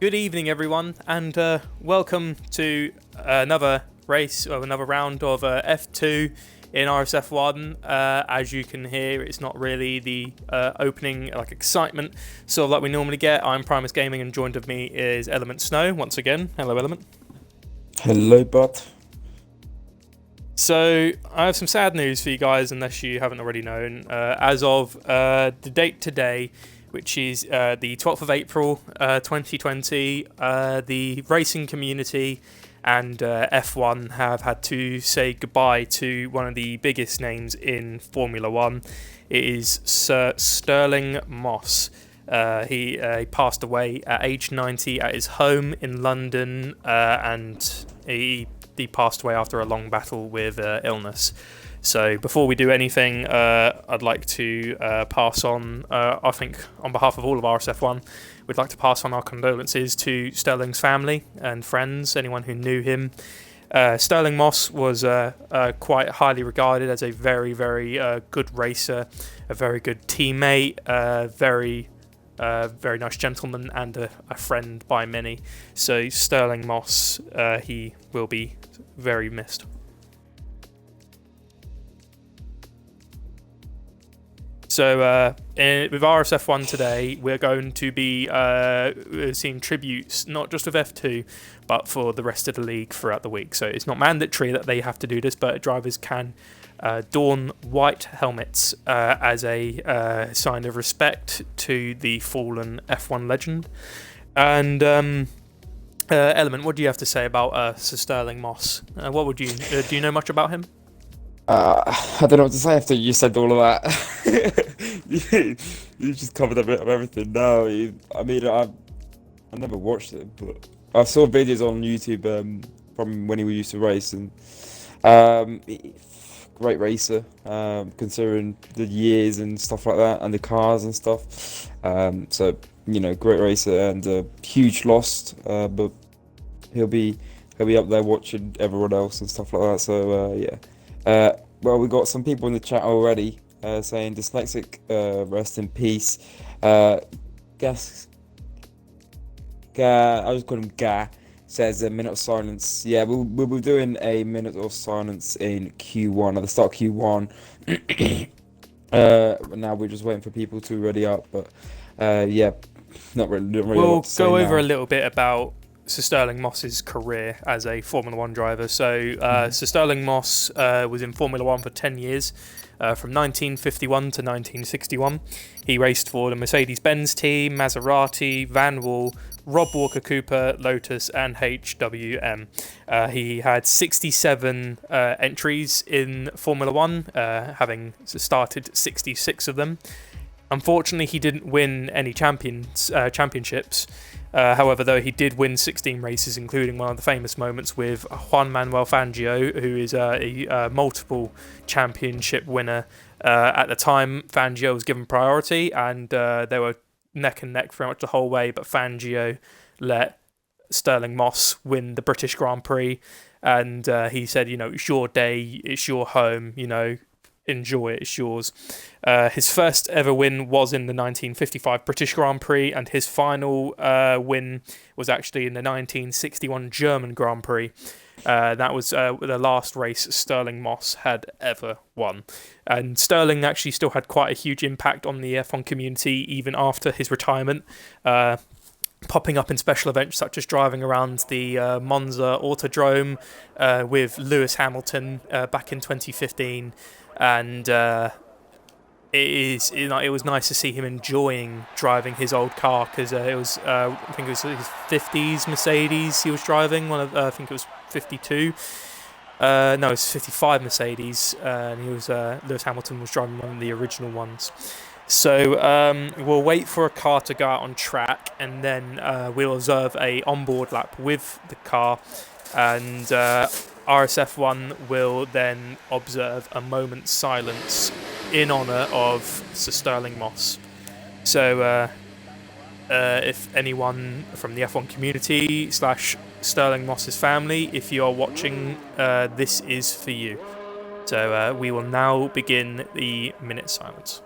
Good evening, everyone, and welcome to another race or another round of F2 in RSF1. As you can hear, it's not really the opening excitement sort of like we normally get. I'm Primus Gaming, and joined with me is Element Snow once again. Hello, Element. Hello, bud. So I have some sad news for you guys, unless you haven't already known. As of the date today, which is the 12th of April 2020, the racing community and F1 have had to say goodbye to one of the biggest names in Formula One. It is Sir Stirling Moss. He passed away at age 90 at his home in London, and he passed away after a long battle with illness. So before we do anything, I'd like to pass on, I think on behalf of all of RSF1, we'd like to pass on our condolences to Stirling's family and friends, anyone who knew him. Stirling Moss was quite highly regarded as a very, very good racer, a very good teammate, very nice gentleman, and a friend by many. So Stirling Moss, he will be very missed. So with RSF1 today, we're going to be seeing tributes, not just of F2, but for the rest of the league throughout the week. So it's not mandatory that they have to do this, but drivers can don white helmets as a sign of respect to the fallen F1 legend. And Element, what do you have to say about Sir Stirling Moss? What would you do? You know much about him? I don't know what to say after you said all of that. You just covered a bit of everything. No, I never watched it, but I saw videos on YouTube from when he used to race, and great racer, considering the years and stuff like that, and the cars and stuff. So great racer and a huge loss, but he'll be up there watching everyone else and stuff like that. So yeah. Well, we got some people in the chat already saying dyslexic, rest in peace. Gas, I just call him Ga. Says a minute of silence. Yeah, we'll be doing a minute of silence in Q1 at the start of Q1. Now we're just waiting for people to ready up, but yeah, not really. We'll go over a little bit about Sir Stirling Moss's career as a Formula One driver. So Sir Stirling Moss was in Formula One for 10 years, from 1951 to 1961. He raced for the Mercedes-Benz team, Maserati, Van Wall, Rob Walker Cooper, Lotus, and HWM. He had 67 entries in Formula One, having started 66 of them. Unfortunately, he didn't win any championships. However, though, he did win 16 races, including one of the famous moments with Juan Manuel Fangio, who is a multiple championship winner. At the time, Fangio was given priority, and they were neck and neck pretty much the whole way, but Fangio let Stirling Moss win the British Grand Prix, and he said, it's your day, it's your home, enjoy it, it's yours. His first ever win was in the 1955 British Grand Prix, and his final win was actually in the 1961 German Grand Prix. That was the last race Stirling Moss had ever won. And Stirling actually still had quite a huge impact on the F1 community even after his retirement, popping up in special events such as driving around the Monza Autodrome with Lewis Hamilton back in 2015. And it was nice to see him enjoying driving his old car, because it was I think it was his 50s Mercedes he was driving. I think it was 52. No, it was 55 Mercedes, and Lewis Hamilton was driving one of the original ones. So we'll wait for a car to go out on track, and then we'll observe a onboard lap with the car, and RSF1 will then observe a moment's silence in honour of Sir Stirling Moss. So if anyone from the F1 community / Stirling Moss's family, if you are watching, this is for you. So we will now begin the minute silence.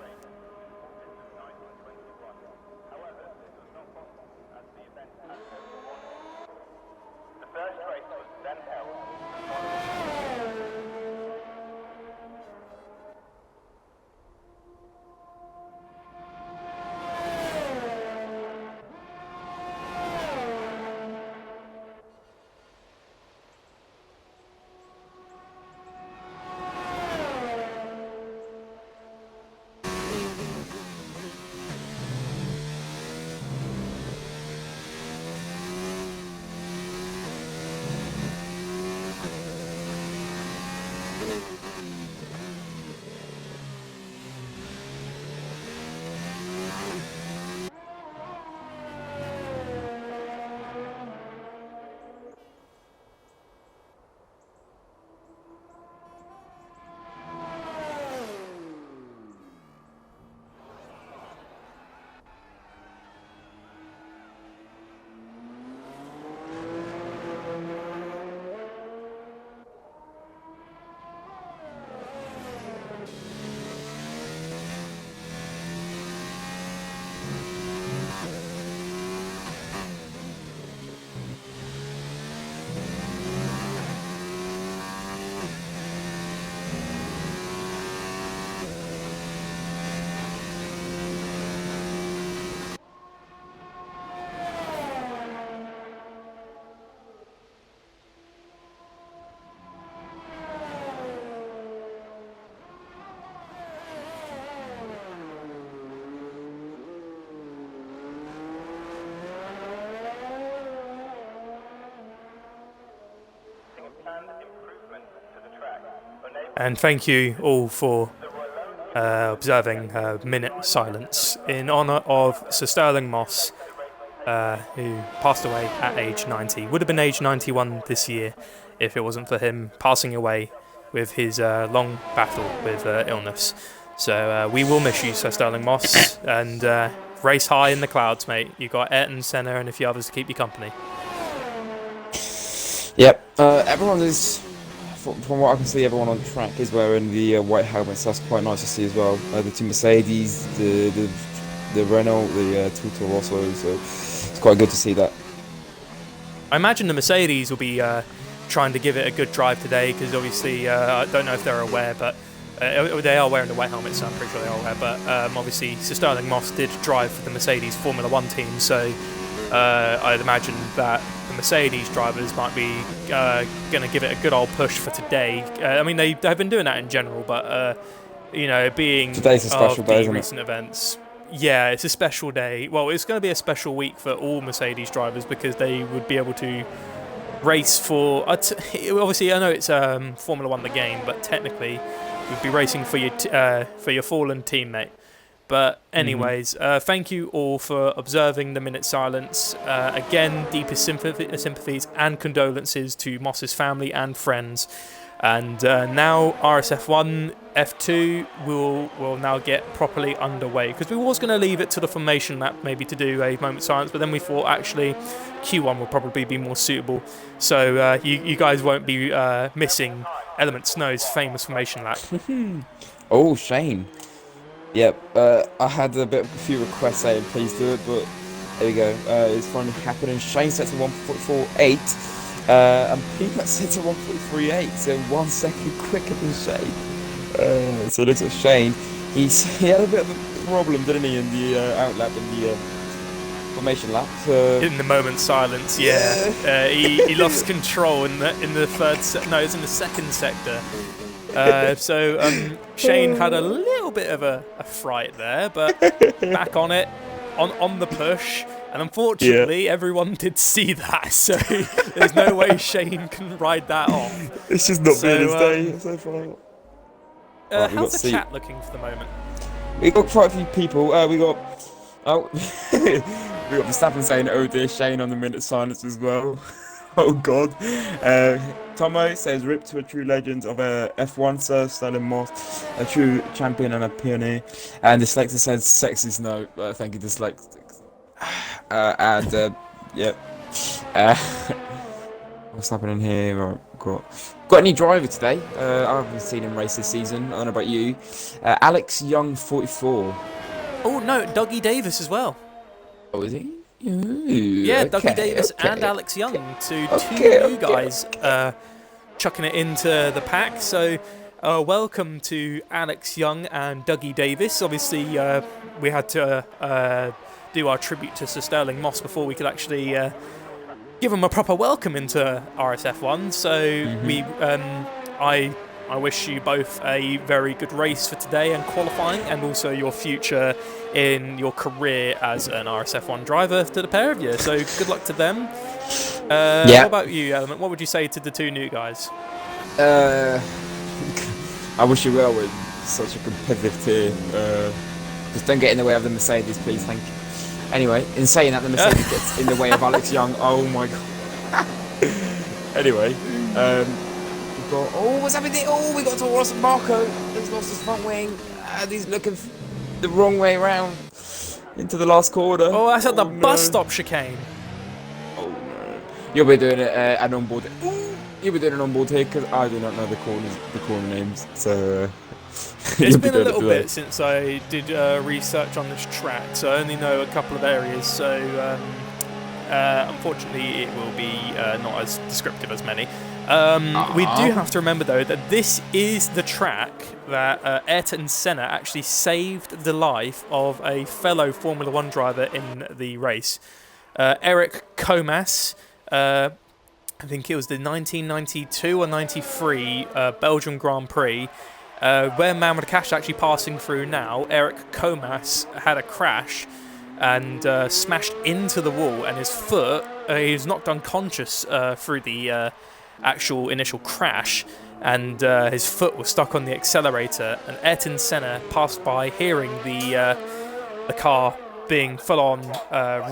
And thank you all for observing a minute silence in honour of Sir Sterling Moss, who passed away at age 90. Would have been age 91 this year if it wasn't for him passing away with his long battle with illness. So we will miss you, Sir Sterling Moss, and race high in the clouds, mate. You got Ayrton Senna and a few others to keep you company. Yep. Everyone is, from what I can see, everyone on track is wearing the white helmets. That's quite nice to see as well. The two Mercedes, the Renault, the Toro Rosso. So it's quite good to see that. I imagine the Mercedes will be trying to give it a good drive today because obviously I don't know if they're aware, but they are wearing the white helmets, so I'm pretty sure they are aware. But obviously, Sir Sterling Moss did drive for the Mercedes Formula 1 team, so I'd imagine that the Mercedes drivers might be going to give it a good old push for today. I mean, they've been doing that in general, but being Today's a special day, isn't it? recent events. Yeah, it's a special day. Well, it's going to be a special week for all Mercedes drivers because they would be able to race for. Obviously, I know it's Formula 1 the game, but technically, you'd be racing for your fallen teammate. But anyways, thank you all for observing the minute silence. Again, deepest sympathies and condolences to Moss's family and friends. And now RSF1, F2 will now get properly underway. Because we was going to leave it to the formation lap maybe to do a moment of silence, but then we thought actually Q1 will probably be more suitable. So you guys won't be missing Element Snow's famous formation lap. Oh, Shane. Yep, I had a few requests saying please do it, but there we go. It's finally happening. Shane set to 1.48. And Peanut set to 1.38, so 1 second quicker than Shane. So it looks like Shane, he had a bit of a problem, didn't he, in the outlap, in the formation lap. In the moment silence, yeah. He lost control in the third no, it was in the second sector. So Shane had a little bit of a fright there, but back on it, on the push. And unfortunately, everyone did see that, so there's no way Shane can ride that off. It's just not been his day so far. Right, how's the chat looking for the moment? We got quite a few people. We got Verstappen saying, "Oh dear, Shane" on the minute silence as well. Oh God. Tomo says, "Rip to a true legend of a F1, Sir Sterling Moss, a true champion and a pioneer." And Dyslexic says, "Sexist no." Thank you, Dyslexic. What's happening here? Right, got a new driver today. I haven't seen him race this season. I don't know about you. Alex Young, 44. Oh no, Dougie Davis as well. Oh, is he? Ooh, yeah, okay, Dougie Davis and Alex Young, two new guys chucking it into the pack. So welcome to Alex Young and Dougie Davis. Obviously, we had to do our tribute to Sir Sterling Moss before we could actually give him a proper welcome into RSF1. So I wish you both a very good race for today and qualifying, and also your future in your career as an RSF1 driver to the pair of you. So good luck to them. What about you, Element? What would you say to the two new guys? I wish you well with such a competitive team. Just don't get in the way of the Mercedes, please. Thank you. Anyway, in saying that, the Mercedes gets in the way of Alex Young. Oh my God. Anyway, we've got. Oh, what's happening? Oh, we got Toro Rosso. Marco has lost his front wing, and he's looking the wrong way around into the last corner. Oh, that's at the bus stop chicane. Oh no! You'll be doing an onboard. You'll be doing an onboard here because I do not know the corner names. So. It's been a little bit since I did research on this track, so I only know a couple of areas, so unfortunately it will be not as descriptive as many. We do have to remember though that this is the track that Ayrton Senna actually saved the life of a fellow Formula 1 driver in the race. Eric Comas, I think it was the 1992 or 93 Belgian Grand Prix. Where Mamrakash actually passing through now, Eric Comas had a crash and smashed into the wall, and his foot, he was knocked unconscious through the actual initial crash, and his foot was stuck on the accelerator, and Ayrton Senna passed by hearing the car being full-on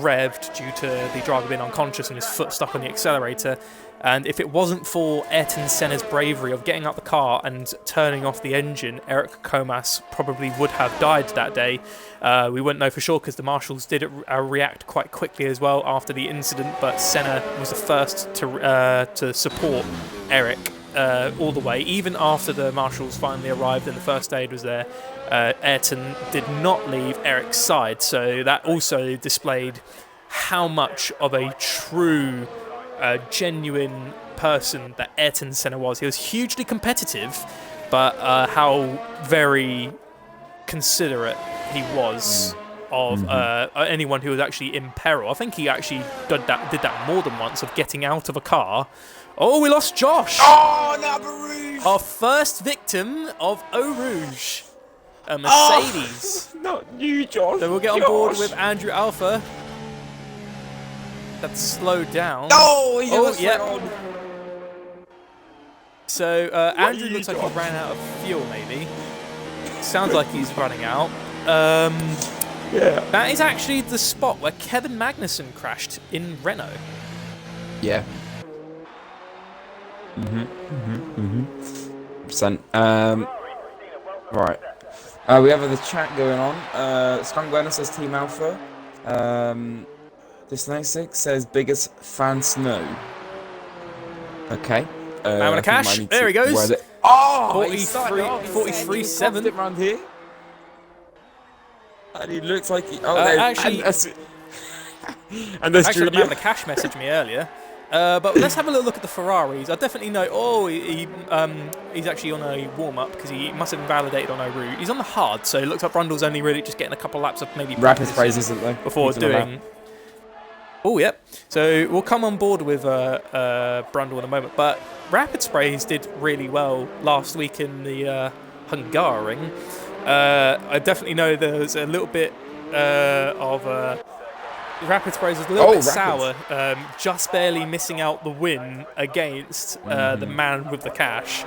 revved due to the driver being unconscious and his foot stuck on the accelerator. And if it wasn't for Ayrton Senna's bravery of getting out the car and turning off the engine, Eric Comas probably would have died that day. We wouldn't know for sure because the marshals did react quite quickly as well after the incident, but Senna was the first to support Eric all the way. Even after the marshals finally arrived and the first aid was there, Ayrton did not leave Eric's side, so that also displayed how much of a true genuine person that Ayrton Senna was. He was hugely competitive, but how very considerate he was of anyone who was actually in peril. I think he actually did that more than once, of getting out of a car. Oh, we lost Josh! Oh, no, Rouge! Our first victim of Eau Rouge. A Mercedes. Oh, not you, Josh. So we'll get on board with Andrew Alpha. That's slowed down. Oh, he just yeah. on. So Andrew looks like he ran out of fuel, maybe. Sounds like he's running out. Yeah. That is actually the spot where Kevin Magnussen crashed in Renault. Yeah. Percent. Right. We have the chat going on. Skunk Glenn says Team Alpha. This next six says biggest fan snow. Okay. Man with a cash. There he goes. Oh, 43.7 around here. And he looks like he. Oh, actually, and there's actually, the man Junior. with the cash messaged me earlier. But let's have a little look at the Ferraris. I definitely know. Oh, he's actually on a warm-up because he must have invalidated on a route. He's on the hard, so it looks like Brundle's only really just getting a couple laps of maybe rapid sprays, isn't there? Before doing. Oh, yep. So we'll come on board with Brundle in a moment. But Rapid Sprays did really well last week in the Hungaroring. I definitely know there was a little bit of Rapid Sprays was a little bit sour, just barely missing out the win against the man with the cash.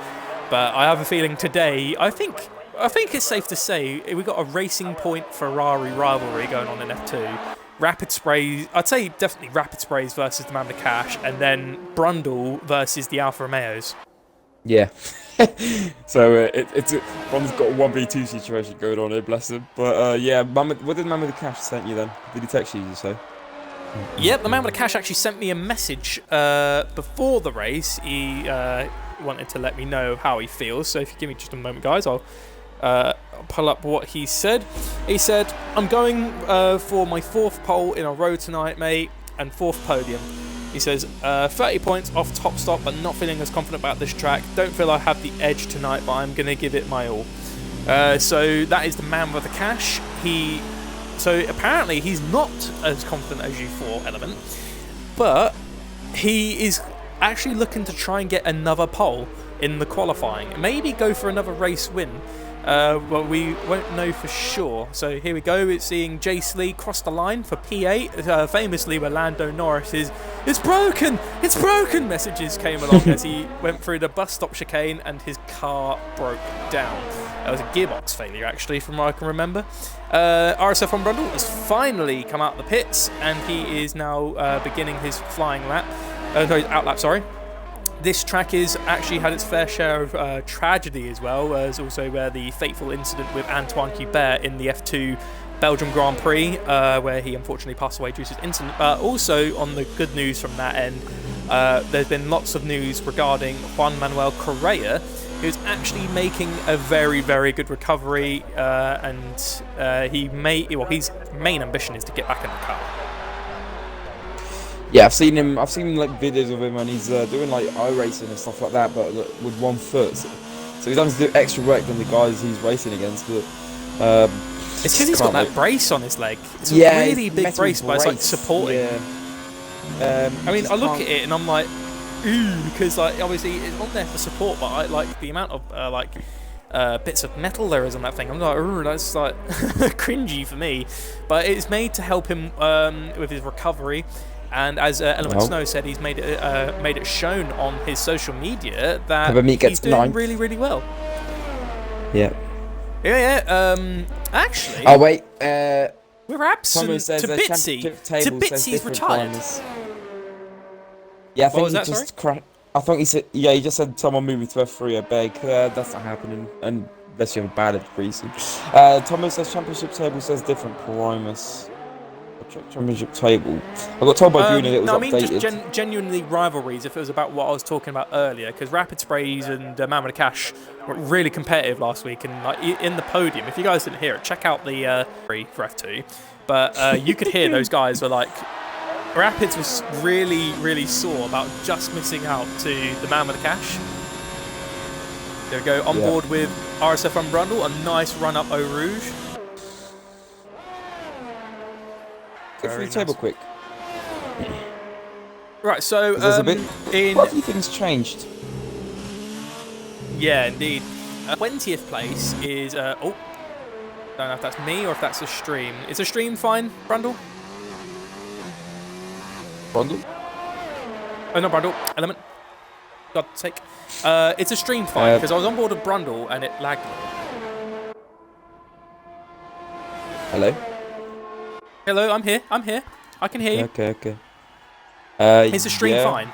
But I have a feeling today, I think it's safe to say we got a Racing Point Ferrari rivalry going on in F2. Rapid Sprays, I'd say definitely Rapid Sprays versus the man with the cash, and then Brundle versus the Alfa Romeos. Yeah. So it's one's got a 1v2 situation going on here, bless him. But yeah, what did the man with the cash send you then? Did he text you say? Yep, the man with the cash actually sent me a message before the race. He wanted to let me know how he feels. So if you give me just a moment, guys, I'll pull up what he said. He said, "I'm going for my 4th pole in a row tonight, mate, and 4th podium." He says, 30 points off top stop, but not feeling as confident about this track. Don't feel I have the edge tonight, but I'm going to give it my all. So that is the man with the cash. So apparently he's not as confident as U4 Element, but he is actually looking to try and get another pole in the qualifying. Maybe go for another race win. Well, we won't know for sure. So here we go. It's seeing Jace Lee cross the line for P8. Famously, where Lando Norris's "It's broken! It's broken!" messages came along as he went through the bus stop chicane and his car broke down. That was a gearbox failure, actually, from what I can remember. RSF1 Brundle has finally come out of the pits, and he is now beginning his flying lap. Out lap, sorry. This track has actually had its fair share of tragedy as well, as also where the fateful incident with Antoine Hubert in the F2 Belgium Grand Prix, where he unfortunately passed away due to this incident. But also on the good news from that end, there's been lots of news regarding Juan Manuel Correa, who's actually making a very, very good recovery, and his main ambition is to get back in the car. Yeah, I've seen like videos of him, and he's doing like iRacing and stuff like that, but with 1 foot. So he's having to do extra work than the guys he's racing against. But it's because he's got that brace on his leg. It's a really big brace, but it's like supporting. Yeah. I mean, I look at it and I'm like, ooh, because like obviously it's on there for support, but I like the amount of bits of metal there is on that thing. I'm like, ooh, that's like cringy for me. But it's made to help him with his recovery. And as Element Well. Snow said, he's made it shown on his social media that Peppermeat he's gets doing 9. really, really well. Yeah. Yeah. Actually, Oh wait. we're absent Thomas says to the Bitsy. championship table says Bitsy's different retired. climbers. Yeah, I What think was he that, just I think he said. Yeah, he just said someone moving to F3. I beg. That's not happening unless you have a bad reason. Thomas says championship table says different Primus. Championship table. I got told by Junior that it was No, I mean updated. just genuinely rivalries. If it was about what I was talking about earlier, because Rapid Sprays and Man with a Cash were really competitive last week, and like in the podium. If you guys didn't hear it, check out the for F2. But you could hear those guys were like, Rapids was really, really sore about just missing out to the Man with a Cash. There we go, on board with RSF1 Brundle, a nice run up Eau Rouge. Go through the table quick. Right, so There's a bit. in Quite a few things changed. yeah, indeed. 20th place is oh, don't know if that's me or if that's a stream. Is a stream fine, Brundle? Brundle? Oh, not Brundle. Element. God's sake. It's a stream fine because I was on board with Brundle and it lagged. Hello. Hello, I'm here. I can hear you. Okay. Is the stream fine?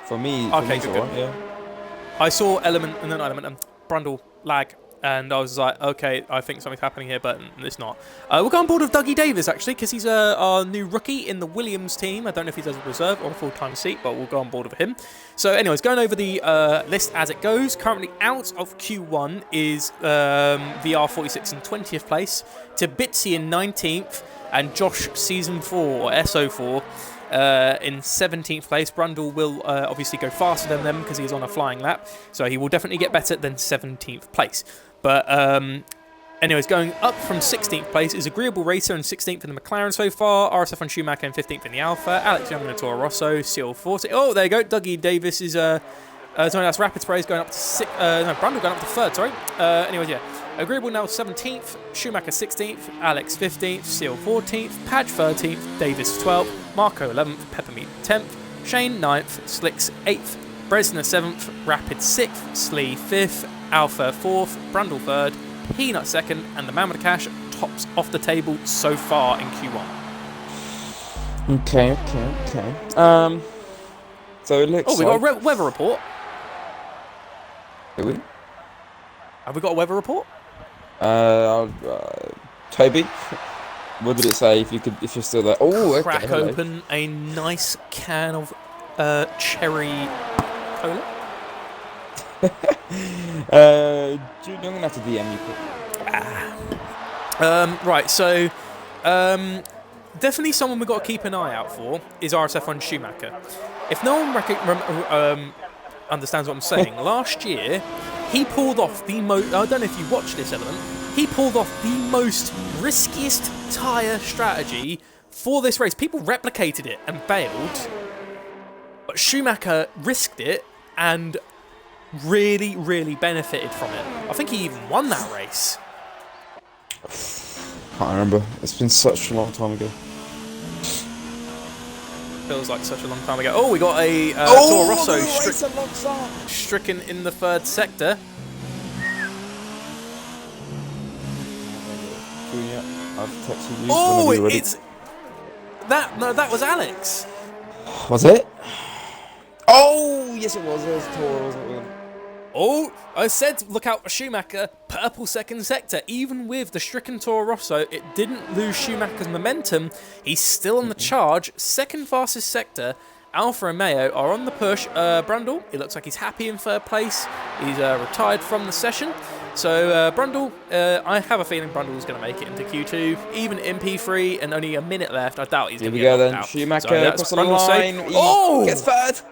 For me, Okay, it's good. alright, yeah. I saw Element and then Element Brundle lag, and I was like, okay, I think something's happening here, but it's not. We'll go on board with Dougie Davis actually, because he's our new rookie in the Williams team. I don't know if he's as a reserve or a full-time seat, but we'll go on board with him. So, anyways, going over the list as it goes. Currently out of Q1 is VR46 in 20th place, to Bitsy in 19th, and Josh Season 4 or SO4. In 17th place. Brundle will obviously go faster than them because he's on a flying lap, so he will definitely get better than 17th place. But anyways, going up from 16th place is Agreeable Racer in 16th in the McLaren so far, RSF1 Schumacher in 15th in the Alpha, Alex Young in the Toro Rosso, Seal 40. Oh, there you go. Dougie Davis is sorry, that's Rapid Sprays going up to Brundle going up to 3rd, sorry. Anyways, yeah. Agreeable now 17th, Schumacher 16th, Alex 15th, Seal 14th, Padge 13th, Davis 12th, Marco 11th, Peppermeat 10th, Shane 9th, Slicks 8th, Bresner 7th, Rapid 6th, Slee 5th, Alpha 4th, Brundle 3rd, Peanut 2nd, and the Man with the Cash tops off the table so far in Q1. Okay. So it looks we got a weather report. Do we? Have we got a weather report? Toby, what did it say? If you're still there. Oh, okay. Crack Hello. open a nice can of cherry cola. Junior, I'm gonna have to DM you quick. Right, so definitely someone we've got to keep an eye out for is RSF1 Schumacher. If no one understands what I'm saying, last year he pulled off the most. I don't know if you watched this, Element. He pulled off the most riskiest tyre strategy for this race. People replicated it and bailed, but Schumacher risked it and really, really benefited from it. I think he even won that race. Can't remember. It's been such a long time ago. Feels like such a long time ago. Oh, we got a Toro Rosso stricken in the 3rd sector. Junior, I've texted you. Oh, whenever you're ready. it's that. No, that was Alex. Was it? Oh, yes, it was. It was Toro, wasn't it? Oh, I said look out for Schumacher. Purple 2nd sector. Even with the stricken Toro Rosso, it didn't lose Schumacher's momentum. He's still on the charge. 2nd fastest sector. Alfa Romeo are on the push. Brundle, it looks like he's happy in 3rd place. He's retired from the session. So Brundle, I have a feeling Brundle's going to make it into Q2. Even in P3 and only a minute left, I doubt he's going to get knocked out. Schumacher across the line. Oh! Gets 3rd.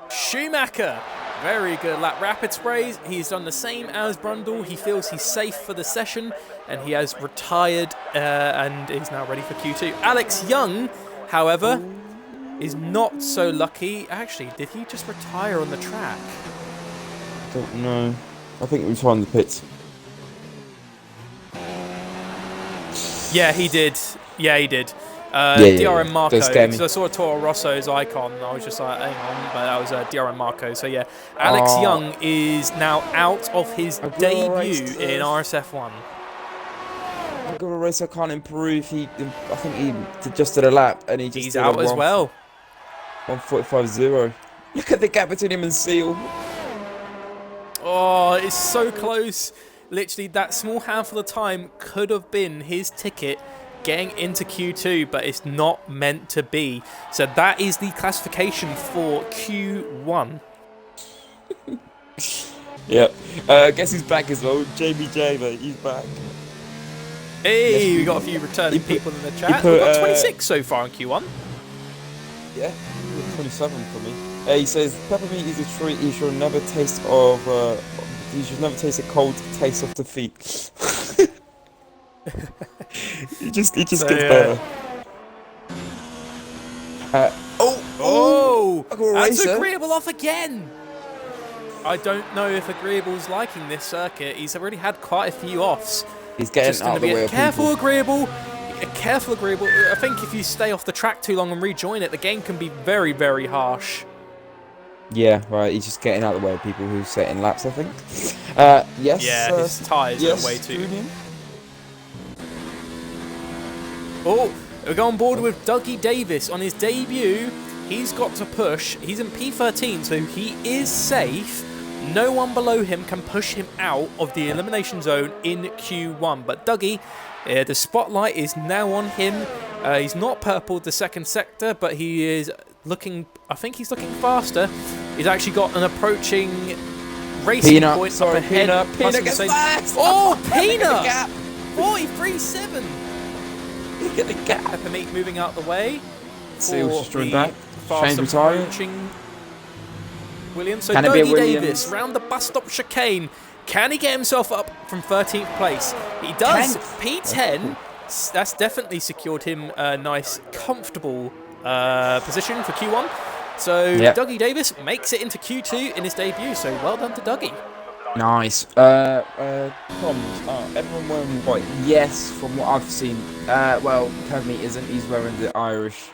Schumacher. Very good lap. Rapid Sprays, he's done the same as Brundle. He feels he's safe for the session, and he has retired and is now ready for Q2. Alex Young, however, is not so lucky. Actually, did he just retire on the track? Don't know. I think we found the pits. Yeah, he did. DRM Marco, Don't scare me. because I saw Toro Rosso's icon, and I was just like, hang on, but that was DRM Marco. So yeah, Alex Young is now out of his debut in RSF1. Aguro Racer can't improve. I think he just did a lap, and he's out as well. 1:45.0. Look at the gap between him and Seal. Oh, it's so close. Literally, that small handful of time could have been his ticket getting into Q2, but it's not meant to be. So that is the classification for Q1. Yep. Guess who's back as well? Jamie J, mate. He's back. Hey, we got a few returning people in the chat. We've got 26 so far in Q1. Yeah, 27 for me. He says peppermint is a treat. You should never taste of. You should never taste a cold taste of defeat. It just gets better. That's Agreeable off again. I don't know if Agreeable's liking this circuit. He's already had quite a few offs. He's getting out of the way of careful, Agreeable. Careful, Agreeable. I think if you stay off the track too long and rejoin it, the game can be very, very harsh. Yeah, right. He's just getting out of the way of people who set in laps, I think. Yes. Yeah, his tyres are way too. Oh, we go on board with Dougie Davis on his debut. He's got to push. He's in P13, so he is safe. No one below him can push him out of the elimination zone in Q1. But Dougie, the spotlight is now on him. He's not purpled the second sector, but he is looking, I think he's looking faster. He's actually got an approaching racing point up ahead. Peanut gets fast! Oh, Peanut! 43.7. Look at the gap. Peppermeat moving out the way. Seal's just joined back. Fast approaching Williams. So Dougie Davis round the bus stop chicane. Can he get himself up from 13th place? He does. P10. That's definitely secured him a nice, comfortable position for Q1. So Dougie Davis makes it into Q2 in his debut. So well done to Dougie. Nice. Comms. Everyone wearing white? Yes, from what I've seen. Well, Peppermeat isn't. He's wearing the Irish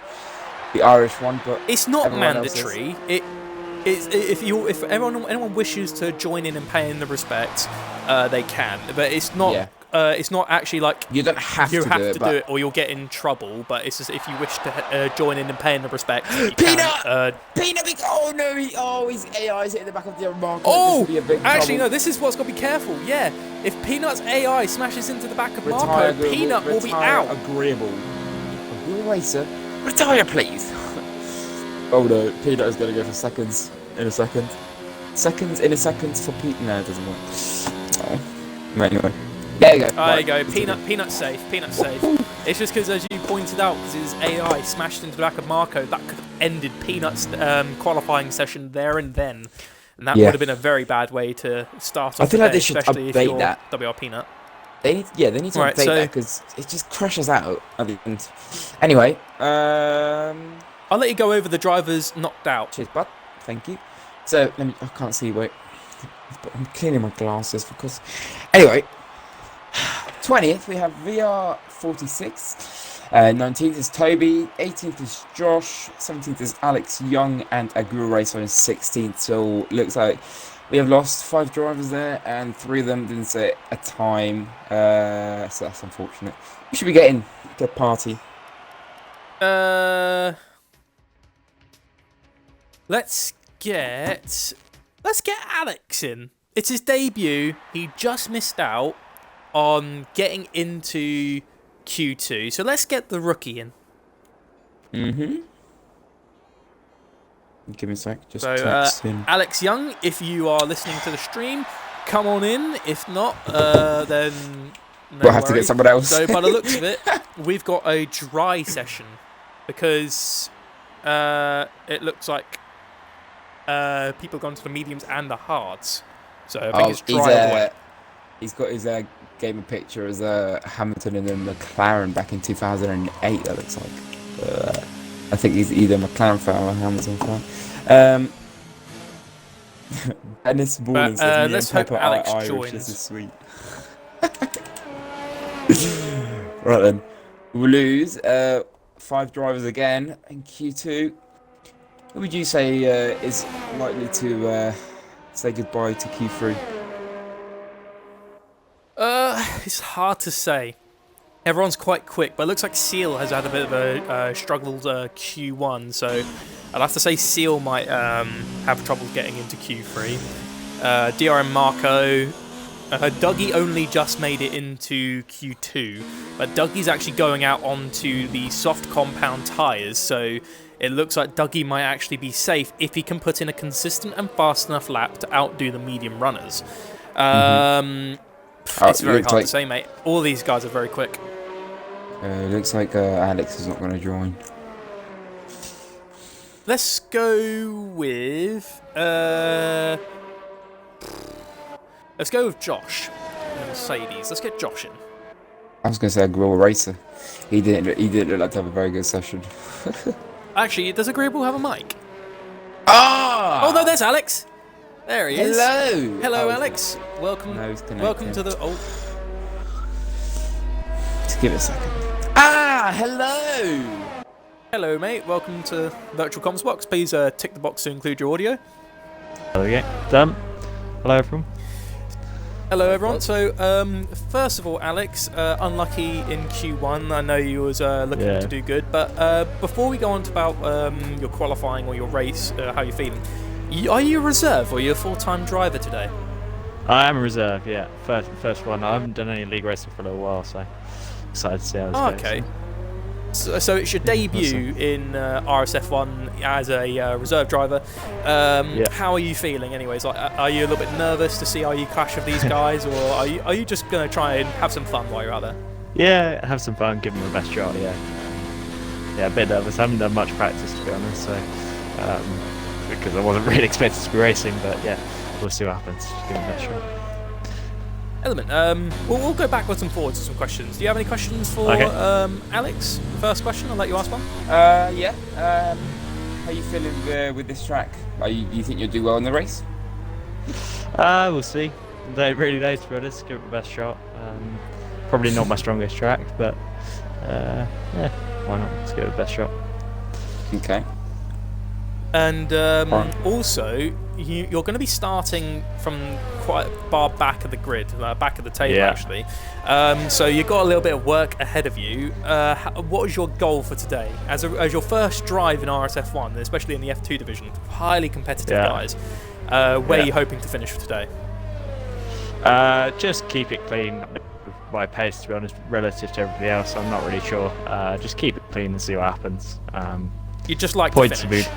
one, but it's not mandatory. If anyone wishes to join in and pay in the respect, they can. But it's not. Yeah. It's not actually like you don't have to do it, or you'll get in trouble. But it's just if you wish to join in and pay in the respect. Peanut. Peanut. Oh no! His AI's hitting the back of the Marco. Oh, actually no. This is what's got to be careful. Yeah, if Peanut's AI smashes into the back of Marco, Peanut will be out. Agreeable Racer. Retire, please. Oh no! Peanut is going to go for seconds in a second. Seconds in a second for Pete. No, it doesn't work. Oh. Anyway. There you go. There you go. Peanut's safe. Peanut's safe. It's just because, as you pointed out, because his AI smashed into the back of Marco, that could have ended Peanut's qualifying session there and then. And that would have been a very bad way to start off. I feel like they should update that. WR Peanut. They need to update that because it just crashes out at the end. Anyway, I'll let you go over the drivers knocked out. Cheers, bud. Thank you. So, I can't see, wait. I'm cleaning my glasses because... Anyway... 20th, we have VR46. 19th is Toby. 18th is Josh. 17th is Alex Young. And Aguro Racer is 16th. So, looks like we have lost 5 drivers there. And 3 of them didn't set a time. So, that's unfortunate. We should be getting to a party. Let's get Alex in. It's his debut. He just missed out on getting into Q2. So let's get the rookie in. Give me a sec. Just text him. Alex Young, if you are listening to the stream, come on in. If not, then we'll have to get someone else. So by the looks of it, we've got a dry session because it looks like people have gone to the mediums and the hards. So I think it's dry. He's got his game of picture as Hamilton in a McLaren back in 2008. That looks like. I think he's either McLaren fan or Hamilton fan. Dennis Borden says, let's hope Alex joins. This is sweet. Right then, we'll lose. 5 drivers again in Q2. Who would you say is likely to say goodbye to Q3? It's hard to say. Everyone's quite quick, but it looks like Seal has had a bit of a struggled Q1, so I'd have to say Seal might have trouble getting into Q3. DRM Marco, Dougie only just made it into Q2, but Dougie's actually going out onto the soft compound tyres, so it looks like Dougie might actually be safe if he can put in a consistent and fast enough lap to outdo the medium runners. It's very hard to say, mate. All these guys are very quick. Looks like Alex is not going to join. Let's go with Josh. Mercedes. Let's get Josh in. I was going to say a Grill Racer. He didn't look like to have a very good session. Actually, does Agreeable have a mic? Ah! Oh no, there's Alex. There he is. Hello. Hello, Alex. Welcome. Welcome to the. Oh. Just give it a second. Ah, hello. Hello, mate. Welcome to Virtual Comms Box. Please tick the box to include your audio. Okay, done. Hello, everyone. Hello, everyone. So, first of all, Alex, unlucky in Q1. I know you was looking to do good, but before we go on to about your qualifying or your race, how you're feeling, are you a reserve or are you a full-time driver today? I am a reserve, yeah. First one. I haven't done any league racing for a little while, so excited to see how this goes. Okay. So it's your debut in RSF1 as a reserve driver. How are you feeling, anyways? Like, are you a little bit nervous to see how you clash with these guys, or are you just gonna try and have some fun while you're out there? Yeah, have some fun, give them the best shot. Yeah, a bit nervous. I haven't done much practice, to be honest, so because I wasn't really expected to be racing, but yeah, we'll see what happens. Just give them the best shot. Element. We'll go backwards and forwards to some questions. Do you have any questions for Alex? First question, I'll let you ask one. Yeah. How are you feeling with this track? You think you'll do well in the race? We'll see. Really nice, to be honest. Give it the best shot. Probably not my strongest track, but yeah, why not? Let's give it the best shot. Okay. And also, you're going to be starting from quite far back of the grid, back of the table actually. So you've got a little bit of work ahead of you. What is your goal for today? As your first drive in RSF1, especially in the F2 division, highly competitive guys, where are you hoping to finish for today? Just keep it clean. My pace, to be honest, relative to everybody else, I'm not really sure. Just keep it clean and see what happens. You just like points to finish.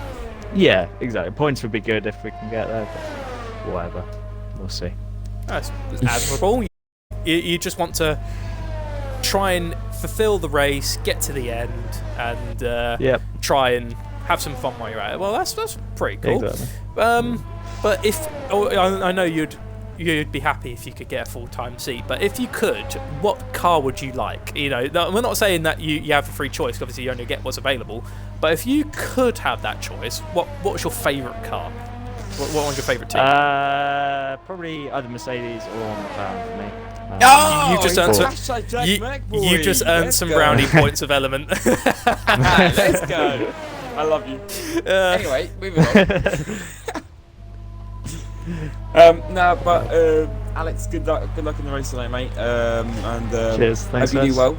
Yeah, exactly. Points would be good if we can get there, but whatever. We'll see. That's admirable. You just want to try and fulfill the race, get to the end, and try and have some fun while you're at it. Well, that's pretty cool. Exactly. But I know you'd be happy if you could get a full-time seat, but if you could, what car would you like? You know, we're not saying that you have a free choice, obviously you only get what's available, but if you could have that choice, what's your favourite car? What one's your favourite team? Probably either Mercedes or McLaren for me. You've just earned some brownie points of Element. Let's go. I love you. Anyway, moving on. Alex, good luck in the race tonight, mate. Cheers, thanks. Hope you do well.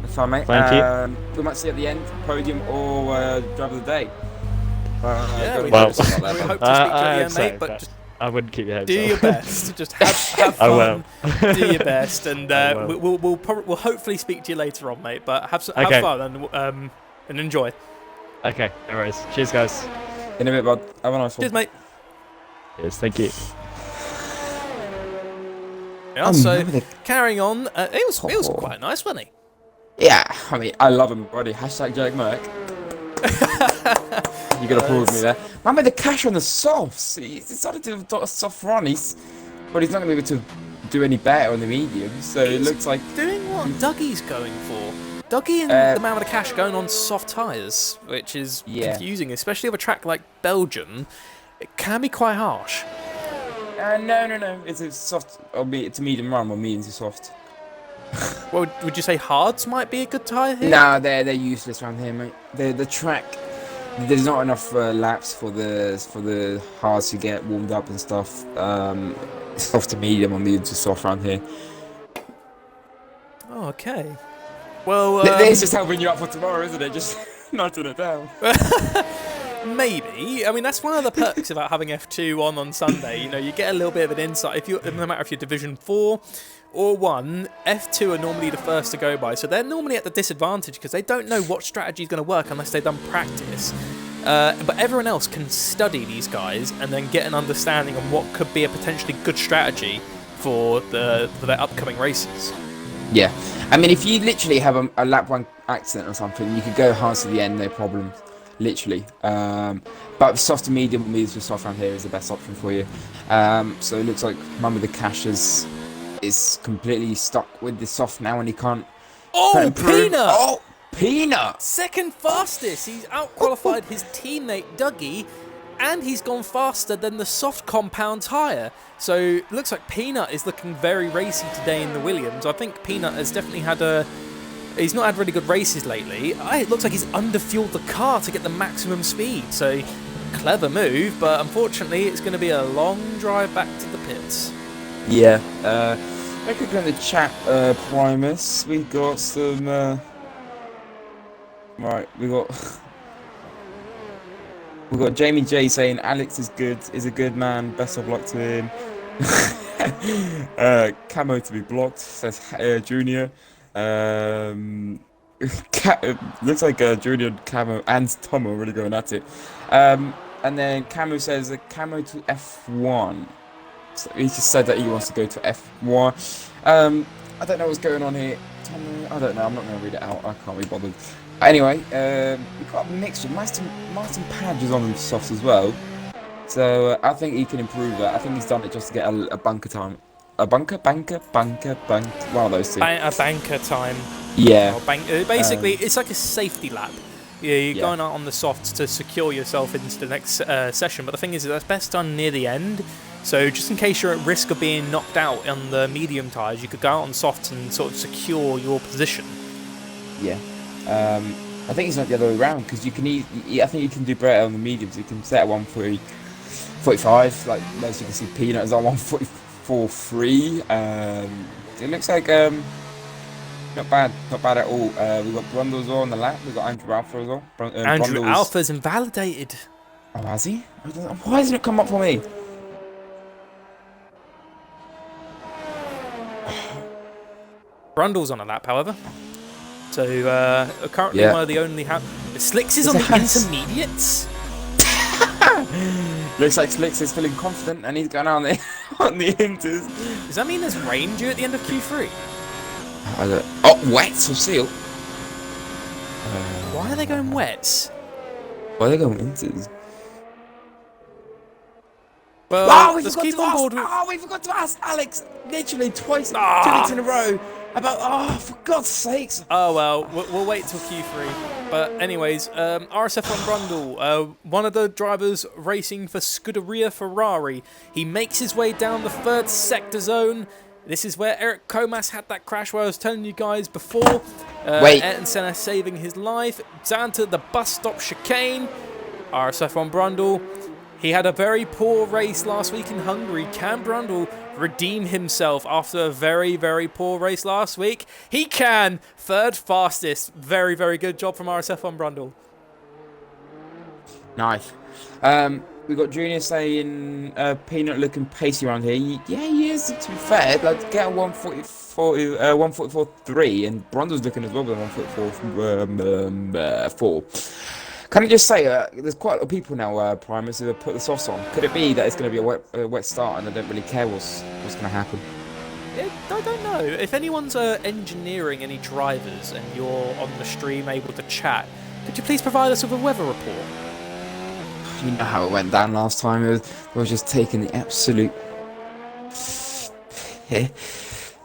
Have fun, mate. Thank you. We might see at the end, podium or driver of the day. We hope to speak to you at the end, mate. But just I wouldn't keep your hopes do up. your best. Just have fun. Do your best, and we'll hopefully speak to you later on, mate. But have fun and enjoy. Okay, no worries. Cheers, guys. In a bit, bud. Have a nice one. Cheers, mate. Yes, thank you. Yeah, so carrying on, it was quite nice, wasn't he? Yeah, I mean, I love him, buddy. Hashtag Jake Merck. You gotta prove me there. Man made the cash on the softs. He decided to do a soft run. But he's not gonna be able to do any better on the medium. So it looks like doing what Dougie's going for. Dougie and the man with the cash going on soft tyres, which is confusing, especially of a track like Belgium. It can be quite harsh. No. It's a soft. It's a medium run or medium to soft. Well, would you say hards might be a good tyre here? Nah, they're useless around here, mate. The track, there's not enough laps for the hards to get warmed up and stuff. Soft to medium or medium to soft around here. Oh, okay. Well, This is helping you up for tomorrow, isn't it? Just knocking it down. maybe. I mean, that's one of the perks about having F2 on Sunday. You know, you get a little bit of an insight. If you, no matter if you're Division 4 or 1, F2 are normally the first to go by. So they're normally at the disadvantage because they don't know what strategy is going to work unless they've done practice. But everyone else can study these guys and then get an understanding on what could be a potentially good strategy for their upcoming races. Yeah, I mean, if you literally have a lap 1 accident or something, you could go hard to the end, no problem. Literally. But soft to medium or medium to soft around here is the best option for you. So it looks like Mum with the Cash is completely stuck with the soft now and he can't. Oh, Peanut! Oh, Peanut! Second fastest. He's outqualified his teammate Dougie, and he's gone faster than the soft compound tyre. So it looks like Peanut is looking very racy today in the Williams. I think Peanut has definitely had he's not had really good races lately. It looks like he's underfueled the car to get the maximum speed. So clever move, but unfortunately it's going to be a long drive back to the pits. Yeah. I could go in the chat, Primus. We've got some. Right, we got Jamie J saying Alex is a good man. Best of luck to him. Camo to be blocked, says Junior. Looks like Junior, Camo, and Tom are really going at it. And then Camo says Camo to F1. So he just said that he wants to go to F1. I don't know what's going on here. Tommy, I don't know. I'm not going to read it out. I can't be bothered. Anyway, we've got a mixture. Martin Padge is on the softs as well. So I think he can improve that. I think he's done it just to get a bunker time. A bunker. One of those two. A banker time. Yeah. Basically, it's like a safety lap. Yeah, you're going out on the softs to secure yourself into the next session. But the thing is, that's best done near the end. So just in case you're at risk of being knocked out on the medium tyres, you could go out on softs and sort of secure your position. Yeah. I think it's not the other way around because you can I think you can do better on the mediums. You can set at 1:45, like as you can see, Peanut is on 1:44.3. It looks like not bad at all. We've got Brundle as well on the lap. We've got Andrew Alpha as well. Andrew Alpha's invalidated. Oh, has he? Why hasn't it come up for me? Brundle's on a lap, however. So currently one of the only Slicks is on the intermediates. Looks like Slicks is feeling confident and he's going on the inters. Does that mean there's rain due at the end of Q3? Wets or seal? Why are they going wets? Why are they going inters? Well, we forgot to ask Alex literally twice, 2 weeks in a row about, for God's sakes. Oh, well, we'll wait till Q3. But anyways, RSF1 Brundle, one of the drivers racing for Scuderia Ferrari. He makes his way down the 3rd sector zone. This is where Eric Comas had that crash where I was telling you guys before. Ayrton Senna saving his life. Down to the bus stop chicane. RSF1 Brundle. He had a very poor race last week in Hungary. Can Brundle redeem himself after a very, very poor race last week? He can. 3rd fastest. Very, very good job from RSF1 Brundle. Nice. We got Junior saying Peanut looking pacey around here. Yeah, he is, to be fair. Like, get a 144.3, and Brundle's looking as well with a 144.4. Can I just say, there's quite a lot of people now, Primus, who have put the softs on. Could it be that it's going to be a wet start and they don't really care what's going to happen? I don't know. If anyone's engineering any drivers and you're on the stream able to chat, could you please provide us with a weather report? You know how it went down last time. It was just taking the absolute...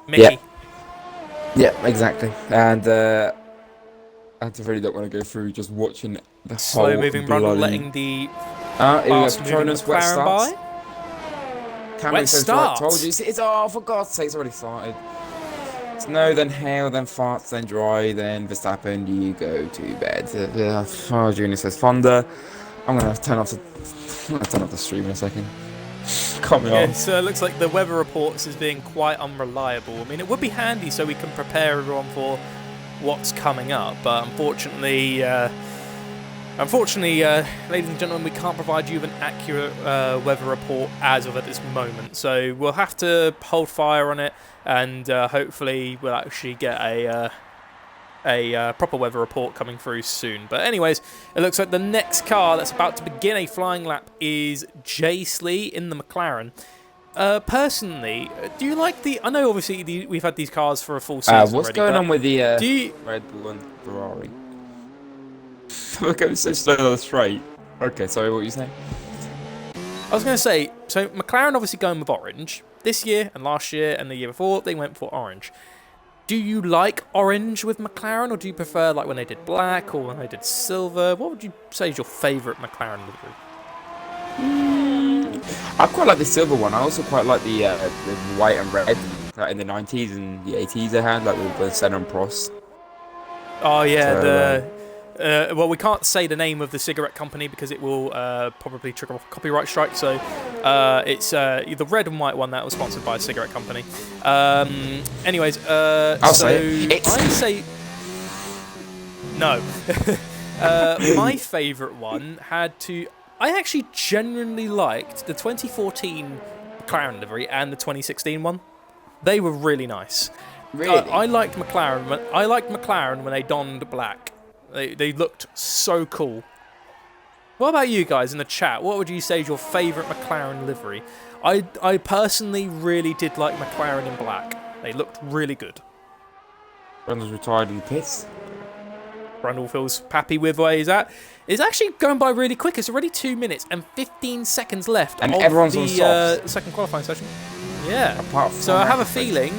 Mickey. Yeah, exactly. And I really don't want to go through just watching the slow moving Brundle letting the fast moving McLaren by. Cameron Wet says, start. Told you. For God's sake, it's already started. Snow, then hail, then farts, then dry, then Verstappen, you go to bed. Oh, Junior says thunder. I'm gonna turn off the stream in a second. Cut me Yeah, off. so it looks like the weather reports is being quite unreliable. I mean, it would be handy so we can prepare everyone for what's coming up, but unfortunately, ladies and gentlemen, we can't provide you with an accurate weather report as of at this moment. So we'll have to hold fire on it, and hopefully we'll actually get a proper weather report coming through soon. But anyways, it looks like the next car that's about to begin a flying lap is Jace Lee in the McLaren. Personally, do you like the... I know obviously we've had these cars for a full season What's already, going on with the Red Red Bull and Ferrari? We're going so slow on the straight. Okay, sorry, what were you saying? I was going to say, so McLaren obviously going with orange. This year and last year and the year before, they went for orange. Do you like orange with McLaren, or do you prefer like when they did black or when they did silver? What would you say is your favourite McLaren livery? I quite like the silver one. I also quite like the white and red like in the 90s and the 80s they had, like with the Senna and Prost. Oh yeah, So, well, we can't say the name of the cigarette company because it will probably trigger off a copyright strike. So it's the red and white one that was sponsored by a cigarette company. Anyways, I'll say it. I say no. My favourite one had to. I actually genuinely liked the 2014 McLaren livery and the 2016 one. They were really nice. Really? I liked McLaren. I liked McLaren when they donned black. They looked so cool. What about you guys in the chat? What would you say is your favourite McLaren livery? I personally really did like McLaren in black. They looked really good. Brundle's retired in the pits. Brundle feels happy with where he's at. It's actually going by really quick. It's already 2 minutes and 15 seconds left And of everyone's on the softs. second qualifying session. Yeah. Apart from So I have a Rackford. feeling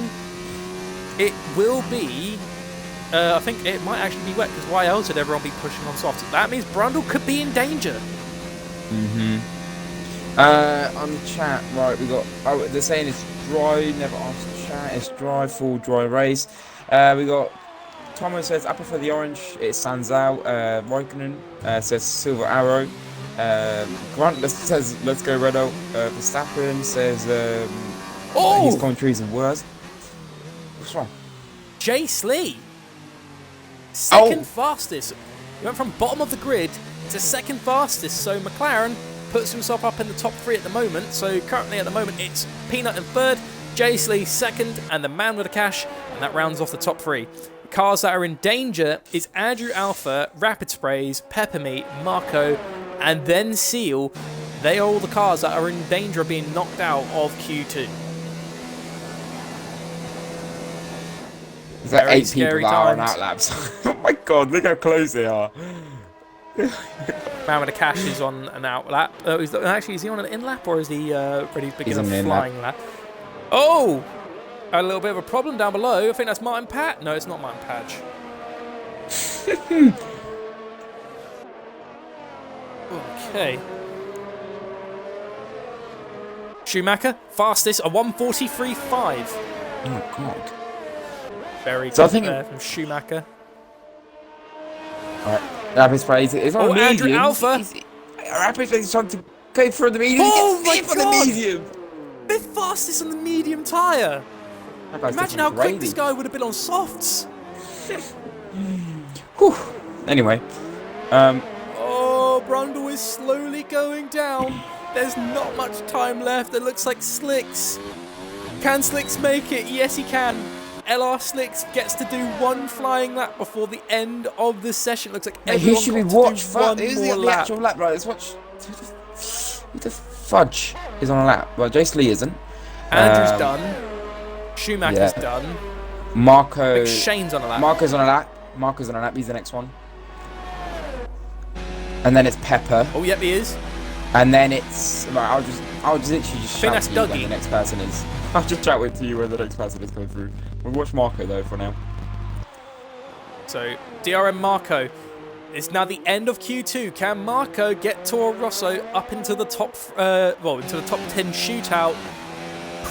it will be... I think it might actually be wet because why else would everyone be pushing on softs? That means Brundle could be in danger. On the chat, right, we got... Oh, they're saying it's dry, never asked chat. It's dry, full dry race. We got... Thomas says, I prefer the orange. It stands out. Raikkonen says silver arrow. Grant says, let's go Renault. Verstappen says, his commentary is worse. What's wrong? Jace Lee. Second fastest. He went from bottom of the grid to second fastest. So McLaren puts himself up in the top 3 at the moment. So currently at the moment it's Peanut in third, Jace Lee second, and the man with the cash. And that rounds off the top 3. Cars that are in danger is Andrew Alpha, Rapid Sprays, Peppermeat, Marco, and then Seal. They are all the cars that are in danger of being knocked out of Q2. Is that Very 8 people scary that are on times. outlaps? Oh my god, look how close they are. Man with the cash is on an out lap. Actually, is he on an in lap or is he ready to begin on a an in-lap. flying lap? Oh! A little bit of a problem down below. I think that's Martin Pat. No, it's not Martin Patch. Okay. Schumacher, fastest, a 1:43.5. Oh my god. Very good So I think- there from Schumacher. Alright, Rapid Sprays. It's on Oh, the medium. Andrew Alpha. Rapid Sprays is trying to go through the medium. Oh He my gets hit for God. the medium. The fastest on the medium tyre. That guy's Imagine how different quick gravy. this guy would have been on softs. Whew. Anyway, Oh, Brundle is slowly going down. There's not much time left. It looks like Slicks. Can Slicks make it? Yes, he can. LR Slicks gets to do one flying lap before the end of the session. Looks like who everyone should we got to watch? do one Who's more the lap. actual lap? Right, let's watch. Who the fudge is on a lap? Well, Jace Lee isn't. Andrew's done. Schumacher's yeah. done. Marco. Shane's on a lap. Marco's on a lap. Marco's on a lap. He's the next one. And then it's Pepper. Oh, yep, he is. And then it's. Right, I'll literally just think shout that's to you when Dougie. the next person is. I'll just chat with you when the next person is coming through. We'll watch Marco though for now. So, DRM Marco. It's now the end of Q2. Can Marco get Toro Rosso up into the top, into the top 10 shootout?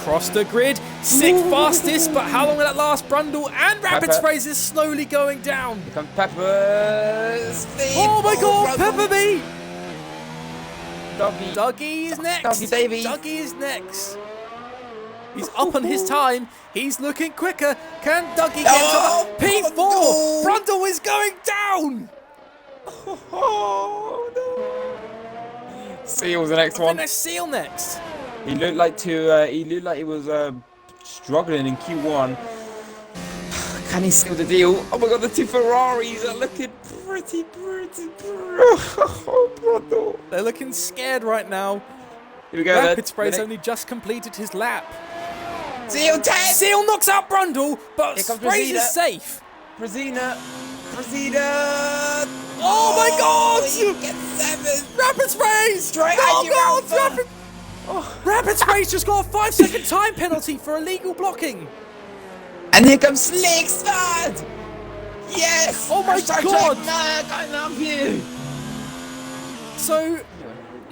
across the grid. Sixth fastest, but how long will that last? Brundle and Rapid Pepper. Sprays is slowly going down. Here comes Pepper. Steve. Oh my God, Brundle. Pepper me! Doggy. Dougie is next. Dougie Davey. Dougie is next. He's up on his time. He's looking quicker. Can Dougie get Oh, to the P4? Brundle is going down. Oh no. Seal's the next I think one. there's Seal next. He looked like he was struggling in Q1. Can he seal the deal? Oh my God, the two Ferraris are looking pretty. Oh, Brundle. They're looking scared right now. Here we go. Rapid then. Spray's only just completed his lap. Seal 10. Seal knocks out Brundle, but Here comes Sprays Brezina. is safe. Brezina. Oh my God! You get 7. Rapid Sprays! Straight Oh at you, God! Alpha. Rapid Sprays just got a 5-second time penalty for illegal blocking. And here comes Slick's third. Yes. Oh my Hashtag God. Mac, I love you. So,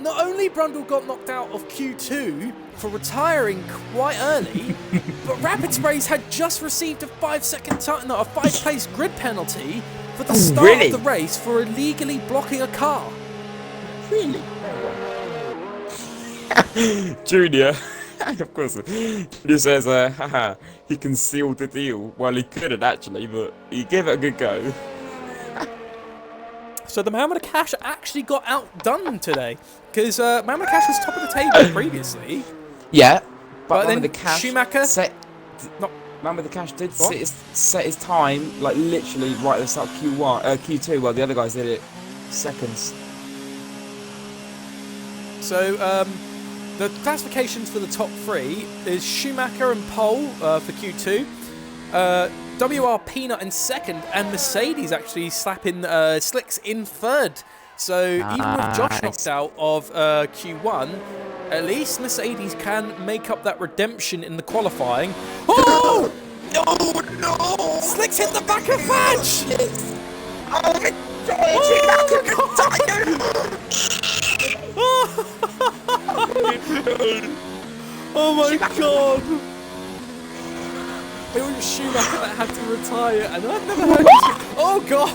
not only Brundle got knocked out of Q2 for retiring quite early, but Rapid Sprays had just received a 5-place grid penalty for the start really? of the race for illegally blocking a car. Really? Junior, of course, Junior says, haha, he can seal the deal. Well, he couldn't actually, but he gave it a good go. So the man with the cash actually got outdone today, because man with the cash was top of the table previously. Yeah, But but then Man with the Cash Schumacher- set. No. Man with the Cash did What? set his time like literally right at the start of Q2, while the other guys did it seconds. So the classifications for the top three is Schumacher and Pole for Q2, WR Peanut in second, and Mercedes actually slapping Slicks in third. So even with Josh knocked out of Q1, at least Mercedes can make up that redemption in the qualifying. Oh! No, no! Slicks hit the back of Fudge! Oh my Oh my God! It was Schumacher that had to retire, and I've never heard of Oh God!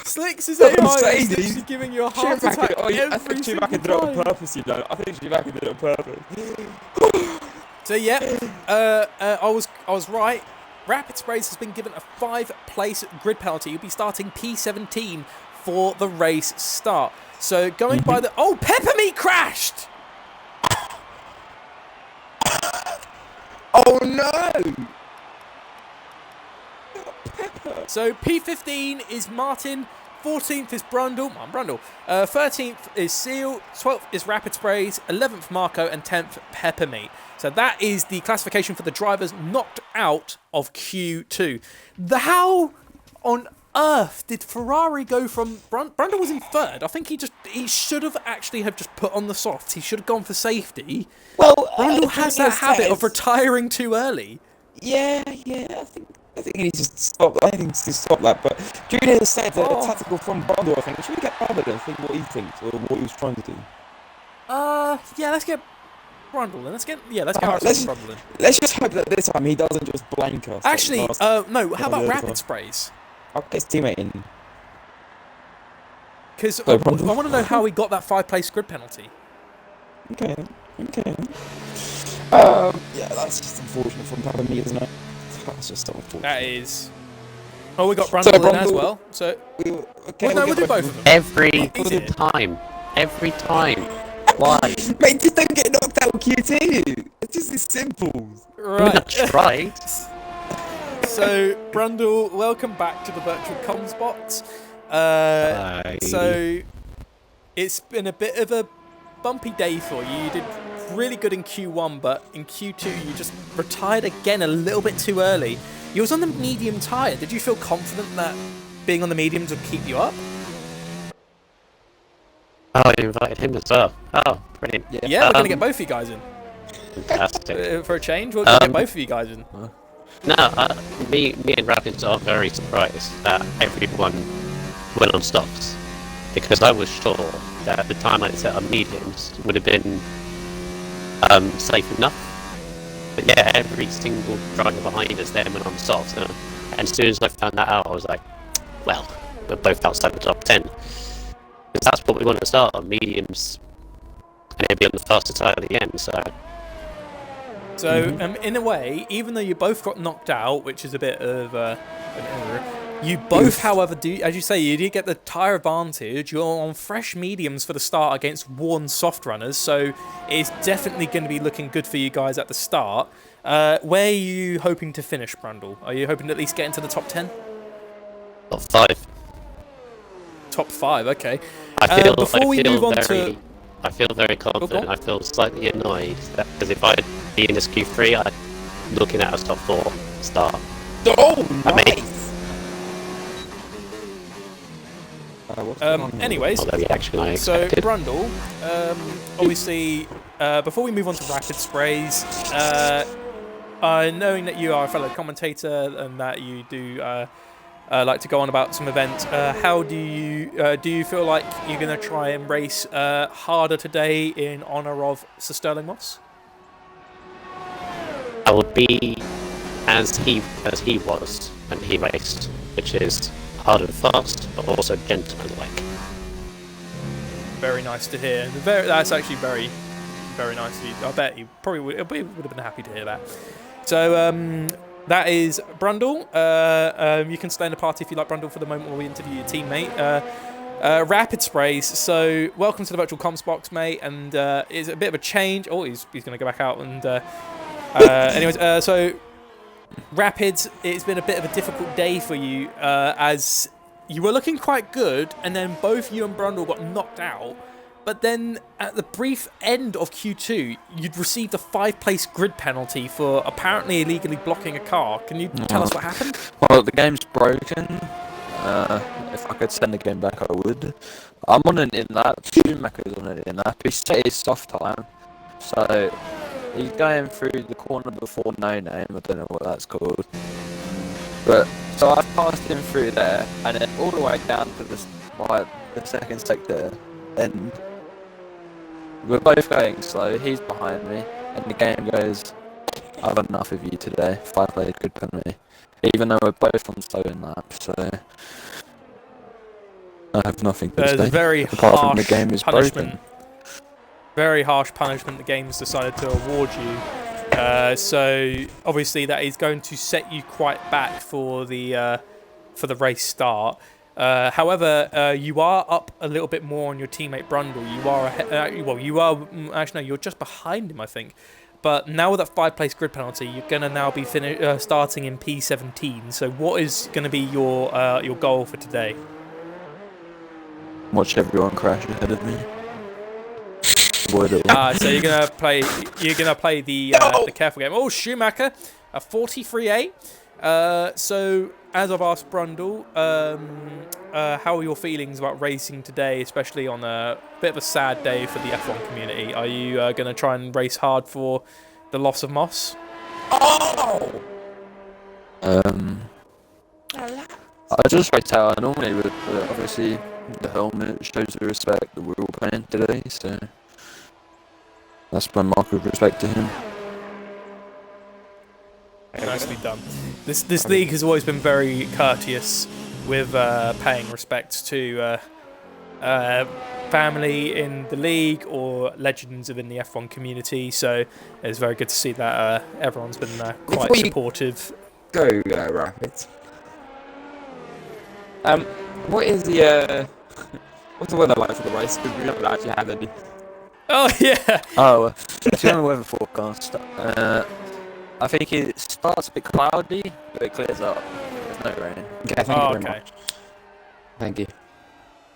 Slicks is AI is literally giving you a heart attack I every think single Schumacher did it on time. purpose, you know. I think Schumacher did it on purpose. So yeah, I was right. Rapid Sprays has been given a 5-place grid penalty. He'll be starting P17 for the race start. So going by the Peppermeat crashed. Oh no! So P15 is Martin, 14th is Brundle, 13th is Seal, 12th is Rapid Sprays, 11th Marco, and 10th Peppermeat. So that is the classification for the drivers knocked out of Q2. How on earth did Ferrari go from Brundle was in third? I think he should have actually have just put on the softs. He should have gone for safety. Well, Brundle has that habit of retiring too early. Yeah, I think he needs to stop. I think he needs to stop that. But Junior said that a tactical from Brundle. I think should we get Brundle and think what he thinks or what he was trying to do? Yeah, let's get Brundle then. Let's get Brundle then. Let's just hope that this time he doesn't just blank us. Actually, like no. How about the other Rapid time. Sprays? I'll get his teammate in. Because No I problem. want to know how he got that 5-place grid penalty. Okay. Yeah, that's just unfortunate from Peppermeat, isn't it? That's just so unfortunate. That is. Oh, we got Brundle So in as Brundle- well. So Okay, we'll do both of them. Every Is it? time. Every time. Why? Mate, just don't get knocked out with Q2. It's just as simple. I mean, I Right. tried. So Brundle, welcome back to the virtual comms box. Hi. So it's been a bit of a bumpy day for you. You did really good in Q1, but in Q2 you just retired again a little bit too early. You was on the medium tyre. Did you feel confident that being on the mediums would keep you up? Oh, I invited him as well. Oh, brilliant. Yeah, we're going to get both of you guys in. Fantastic. For a change, we're going to get both of you guys in. No, me and Rapids are very surprised that everyone went on stops. Because I was sure that the time I'd set on mediums would have been safe enough. But yeah, every single driver behind us then went on softs, and as soon as I found that out, I was like, well, we're both outside the top 10. Because that's what we want to start on, mediums, and it'll be on the faster side at the end, so... So, in a way, even though you both got knocked out, which is a bit of an error, you both, however, do, as you say, you do get the tyre advantage. You're on fresh mediums for the start against worn soft runners, so it's definitely going to be looking good for you guys at the start. Where are you hoping to finish, Brundle? Are you hoping to at least get into the top 10? Top 5. Top 5, okay. I feel very confident. I feel slightly annoyed because if I'd be in this Q3, I'm looking at a top 4 start. Oh, nice! Anyways, so Brundle, obviously, before we move on to rapid sprays, knowing that you are a fellow commentator and that you do like to go on about some events, how do you feel like you're going to try and race harder today in honour of Sir Sterling Moss? I would be as he was when he raced, which is hard and fast, but also gentlemanlike. Very nice to hear. That's actually very, very nice of you. I bet he probably would have been happy to hear that. So that is Brundle. You can stay in the party if you like, Brundle, for the moment while we interview your teammate. Rapid sprays. So welcome to the virtual comms box, mate. And it's a bit of a change. Oh, he's going to go back out. And anyways, so Rapids, it's been a bit of a difficult day for you, as you were looking quite good, and then both you and Brundle got knocked out. But then at the brief end of Q2, you'd received a 5-place grid penalty for apparently illegally blocking a car. Can you tell us what happened? Well, the game's broken. If I could send the game back, I would. I'm on an in-lap. Schumacher's on an in-lap. He set his soft time. So he's going through the corner before no name. I don't know what that's called. But so I passed him through there, and then all the way down to the second sector, and we're both going slow. He's behind me, and the game goes, "I've had enough of you today." 5-play grid penalty, even though we're both on slow in lap. So I have nothing to say. Very apart harsh from the game is punishment. broken. Very harsh punishment the game's decided to award you. So obviously that is going to set you quite back for the race start. However, you are up a little bit more on your teammate Brundle. You're just behind him, I think. But now with that 5-place grid penalty, you're going to now be starting in P17. So what is going to be your goal for today? Watch everyone crash ahead of me. So you're gonna play the careful game. Oh, Schumacher, a 43.8. So as I've asked Brundle, how are your feelings about racing today, especially on a bit of a sad day for the F1 community? Are you gonna try and race hard for the loss of Moss? Oh! I just rate out. I normally would, but obviously the helmet shows the respect that we're all paying today, so that's my mark of respect to him. Nicely done. This league has always been very courteous with paying respect to family in the league or legends within the F1 community. So it's very good to see that everyone's been quite supportive. Go Rapids. What is the what's the weather like for the race? Because we haven't actually had any. Oh yeah. Oh, it's on the weather forecast. I think it starts a bit cloudy, but it clears up. There's no rain. Okay, thank you very much. Thank you.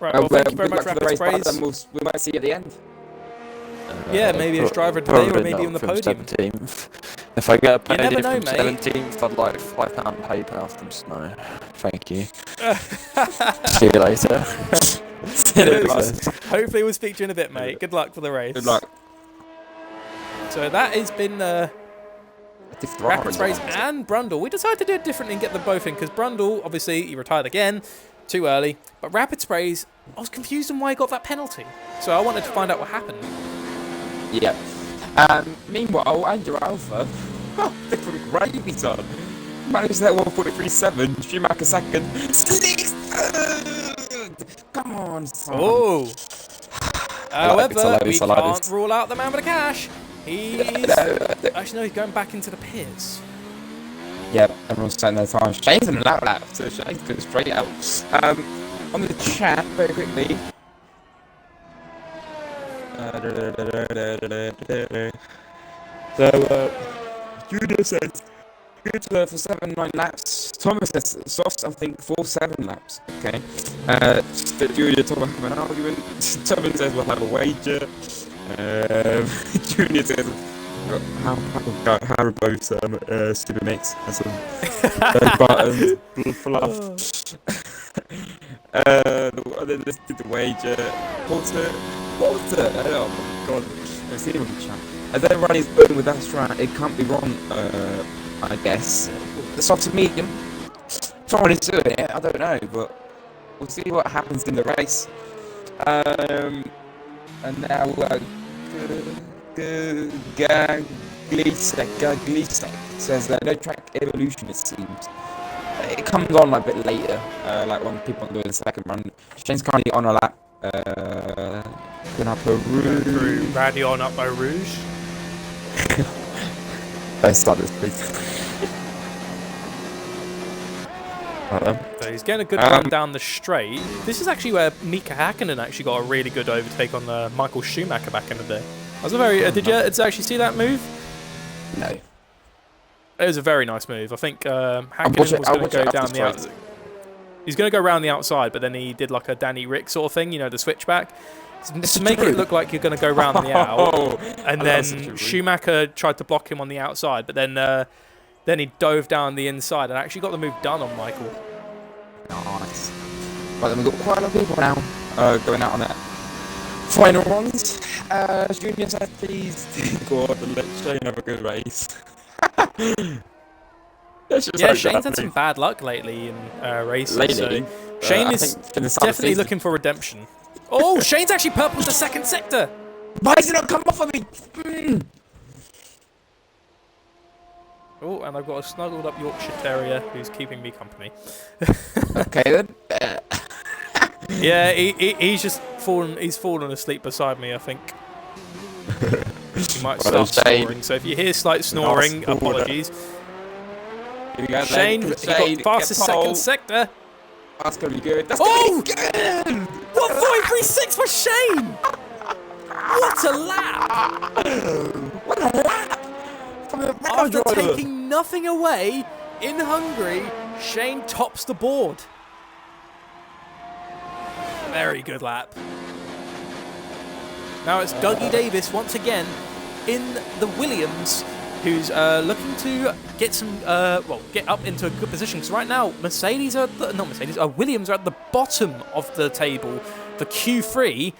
Right, well, thank you very much, Rapid Sprays. We might see you at the end. Yeah, maybe as driver today, or maybe on the podium. 17th. If I get a podium know, from 17th, I'd like £5 PayPal from Snow. Thank you. See you later. Hopefully we'll speak to you in a bit, mate. Good luck for the race. Good luck. So that has been Rapid Sprays and Brundle. We decided to do it differently and get them both in, because Brundle, obviously, he retired again. too early. But Rapid Sprays, I was confused on why he got that penalty. So I wanted to find out what happened. Yeah. Meanwhile, Andrew Alpha, different gravy son. Managed that 143.7. Schumacher second. Sixth. Come on, son. Oh. However, we I like can't this. rule out the man with the cash. He's actually no, he's going back into the pits. Yeah, everyone's saying their time. Shane's in an lap, so Shane's going straight out. On the chat, very quickly. So, Judah says, good for 7-9 laps. Thomas says, soft, I think, 4-7 laps. Okay. Judah, Thomas have an argument. Thomas says, we'll have a wager. Junior says, how are both super mix and some buttons fluff. And then let's do the wager. Porter, oh my god, I've seen him on the chat. And then Ronnie's going with that strat, it can't be wrong, I guess. The soft to medium. Someone is doing it, I don't know, but we'll see what happens in the race. And now, Gleesek says no track evolution, it seems. It comes on like a bit later, like when people are doing the second run. Shane's currently on a lap. Going up a Rouge. Radion up by Rouge. Don't start this, please. So he's getting a good run down the straight. This is actually where Mika Hakkinen actually got a really good overtake on Michael Schumacher back in the day. That was a very. Did you actually see that move? No. It was a very nice move. I think Hakkinen was going to go down the outside. He's going to go around the outside, but then he did like a Danny Rick sort of thing, you know, the switchback. To make it look like you're going to go round the out. And then Schumacher tried to block him on the outside, but then he dove down the inside and actually got the move done on Michael. Nice. Right, then we've got quite a lot of people now going out on that final runs. Junior said, please, God, let Shane have a good race. Yeah, Shane's had some bad luck lately in races. So Shane is definitely looking for redemption. Oh, Shane's actually purpled the second sector. Why did it not come off of me? Oh, and I've got a snuggled up Yorkshire Terrier who's keeping me company. Okay then. Yeah, he's just fallen. He's fallen asleep beside me, I think. He might start snoring. So if you hear slight snoring, apologies. Here we go, Shane, he got fastest second sector. That's gonna be good. That's Oh! gonna be good. 1.36 for Shane. What a lap! What a lap! After taking nothing away in Hungary, Shane tops the board. Very good lap. Now it's Dougie Davis once again in the Williams, who's looking to get some, get up into a good position. Because right now, Williams are at the bottom of the table for Q3.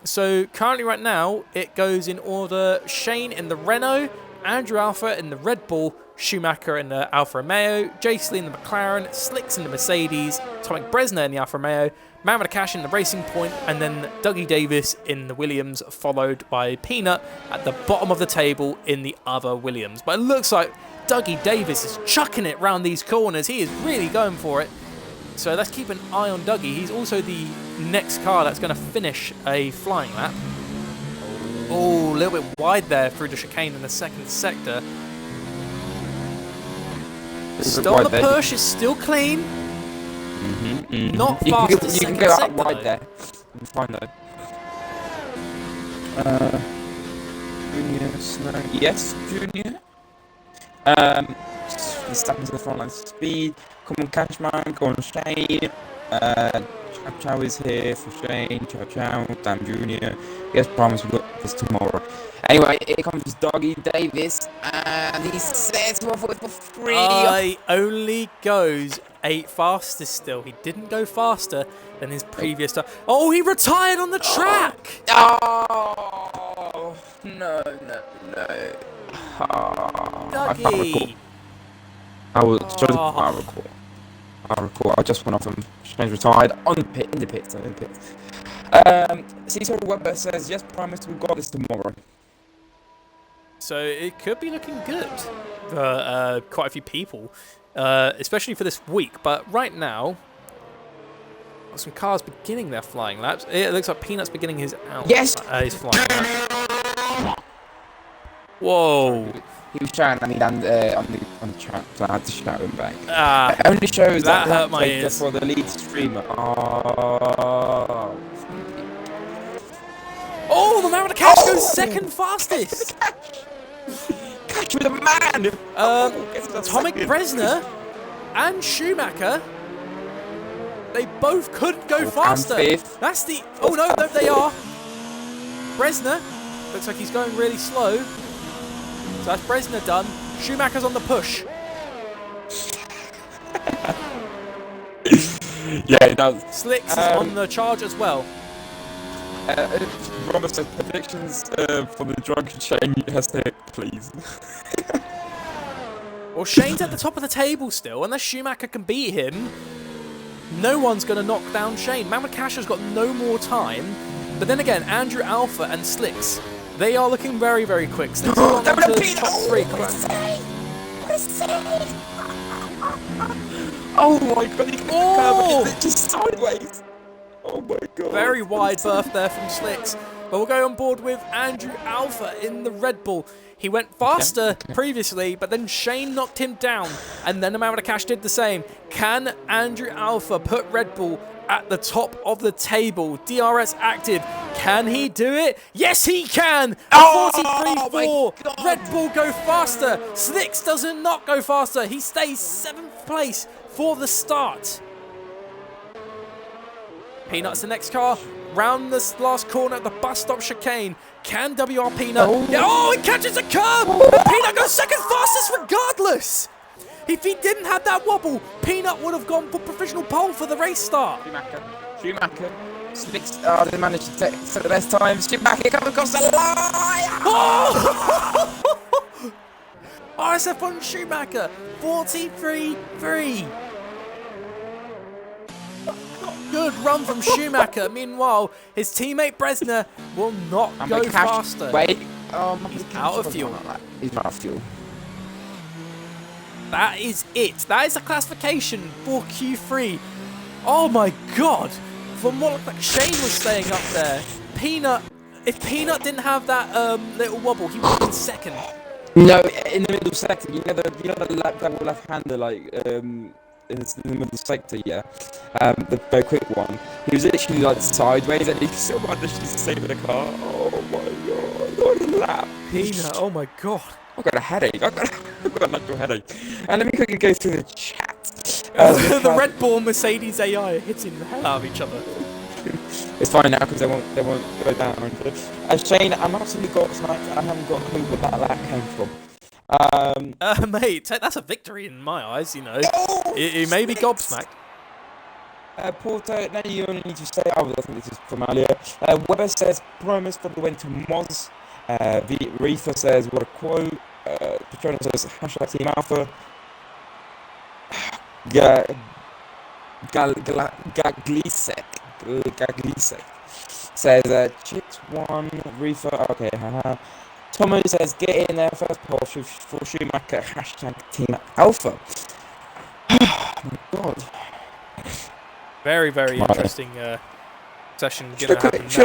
So currently, right now, it goes in order: Shane in the Renault, Andrew Alpha in the Red Bull, Schumacher in the Alfa Romeo, Jacely in the McLaren, Slicks in the Mercedes, Tomek Bresner in the Alfa Romeo, Man with a Cash in the Racing Point, and then Dougie Davis in the Williams, followed by Peanut at the bottom of the table in the other Williams. But it looks like Dougie Davis is chucking it round these corners. He is really going for it. So let's keep an eye on Dougie. He's also the next car that's going to finish a flying lap. Oh, a little bit wide there through the chicane in the second sector. Still the push, is still clean. Not fast. You can go out wide there. It's fine though. Junior, Snow. Yes, Junior. He's stepping to the front line speed. Come on, Cashman. Go on, Shane. Chow Chow is here for Shane. Chow Chow. Damn Junior. Yes, promise we've got this tomorrow. Anyway, here comes Dougie Davis, and he says we're for free. He only goes 8 fastest still. He didn't go faster than his previous time. Oh, he retired on the track! Oh, no. Dougie! I will show the recall. I recall. I just went off and Shane's retired on the pit, in the pits. Cesar Webber says, yes, promise we've got this tomorrow. So it could be looking good for quite a few people, especially for this week. But right now, got some cars beginning their flying laps. It looks like Peanut's beginning his Yes! his flying lap. Whoa! He was shouting at me on the chat, so I had to shout him back. Ah, It only shows that that hurt my data ears. for the lead streamer. Oh. Oh, the Maverick Cash goes second fastest. Catch with a man! Tomic Bresner and Schumacher, they both couldn't go faster. That's the... Oh, no, they are. Bresner, looks like he's going really slow. So that's Bresner done. Schumacher's on the push. Yeah, it does. Slicks is on the charge as well. Robert says predictions for the drunken Shane hashtag, please. Well, Shane's at the top of the table still. Unless Schumacher can beat him, no one's going to knock down Shane. Mamakasha's got no more time. But then again, Andrew Alpha and Slicks, they are looking very, very quick. Slicks has gone on to the top three. Come on. Oh my god, he Oh! curve just sideways. Oh my god. Very wide berth there from Slicks. But we'll go on board with Andrew Alpha in the Red Bull. He went faster previously, but then Shane knocked him down. And then Cash did the same. Can Andrew Alpha put Red Bull at the top of the table? DRS active. Can he do it? Yes, he can! 43.4. Red Bull go faster. Slicks doesn't not go faster. He stays 7th place for the start. Peanut's the next car. Round this last corner at the bus stop chicane. Can WR Peanut? Oh, he catches a curb! Peanut goes second fastest regardless! If he didn't have that wobble, Peanut would have gone for provisional pole for the race start. Schumacher. Slicks, they managed to set the best time. Schumacher comes across the line! Oh! RSF1 Schumacher, 43.3. Good run from Schumacher. Meanwhile, his teammate Bresner will not go faster. Wait. He's out of fuel. He's out of fuel. That is it. That is the classification for Q3. Oh my god. From what looked like Shane was staying up there. Peanut, if Peanut didn't have that little wobble, he would have been second. No, in the middle sector. You know the double left-hander, like, in the middle sector, yeah. The very quick one. He was literally like sideways and he still managed to save the car. Oh my god, what a lap. Peanut, oh my god. I've got a headache. I've got an actual headache. And let me quickly go through the chat. The Red Bull Mercedes AI are hitting the hell out of each other. It's fine now because they won't go down. Shane, I'm absolutely gobsmacked. I haven't got a clue where that lap came from. Mate, that's a victory in my eyes, you know. It may be gobsmacked. Porto, now you only need to say, I think this is from earlier. Weber says, promise probably went to Moz. Reefer says, what a quote. Petrona says, hashtag Team Alpha. Gaglisek says, Chicks 1, Reefer, okay, haha. Tomo says, get in there first pole for Schumacher, hashtag Team Alpha. Oh my god. Very, very interesting session. Should I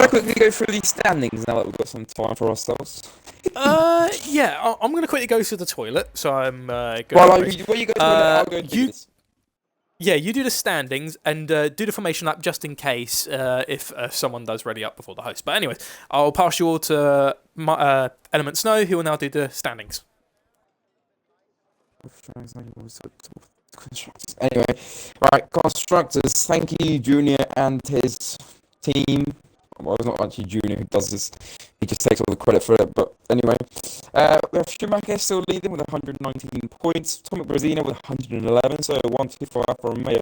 quickly go through these standings now that we've got some time for ourselves? Yeah, I'm going to quickly go to the toilet, so I'm going while you go to the toilet, I'll go and do this. Yeah, you do the standings and do the formation lap just in case if someone does ready up before the host. But anyways, I'll pass you all to Element Snow, who will now do the standings. Anyway, right, constructors, thank you, Junior and his team. Well, it's not actually Junior who does this, he just takes all the credit for it, but anyway. We have Schumacher still leading with 119 points, Tomic Brezina with 111, so 1-2 for Romeo.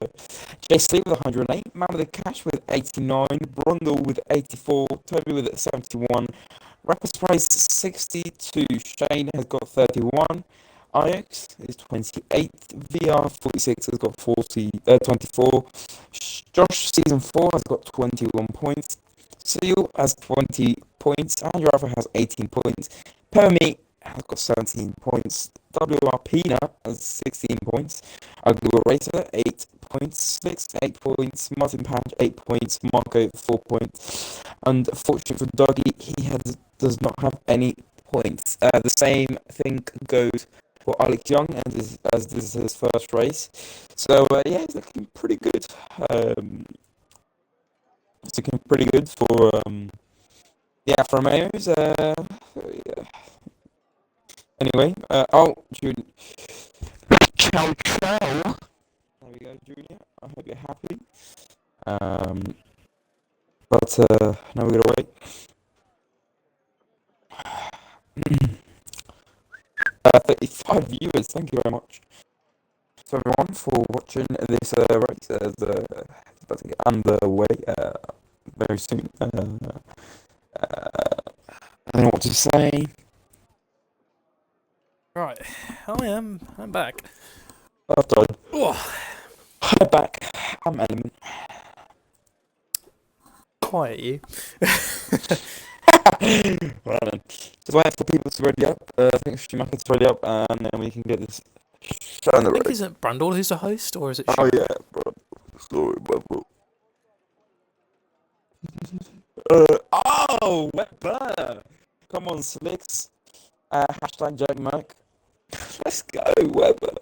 Jay Sleep with 108, Man with the Cash with 89, Brundle with 84, Toby with 71, Rapper's Price 62, Shane has got 31, Ajax is 28th. VR46 has got 24. Josh Season 4 has got 21 points. Seal has 20 points. Andrew Alpha has 18 points. Permi has got 17 points. WR Pina has 16 points. Ugly Racer 8 points. Slicks 8 points. Martin Patch 8 points. Marco 4 points. Unfortunately for Doggy, does not have any points. The same thing goes for Alex Young, as this is his first race. So yeah, it's looking pretty good. It's looking pretty good for the Alfa Romeos. Yeah. Anyway, Junior. Ciao, ciao. There we go, Junior. I hope you're happy. But now we're gonna wait. 35 viewers. Thank you very much to everyone for watching this race. It's about to get underway very soon. I don't know what to say. Right, I'm back. I've done. Oh, Hi back. I'm Element. quiet you. Right then. Just waiting for people to ready up. I think Schumacher's ready up, and then we can get this show on the I think road. isn't Brandel who's the host, or is it? Oh yeah, bro. Sorry, bro. Oh, Weber. Come on, Slicks. Hashtag Jack Mike. Let's go, Weber.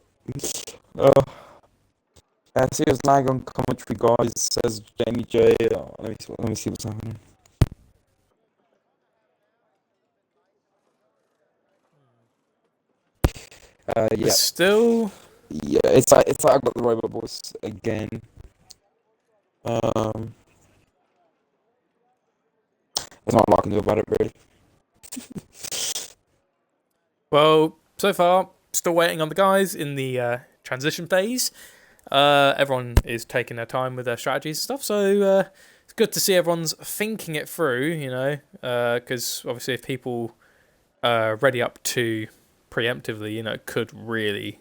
Serious lag on commentary, guys, says Jamie J. Let me see what's happening. Yeah. Still. Yeah, it's like I got the robot voice again. There's not a lot I can do about it, really. Well, so far, still waiting on the guys in the transition phase. Everyone is taking their time with their strategies and stuff, so it's good to see everyone's thinking it through, you know, because obviously if people ready up to preemptively, you know, it could really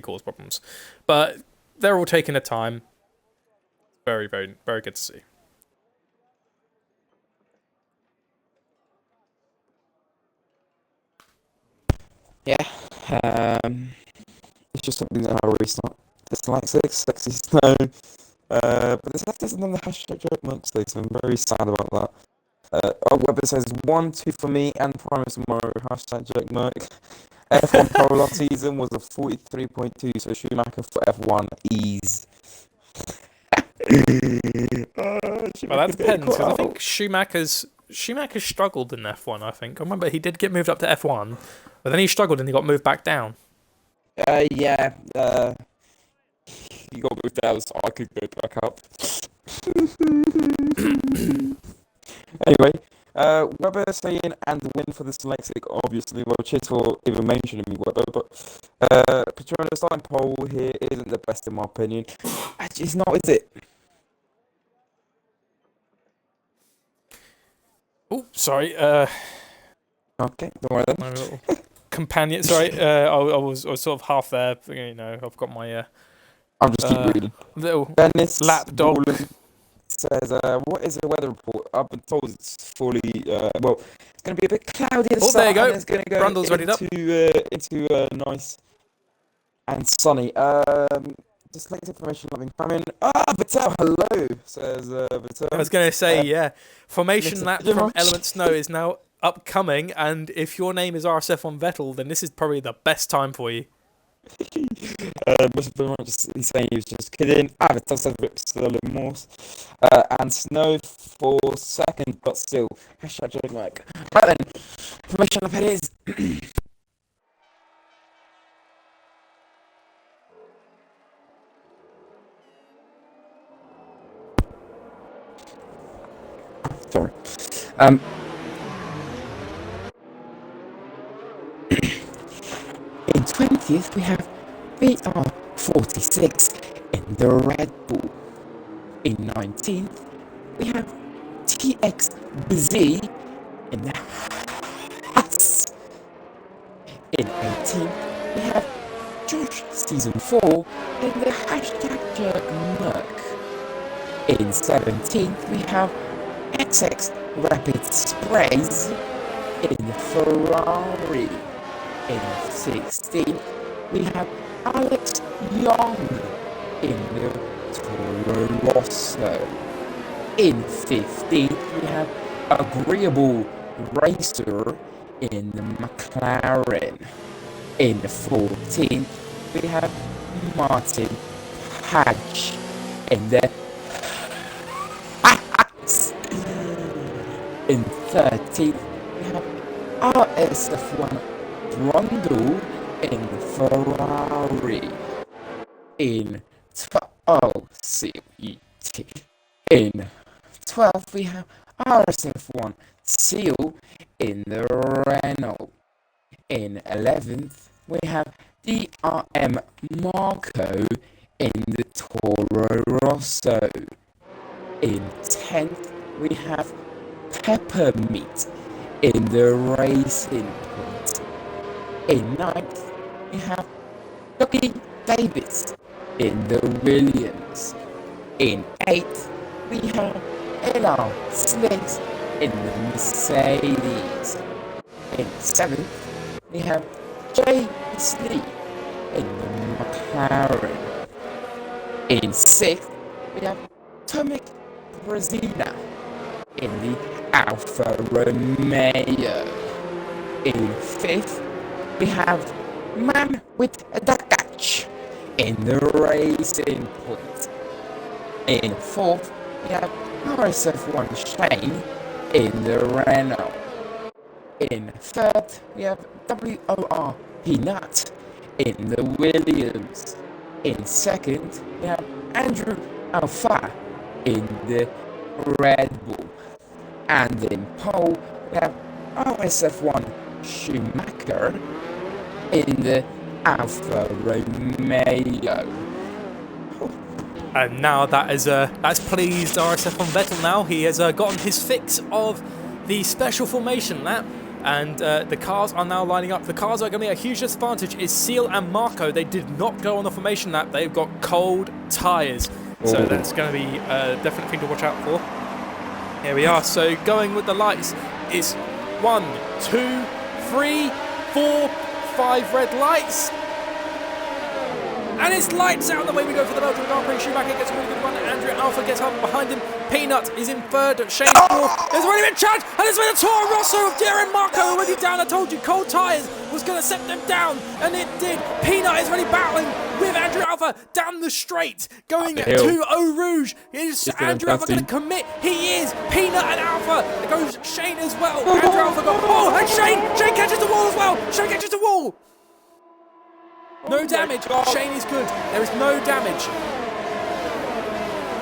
cause problems. But they're all taking their time. Very, very, very good to see. Yeah, it's just something that I restart. It's like sexy snow. But this hasn't done the hashtag joke marks thing, so I'm very sad about that. Weber says 1-2 for me and Primus tomorrow. Hashtag joke mark. F1 Pro last season was a 43.2, so Schumacher for F1 ease. Well, that depends, because I think Schumacher's struggled in F1, I think. I remember he did get moved up to F1, but then he struggled and he got moved back down. Yeah, he got moved down so I could go back up. Anyway, Weber saying and win for the dyslexic, obviously. Well, cheers for even mentioning me, Weber, but Petrona's starting pole here isn't the best in my opinion. Actually, it's not, is it? Oh, sorry. Okay, don't worry then. My little companion. Sorry, I was sort of half there. You know, I've got my I'll just keep reading. little Dennis lap dog. Ballin says, what is the weather report? I've been told it's fully, well, it's going to be a bit cloudy at the Oh, there you start, go. and it's going to go Brundle's readied up. into nice and sunny. Just links information loving coming. Vittel, hello, says Vittel. I was going to say, yeah. Formation listen, lap pretty from much. Element Snow is now upcoming, and if your name is RSF1 Vettel, then this is probably the best time for you. He's saying he was just kidding. Vittel says Rip Sterling Morse. And Snow for second, but still. Hashtag joke Mike. Right then, information up it is. Sorry. In 20th, we have VR46 in the Red Bull. In 19th, we have TXBZ in the Haas. In 18th, we have Season 4 in the hashtag Jerk Merc. In 17th, we have XX Rapid Sprays in Ferrari. In 16th, we have Alex Young in the Toro Rosso. In 15th, we have Agreeable Racer in the McLaren. In 14th, we have Martin Hatch in the In 13th, we have RSF1 Brundle in Ferrari. In 12th, we have RSF1 Seal in the Renault. In 11th, we have DRM Marco in the Toro Rosso. In 10th, we have Peppermeat in the Racing Point. In 9th, we have Lucky Davis in the Williams. In 8th, we have LR Slicks in the Mercedes. In 7th, we have Jay Lee in the McLaren. In 6th, we have Tomek Brezina in the Alfa Romeo. In 5th, we have Man with a Catch in the Racing Point. In 4th, we have RSF1 Shane in the Renault. In 3rd, we have WOR Peanut in the Williams. In 2nd, we have Andrew Alpha in the Red Bull. And in pole, we have RSF1 Schumacher in the Alfa Romeo. And now that's pleased RSF1 Vettel now. He has gotten his fix of the special formation lap. And the cars are now lining up. The cars are going to be a huge disadvantage is Seal and Marco. They did not go on the formation lap. They've got cold tyres. So that's going to be a definite thing to watch out for. Here we are. So going with the lights is 1, 2, 3, 4, 5 red lights. And it's lights out, and away we go for the Belgian Grand Prix. Schumacher gets a really good run. Andrew Alpha gets up behind him. Peanut is in third. Shane's fourth. There's already been charged, and it's been a Toro Rosso of Darren Marco already down. I told you, cold tyres was going to set them down, and it did. Peanut is really battling with Andrew Alpha down the straight, going to Eau Rouge. Is Andrew Alpha going to commit? He is. Peanut and Alpha. There goes Shane as well. Andrew Alpha got. Oh, and Shane catches the wall as well. Shane catches the wall. No damage. Shane is good. There is no damage.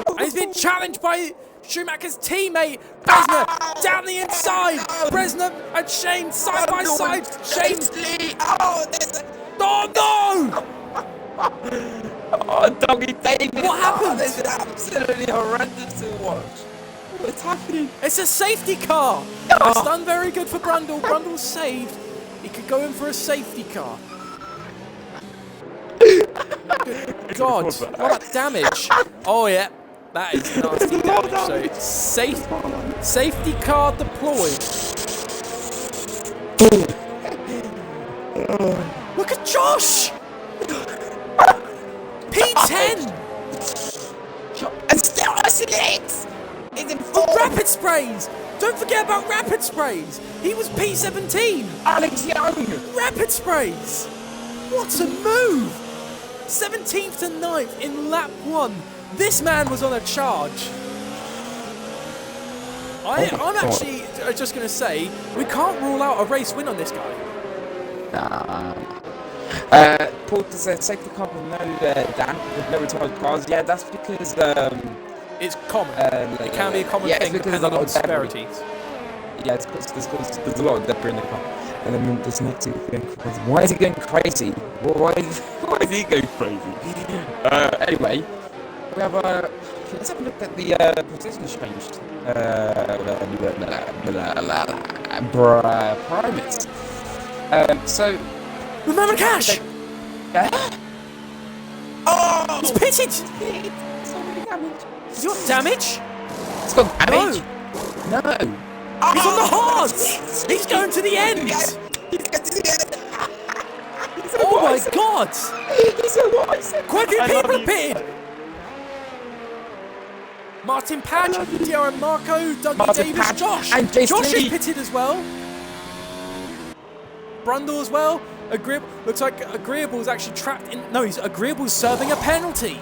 And he's been challenged by Schumacher's teammate, Bresner, down the inside. Bresner and Shane side by side. Shane. Oh, no! Oh, Doggy David. What happened? This is absolutely horrendous to watch. What's happening? It's a safety car. It's done very good for Brundle. Brundle's saved. He could go in for a safety car. Good God, what about damage? Oh yeah, that is nasty damage. So it's safety car deployed. Look at Josh! P10! And still Slicks is in Oh, rapid sprays! Don't forget about rapid sprays! He was P17! Alex Young! Rapid sprays! What a move! 17th to 9th in lap 1. This man was on a charge. I'm actually just going to say, we can't rule out a race win on this guy. Paul said safety car with no with no retired cars. Yeah, that's because it's common. It can be a common thing depending on severities. Yeah, it's because there's a lot of debris in the car. And then this next thing going crazy. Why is he going crazy? Why is he going crazy? Anyway, we have let's have a look at the positions changed. Primates. So remember Cash? He's pitted! So many damage. Has he got damage? It's got damage. No. No. He's on the hards! He's going to the end! He's going to the end. Oh my god! He's alive. Quite a few people have pitted! Martin Patch, DRM Marco, Dougie Martin Davis, Patch, Josh! and Jason Josh is Lee. pitted as well. Brundle as well. Agreeable. Looks like Agreeable is actually trapped in. No, he's Agreeable's serving a penalty.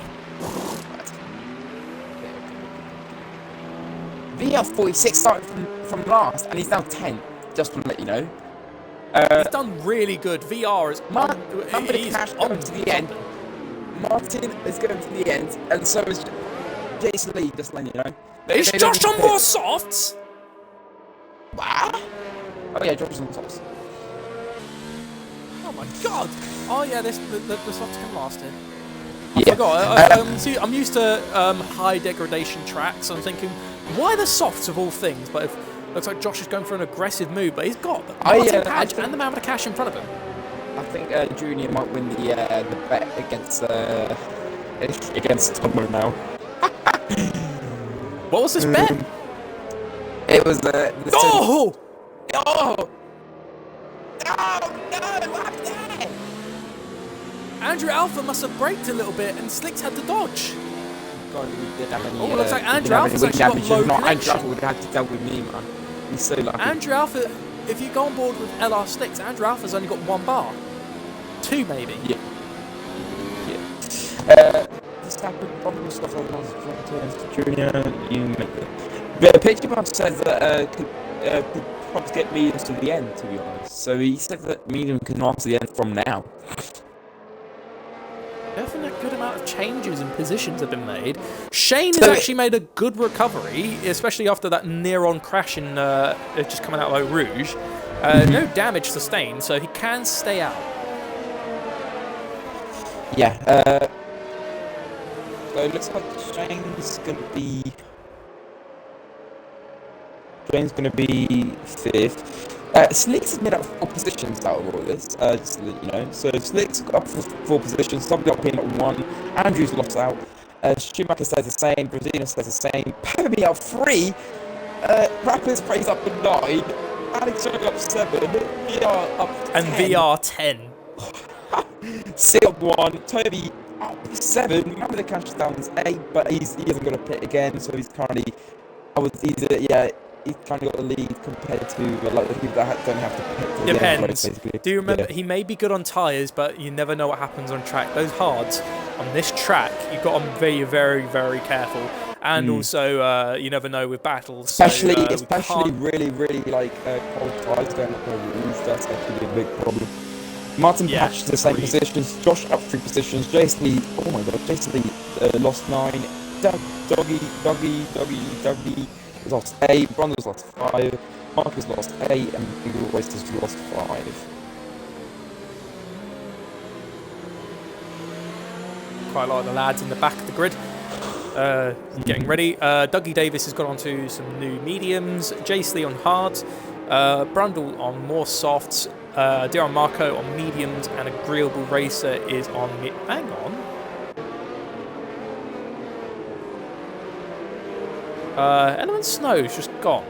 VR 46 started from last, and he's now 10. Just to let you know. He's done really good. VR is Cash going to the end. Martin is going to the end, and so is Jason Lee. Just letting you know. Is Josh on more softs? Wow. Oh yeah, Josh is on softs. Oh my god! Oh yeah, the softs can last here. I Yeah. forgot. See, I'm used to high degradation tracks. I'm thinking, why the softs of all things? But looks like Josh is going for an aggressive move, but he's got Martin Patch and the man with the cash in front of him. I think Junior might win the bet against Tomo now. What was this bet? It was Oh! Oh! No! What happened there? Andrew Alpha must have braked a little bit, and Slicks had to dodge. God, we didn't have any. Oh, looks like we didn't Andrew have Alpha's any actually got damage. low Andrew connection. Alpha would have had to deal with me, man. He's so lucky. Andrew Alpha, if you go on board with LR Slicks, Andrew Alpha's only got 1 bar. 2 maybe. Yeah. This happened probably stuff like that. Junior, you make it. The picture box says that could perhaps get mediums to the end, to be honest. So he said that medium can last to the end from now. Definitely a good amount of changes and positions have been made. Shane has actually made a good recovery, especially after that near-on crash in just coming out of Eau Rouge. No damage sustained, so he can stay out. Yeah. So it looks like Shane's gonna be fifth. Slicks has made up 4 positions out of all this, just to let you know. So Slicks got up for 4 positions, Tommy got pinned at 1, Andrew's lost out, Schumacher stays the same, Brazilian stays the same, Pavemy up 3, Rappers praise up to 9, Alex Jones up 7, VR up 10. And VR 10. Sid up 1, Toby up 7, remember the cash down is 8, but he hasn't got a pit again, so he's currently, he's kind of got the lead compared to like the people that don't have to pit. To Depends. The end of the race, Do you remember, Yeah. he may be good on tyres, but you never know what happens on track. Those hards, on this track, you've got to be very, very careful. And also, you never know with battles. Especially so, really like cold tyres going up a roof, that's actually a big problem. Martin Patch the same positions, Josh up 3 positions, Jason Lee, oh my god, Jason Lee lost 9, Dougie lost 8, Brundle's lost 5, Marcus lost 8, and Big Royster's lost 5. quite a lot of the lads in the back of the grid getting ready. Dougie Davis has got onto some new mediums, Jace Lee on hards, Brundle on more softs, Dion Marco on mediums, and Agreeable Racer is on hang on. Element Snow's just gone.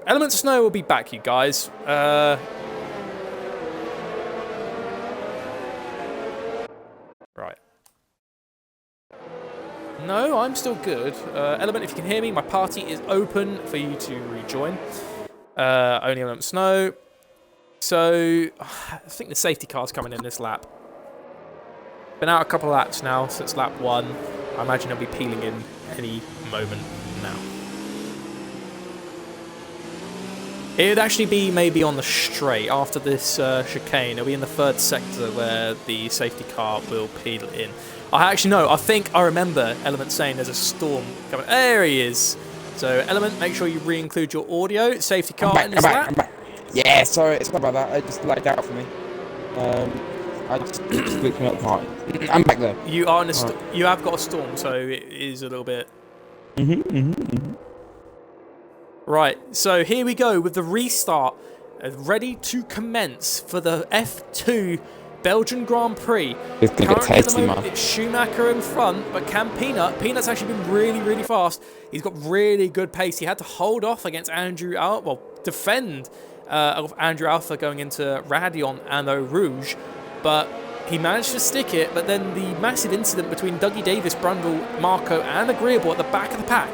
Element Snow will be back, you guys. Right. No, I'm still good. Element, if you can hear me, my party is open for you to rejoin. Only Element Snow. So, I think the safety car's coming in this lap. Been out a couple of laps now since lap 1. I imagine he'll be peeling in any moment now. It'd actually be maybe on the straight after this chicane. It'll be in the 3rd sector where the safety car will peel in. I think I remember Element saying there's a storm coming. There he is. So Element, make sure you re-include your audio. Safety car in this lap. I'm back. Yeah, sorry about that. It just lagged out for me. I just clicked me up part. I'm back there. You are in a you have got a storm, so it is a little bit. Right, so here we go with the restart, ready to commence for the F2 Belgian Grand Prix. It's going to get Currently at the tasty, moment, man. it's Schumacher in front, but can Peanut's actually been really, really fast. He's got really good pace. He had to hold off against defend Andrew Alpha going into Radion and Eau Rouge, but he managed to stick it. But then the massive incident between Dougie Davis, Brundle, Marco, and Agreeable at the back of the pack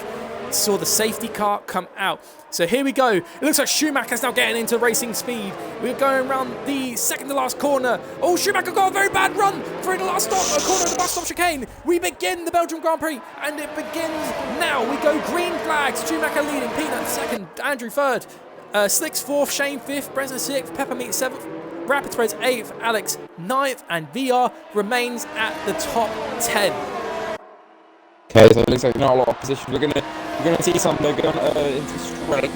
saw the safety car come out. So here we go. It looks like Schumacher's now getting into racing speed. We're going around the second to last corner. Oh, Schumacher got a very bad run for the last stop, corner of the bus stop chicane. We begin the Belgian Grand Prix, and it begins now. We go green flags. Schumacher leading, Peanut second, Andrew third, Slicks fourth, Shane fifth, Bresner sixth, Peppermeat seventh, Rapid Threads 8th, Alex 9th, and VR remains at the top 10. Okay, so it looks like not a lot of opposition. We're gonna see something going into straight.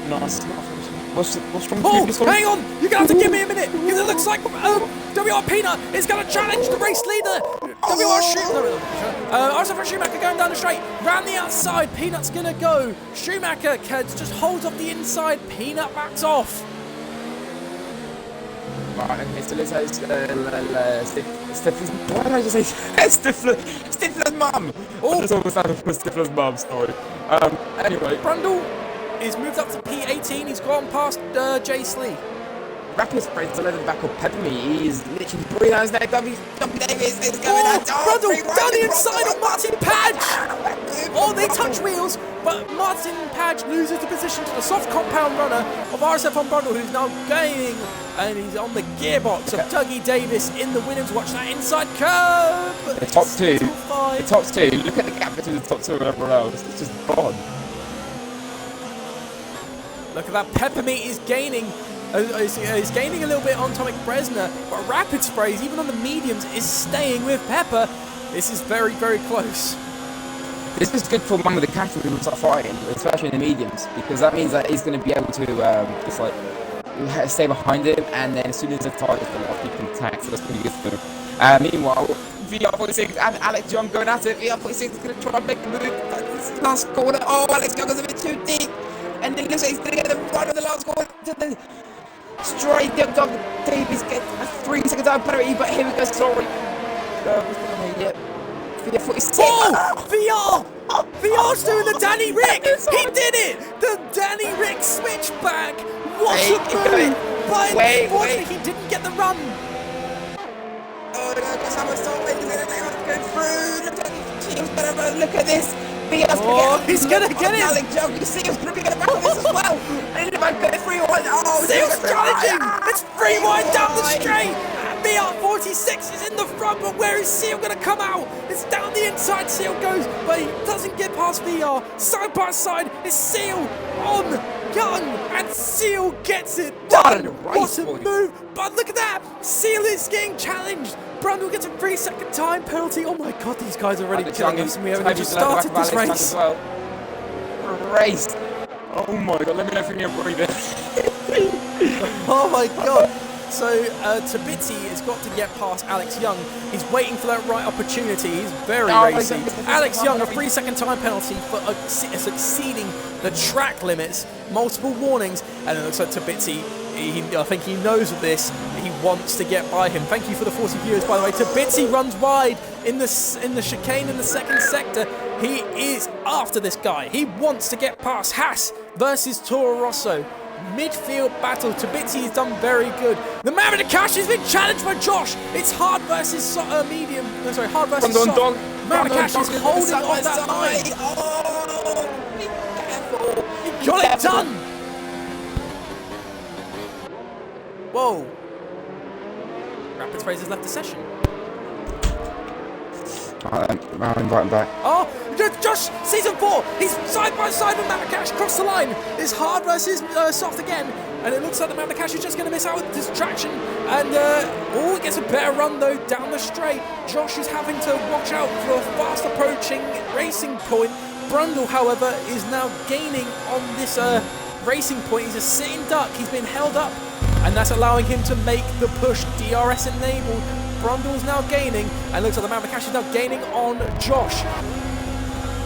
Nice. What's wrong? Oh, hang on! You're gonna have to give me a minute because it looks like WR Peanut is gonna challenge the race leader. RSF1 Schumacher going down the straight, round the outside. Peanut's gonna go. Schumacher just holds off the inside. Peanut backs off. Right, okay, so let's say Stifler's. Why did I just say Stifler's mum? Oh, I just almost had for Stifler's mum. Sorry. Anyway, Brundle is moved up to P18. He's gone past Jay Slee. Rapid spreads 11 back of Peppermeat. He's literally breathing out his neck. Dougie Davis is going out. Brundle down the inside of Martin Padge. Oh, they touch wheels, but Martin Padge loses the position to the soft compound runner of RSF1 Brundle, who's now gaining, and he's on the gearbox of Dougie Davis in the winners. Watch that inside curve. The top two. The top two. Look at the gap between the top two and everyone else. It's just gone. Look at that. Peppermeat is gaining. Is gaining a little bit on Atomic Bresner, but Rapid Sprays, even on the mediums, is staying with Pepper. This is very, very close. This is good for one of the categories who start fighting, especially in the mediums, because that means that he's going to be able to just like stay behind him, and then as soon as the target's going off, he can attack. So that's going to be good for him. Meanwhile, VR46 and Alex Young going at it. VR46 is going to try and make a move. This last corner. Oh, Alex Young is a bit too deep, and then looks like he's going to get the run of the last corner to the straight. Davies gets a 3 second time penalty, but here we go. Sorry. Yep. VR46. Oh, VR! VR's doing the Danny Rick! He did it! The Danny Rick switchback! What a move! But unfortunately, he didn't get the run. Oh, someone's stopping. He's going to go through. Look at this. He's going to get it! Alex Young, you see, he's going to be going back on this as well. And if I go 3-1, oh, Seal's challenging! It's 3-1 down the straight! VR46 is in the front, but where is Seal going to come out? It's down the inside, Seal goes, but he doesn't get past VR. Side by side, it's Seal on Young, and Seal gets it done! What a move! But look at that! Seal is getting challenged! Brundle gets a 3 second time penalty. Oh my god, these guys are already killing us, and we haven't just started this race. Race! Oh my god, let me know if you can breathe it. Oh my god! So Tabitzi has got to get past Alex Young. He's waiting for that right opportunity. He's very racy. Alex Young, a 3 second time penalty for exceeding the track limits. Multiple warnings, and it looks like Tabitzi, I think he knows of this. He wants to get by him. Thank you for the 40 viewers, by the way. Tabitzi runs wide in the chicane in the second sector. He is after this guy. He wants to get past Haas versus Toro Rosso. Midfield battle. Tabitzi has done very good. The man with the cash has been challenged by Josh. It's hard versus medium. No, sorry, hard versus soft. Man with the cash is holding off that line. Oh, be careful. He got it done. Whoa. Rapid Sprays has left the session. I'll invite him back. Oh, Josh, season 4. He's side by side with Mamakash across the line. It's hard versus soft again. And it looks like the Mamakash is just going to miss out with distraction. And, he gets a better run, though, down the straight. Josh is having to watch out for a fast approaching racing point. Brundle, however, is now gaining on this racing point. He's a sitting duck. He's been held up. And that's allowing him to make the push. DRS enabled. Brundle's now gaining, and looks like the Mamakash is now gaining on Josh.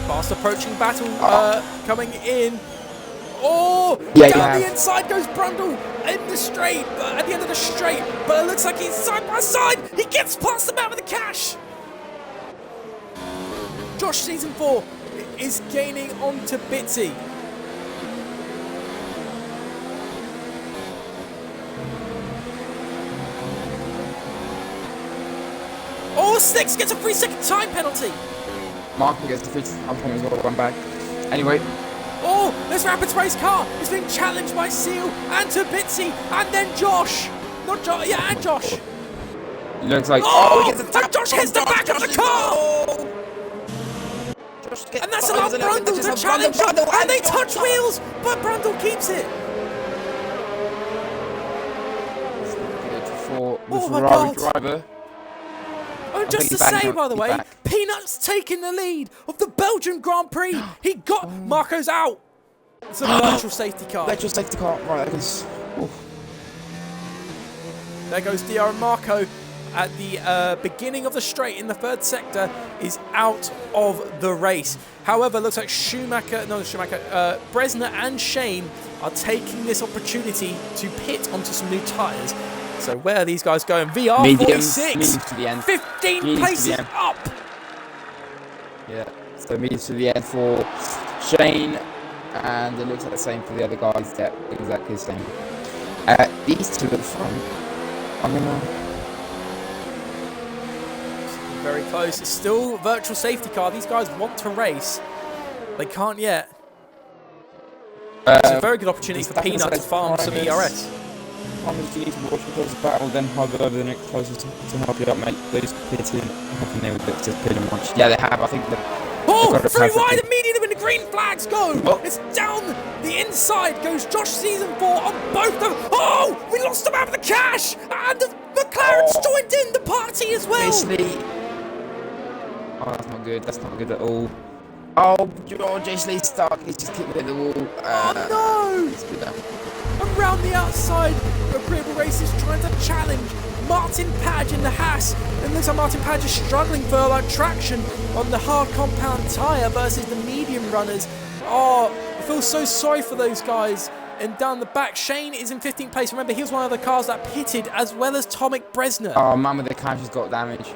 Fast approaching battle coming in. Oh, Yeah, down the inside goes Brundle in the straight, at the end of the straight. But it looks like he's side by side. He gets past the man with the cash. Josh Season 4 is gaining onto Bitsy. Oh, Sticks gets a 3-second time penalty. Marco gets the free time penalty as well, one back. Anyway. Oh, this Rapids race car is being challenged by Seal and to Bitsy, and then Josh. Not Josh, yeah, and Josh. Looks like. Oh, he gets a tap. Josh hits the back of the car. And that's allowed Brundle to challenge him, and they touch wheels, but Brundle keeps it. For the Oh my Ferrari God. driver. Oh, just to say, by the way, Peanut's taking the lead of the Belgian Grand Prix. He got Marco's out. It's a virtual safety car. Virtual safety car. Right, that goes. There goes DR and Marco at the beginning of the straight in the third sector is out of the race. However, looks like Bresner and Shane are taking this opportunity to pit onto some new tyres. So where are these guys going? VR Mediums 46, to the end. 15 Mediums places to the end. up. Yeah, so mediums to the end for Shane, and it looks like the same for the other guys. Yeah, exactly the same. These two at the front, I'm gonna. Very close. It's still virtual safety car. These guys want to race. They can't yet. It's a very good opportunity for Peanut to farm some ERS. I'm just need to watch because the battle, then hug over the next closest to help you out, mate. Please pit in. Hoping they will get to pit and watch. Yeah, they have. I think that. Oh, through wide immediately when the green flags go. Oh. It's down the inside goes Josh Season 4 on both of them. Oh, we lost him out of the cash. And the McLaren's joined in the party as well. Basically. Oh, that's not good. That's not good at all. Oh, Jace Lee's stuck. He's just keeping it at the wall. Oh, no. Let's do that. Around the outside, Agreeable Races trying to challenge Martin Page in the Haas. It looks like Martin Page is struggling for traction on the hard compound tyre versus the medium runners. Oh, I feel so sorry for those guys. And down the back, Shane is in 15th place. Remember, he was one of the cars that pitted, as well as Tomek Bresner. Oh, man with the cash has got damage.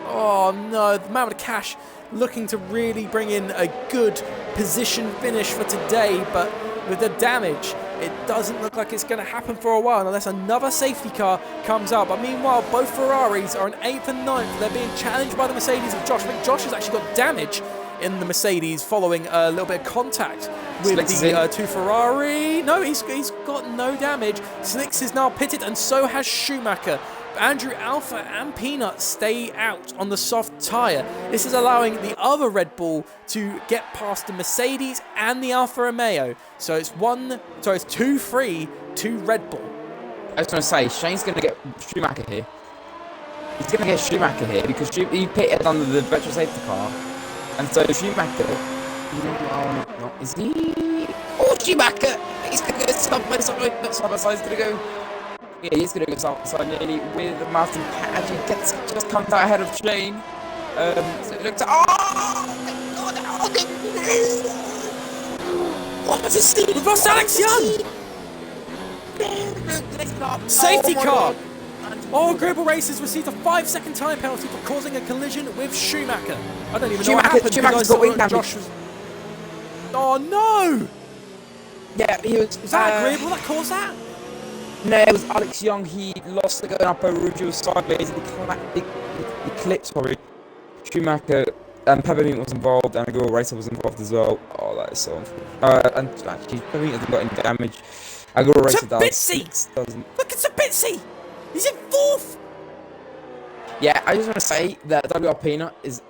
Oh no, the man with the cash looking to really bring in a good position finish for today, but with the damage, it doesn't look like it's going to happen for a while unless another safety car comes out. But meanwhile, both Ferraris are in 8th and 9th. They're being challenged by the Mercedes of Josh. I think Josh has actually got damage in the Mercedes following a little bit of contact with the two Ferrari. No, he's got no damage. Slicks is now pitted, and so has Schumacher. Andrew Alpha and Peanut stay out on the soft tyre. This is allowing the other Red Bull to get past the Mercedes and the Alfa Romeo. So it's 2-3 to Red Bull. I was going to say, Shane's going to get Schumacher here. He's going to get Schumacher here because he pitted under the virtual safety car. And so Schumacher, is he? Oh, Schumacher! He's going to go side by side. He's going to go. Yeah, he's going to go side nearly with Martin Page. He just comes out ahead of Shane. So it looks. Oh my God! What was this thing? We've lost Alex Young. Safety car. Oh, Gribble Racers received a 5-second time penalty for causing a collision with Schumacher. I don't even know what happened. Schumacher's got wing damage. Josh was... Oh no! Yeah, he was. Was that Gribble that caused that? No, it was Alex Young. He lost the going up over Ruggiero sideways. He clipped, sorry. Schumacher and Peppermint was involved, and a girl racer was involved as well. Oh, that is so unfortunate. And actually, Peppermint hasn't got any damage. A girl racer doesn't. Look at Sabitzi! He's in 4th! Yeah, I just want to say that WR Peanut is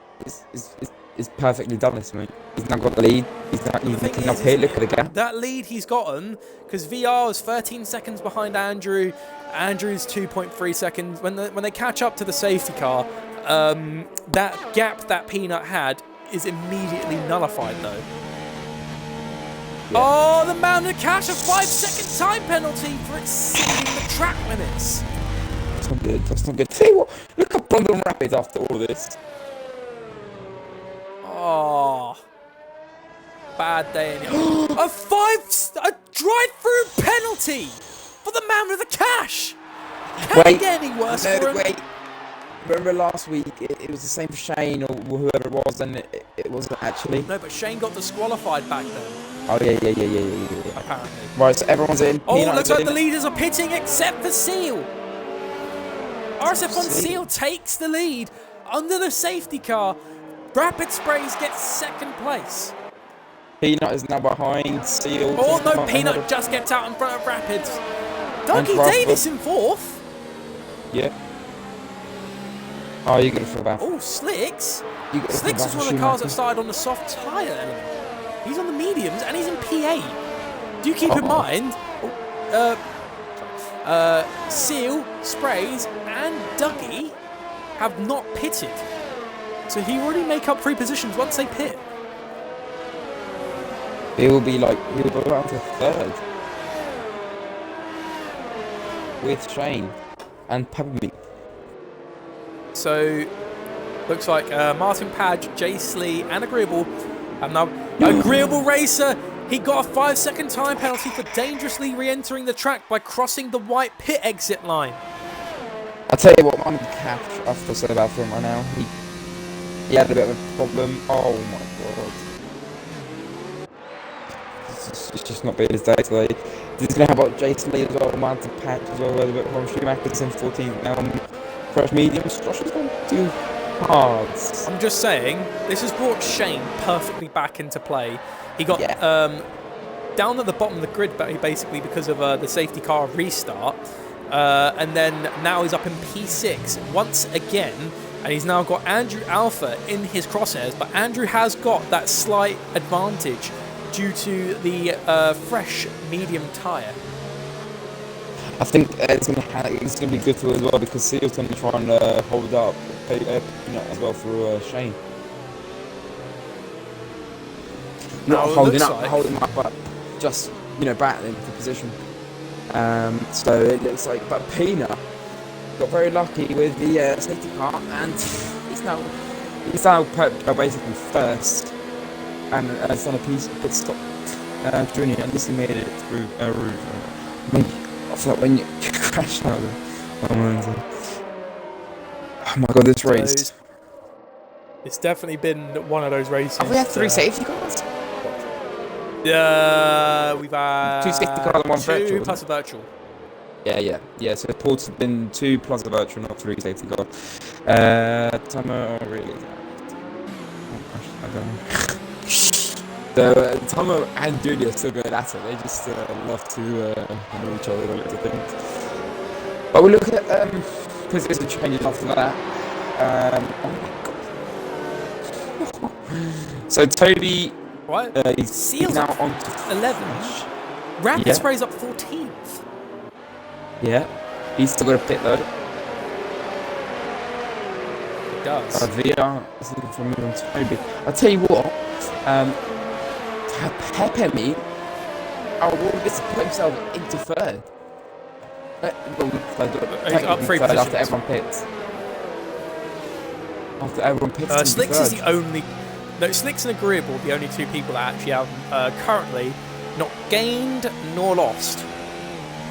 perfectly done this, mate. He's now got the lead. He's looking up here. Look at the gap. That lead he's gotten, because VR is 13 seconds behind Andrew. Andrew's 2.3 seconds. When they catch up to the safety car, that gap that Peanut had is immediately nullified, though. Yeah. Oh, the man in the cash, a 5-second time penalty for exceeding the track limits. That's not good. That's not good. Tell you what, look up London Rapids after all this. Oh. bad day. A drive-through penalty for the man with the cash. Can it get any worse for him? Wait. Remember last week, it was the same for Shane or whoever it was, and it wasn't actually. No, but Shane got disqualified back then. Oh, yeah. Apparently. Right, so everyone's in. Oh, Peanut looks is like in. the leaders are pitting except for Seal. RSF1 Seal takes the lead under the safety car. Rapid Sprays gets second place. Peanut is now behind Seal. Oh no, Peanut just gets out in front of Rapids. Dougie Davis in fourth. Yeah. Oh, you're going to feel bad. Oh, Slicks. Slicks is one of the cars that started on the soft tyre element. He's on the mediums and he's in P8. Do keep in mind, Seal, Sprays, and Dougie have not pitted. So he already make up 3 positions once they pit. He'll go down to third. With Shane and Peppermint. So, looks like Martin Padge, Jace Lee, and Agreeable have now... Agreeable Racer, he got a 5-second time penalty for dangerously re-entering the track by crossing the white pit exit line. I'll tell you what, I'm going to catch. I feel so bad for him right now. He had a bit of a problem. Oh my god. It's just not been his day today. This is going to have about Jason Lee as well, Martin Patch as well, a bit from Schumacher's in 14th now on fresh mediums. Josh has gone too hard. I'm just saying, this has brought Shane perfectly back into play. He got down at the bottom of the grid basically because of the safety car restart. And then now he's up in P6 once again. And he's now got Andrew Alpha in his crosshairs. But Andrew has got that slight advantage due to the fresh medium tyre. I think it's going to be good for him as well because Seal's going to try and hold up as well for Shane. Not holding up, but just battling for position. So it looks like, but Peanut got very lucky with the safety car, and he's now basically first, and it's on a pit stop. Junior, at least he made it through roof. Maybe I feel like when you crash out oh my god, this race. It's definitely been one of those races. Have we had 3 safety cars? Yeah, we've had 2 safety cars and 1 virtual. 2 plus a virtual. Yeah. So Port's been 2 plus a virtual, not 3 safety cars. Tomo, really? I don't know. So Tomo and Julia are still going at it. They just love to know each other a little bit. But we look at position changes after that. Oh my god. So Toby, what? he's now on to 11th. Rapid Spray's up 14th. Yeah, he's still got a pit though. He does. VR is looking for a move on Toby. I'll tell you what, Peppermint, I will just put himself into third. He's up 3 positions. After everyone pits. Slicks is the only... No, Slicks and Agreeable are the only 2 people that actually have currently not gained nor lost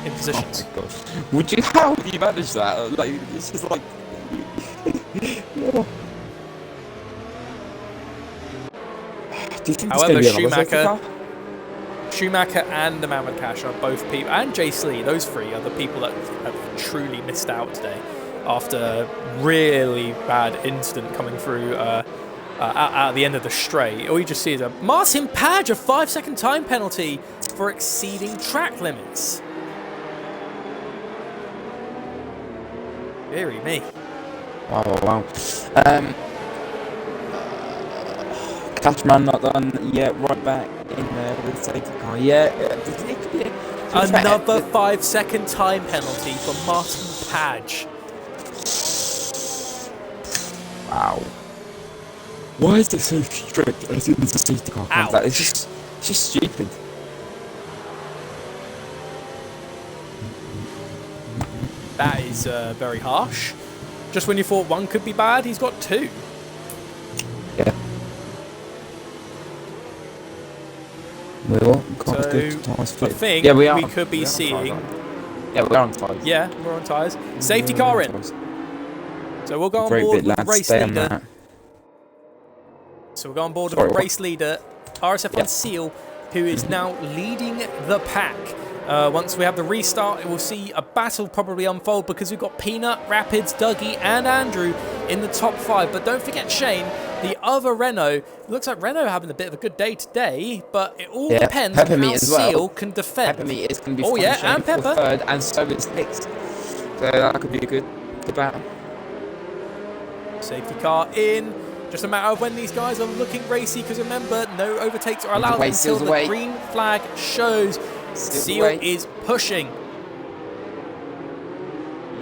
in positions. Oh my god. How would you manage that? Like, it's just like... However, Schumacher and the man with cash are both people, and Jace Lee, those 3 are the people that have truly missed out today after a really bad incident coming through at the end of the straight. All you just see is a Martin Padge, a 5-second time penalty for exceeding track limits. Deary me. Wow. Cashman not done yet, right back in there with the safety car. Another 5-second time penalty for Martin Padge. Wow. Why is it so strict as soon as the safety car comes out? It's just stupid. That is very harsh. Just when you thought one could be bad, he's got 2. Yeah. We're what? Car's So, good. Tyres I fit. think Yeah, we are. we could be We're on seeing. tyres, yeah, we're on tyres. Yeah, we're on tyres. Safety car in. So we'll go on Great board bit, with the lads. race Stay on leader. that. So we'll go on board Sorry, with the what? race leader, RSF1 Yeah. Seal, who is now leading the pack. Once we have the restart, we'll see a battle probably unfold because we've got Peanut, Rapids, Dougie, and Andrew in the top 5. But don't forget Shane, the other Renault. It looks like Renault having a bit of a good day today, but it all depends on how as well. Seal can defend. Peppermeat is going to be Oh, fun, yeah, Shane, and for Pepper. third, and so is Nix. So that could be a good battle. Safety car in. Just a matter of when these guys are looking racy, because remember, no overtakes are allowed Away, until Seal's the away. green flag shows. Seal's Seal away. is pushing.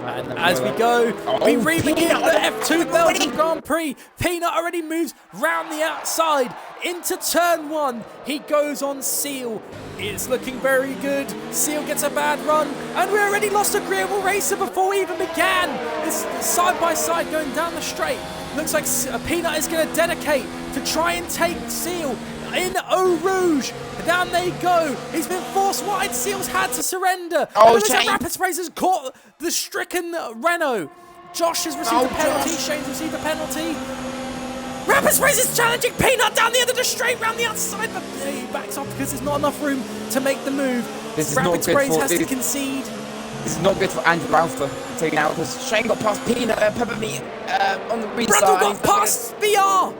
And as we go, we re-begin the F2 Belgium Grand Prix. Peanut already moves round the outside into turn 1. He goes on Seal. It's looking very good. Seal gets a bad run, and we already lost a agreeable racer before we even began. It's side by side going down the straight. Looks like Peanut is going to dedicate to try and take Seal in Eau Rouge. Down they go. He's been forced wide. Seal's had to surrender. Oh, and Shane. Rapid Sprays has caught the stricken Renault. Josh has received a penalty. Josh. Shane's received a penalty. Rapid Sprays is challenging Peanut down the end of the straight, round the outside, but he backs off because there's not enough room to make the move. This is Rapid not good Sprays for has to this- concede. This is not good for Andrew Alpha taking out because Shane got past Peanut, Peppermeat on the restart. Brundle got He's not past VR.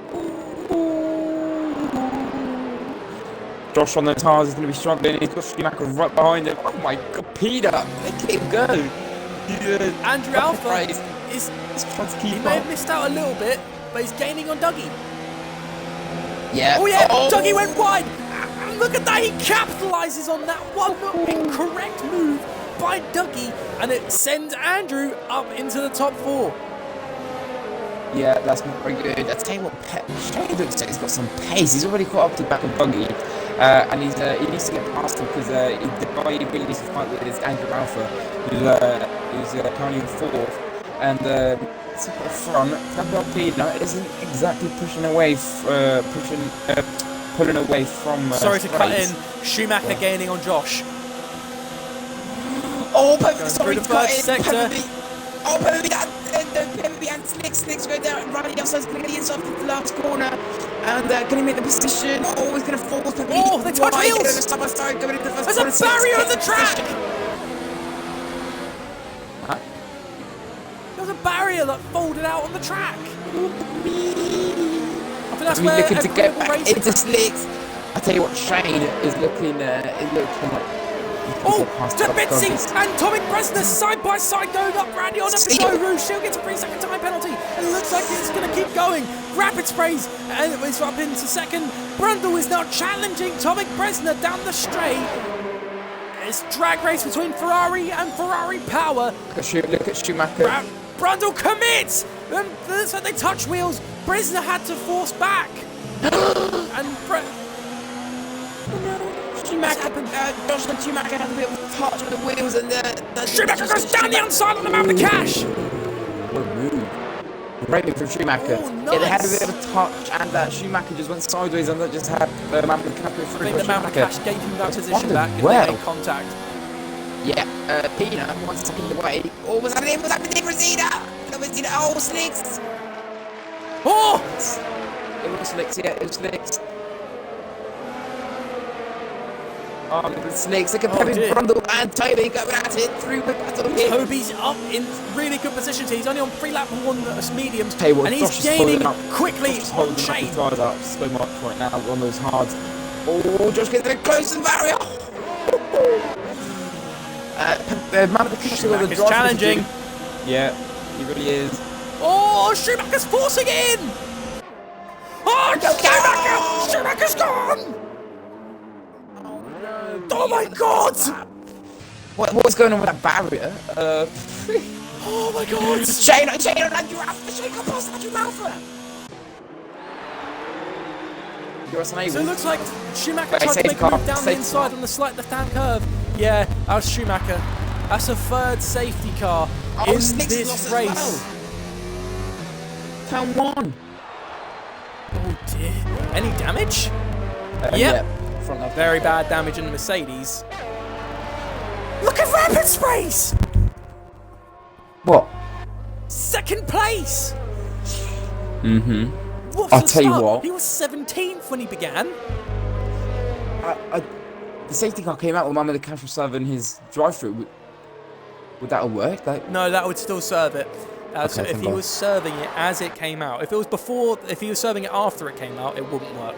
Josh on the tyres is going to be struggling. He's got Schumacher right behind him. Oh my god, Peter! Let him go! Andrew Alpha is He's trying to he keep may have up. missed out a little bit, but he's gaining on Dougie. Yeah. Oh yeah, Dougie went wide. And look at that, he capitalises on that one incorrect move by Dougie, and it sends Andrew up into the top 4. Yeah, that's not very good. I tell you what, Shane looks like he's got some pace. He's already caught up to the back of Buggy, and he needs to get past him because the guy he really needs to fight with is Andrew Alpha, who's currently in 4th. And at the front, Fabio Peanut isn't exactly pulling away from. Sorry to cut in. Sprays. Schumacher gaining on Josh. Oh, Going sorry through to the cut first in. sector. Peppermeat and Slicks going down right outside, going to get the inside of the last corner, and going to make the position. Oh, he's going to fall. Oh, they touch wheels. There's a barrier on the track. Huh? There's a barrier that folded out on the track. I think that's We're where looking to get equitable back racing. into Slicks. I tell you what, Shane is looking like. Oh, to Bitsy and Tommy Bresner side by side going up Randy on See Eau you. Rouge. Still gets a 3-second time penalty. And it looks like it's going to keep going. Rapid Sprays and it's up into second. Brundle is now challenging Tommy Bresner down the straight. It's drag race between Ferrari and Ferrari Power. Look at Schumacher. Brundle commits. And looks like they touch wheels. Bresner had to force back. And Schumacher, Josh and Schumacher had a bit of a touch with the wheels, and Schumacher goes down the outside on the amount of cash. What a move! Great move from Schumacher. Oh, Yeah, they had a nice. bit of a touch, and Schumacher just went sideways, and that just had the amount of cash I through. think the amount of cash gave him that position Responded back and well. they made contact. Yeah, Peanut wants to take it away. Oh, was happening for Zeta? Oh, Slicks! Oh! It was Slicks, yeah, it was Slicks. Oh, look at Slicks, look at Pepper dear. Brundle and Toby going at it through the battle here. Toby's up in really good positions. He's only on 3-lap one mediums, Tell you what, and Josh he's is holding gaining up. quickly Josh is on holding up Shane. his guys up so much right now on those hards. Oh, Josh gets a bit close to the barrier. Schumacher's challenging. Yeah, he really is. Oh, Schumacher's forcing in. Oh, Schumacher's gone. Oh my God! What was going on with that barrier? Oh my God! Shane, Andrew Alpha! Shane got past Andrew Alpha! You're unable. So it looks like Schumacher Wait, tried to safety make a car, move down the safety inside car. on the slight left-hand curve. Yeah, that was Schumacher. That's a third safety car in Slicks this lost as race. well. Turn 1. Oh dear. Any damage? Yep. Yeah. front left. Very bad damage in the Mercedes. Look at Rapid Space! What? Second place! Mm-hmm. What I'll a tell you start. what. He was 17th when he began. The safety car came out with Mama the Cash was serving his drive-through. Would that have worked? Like, No, that would still serve it. So Okay, if he was serving it as it came out, if it was before, if he was serving it after it came out, it wouldn't work.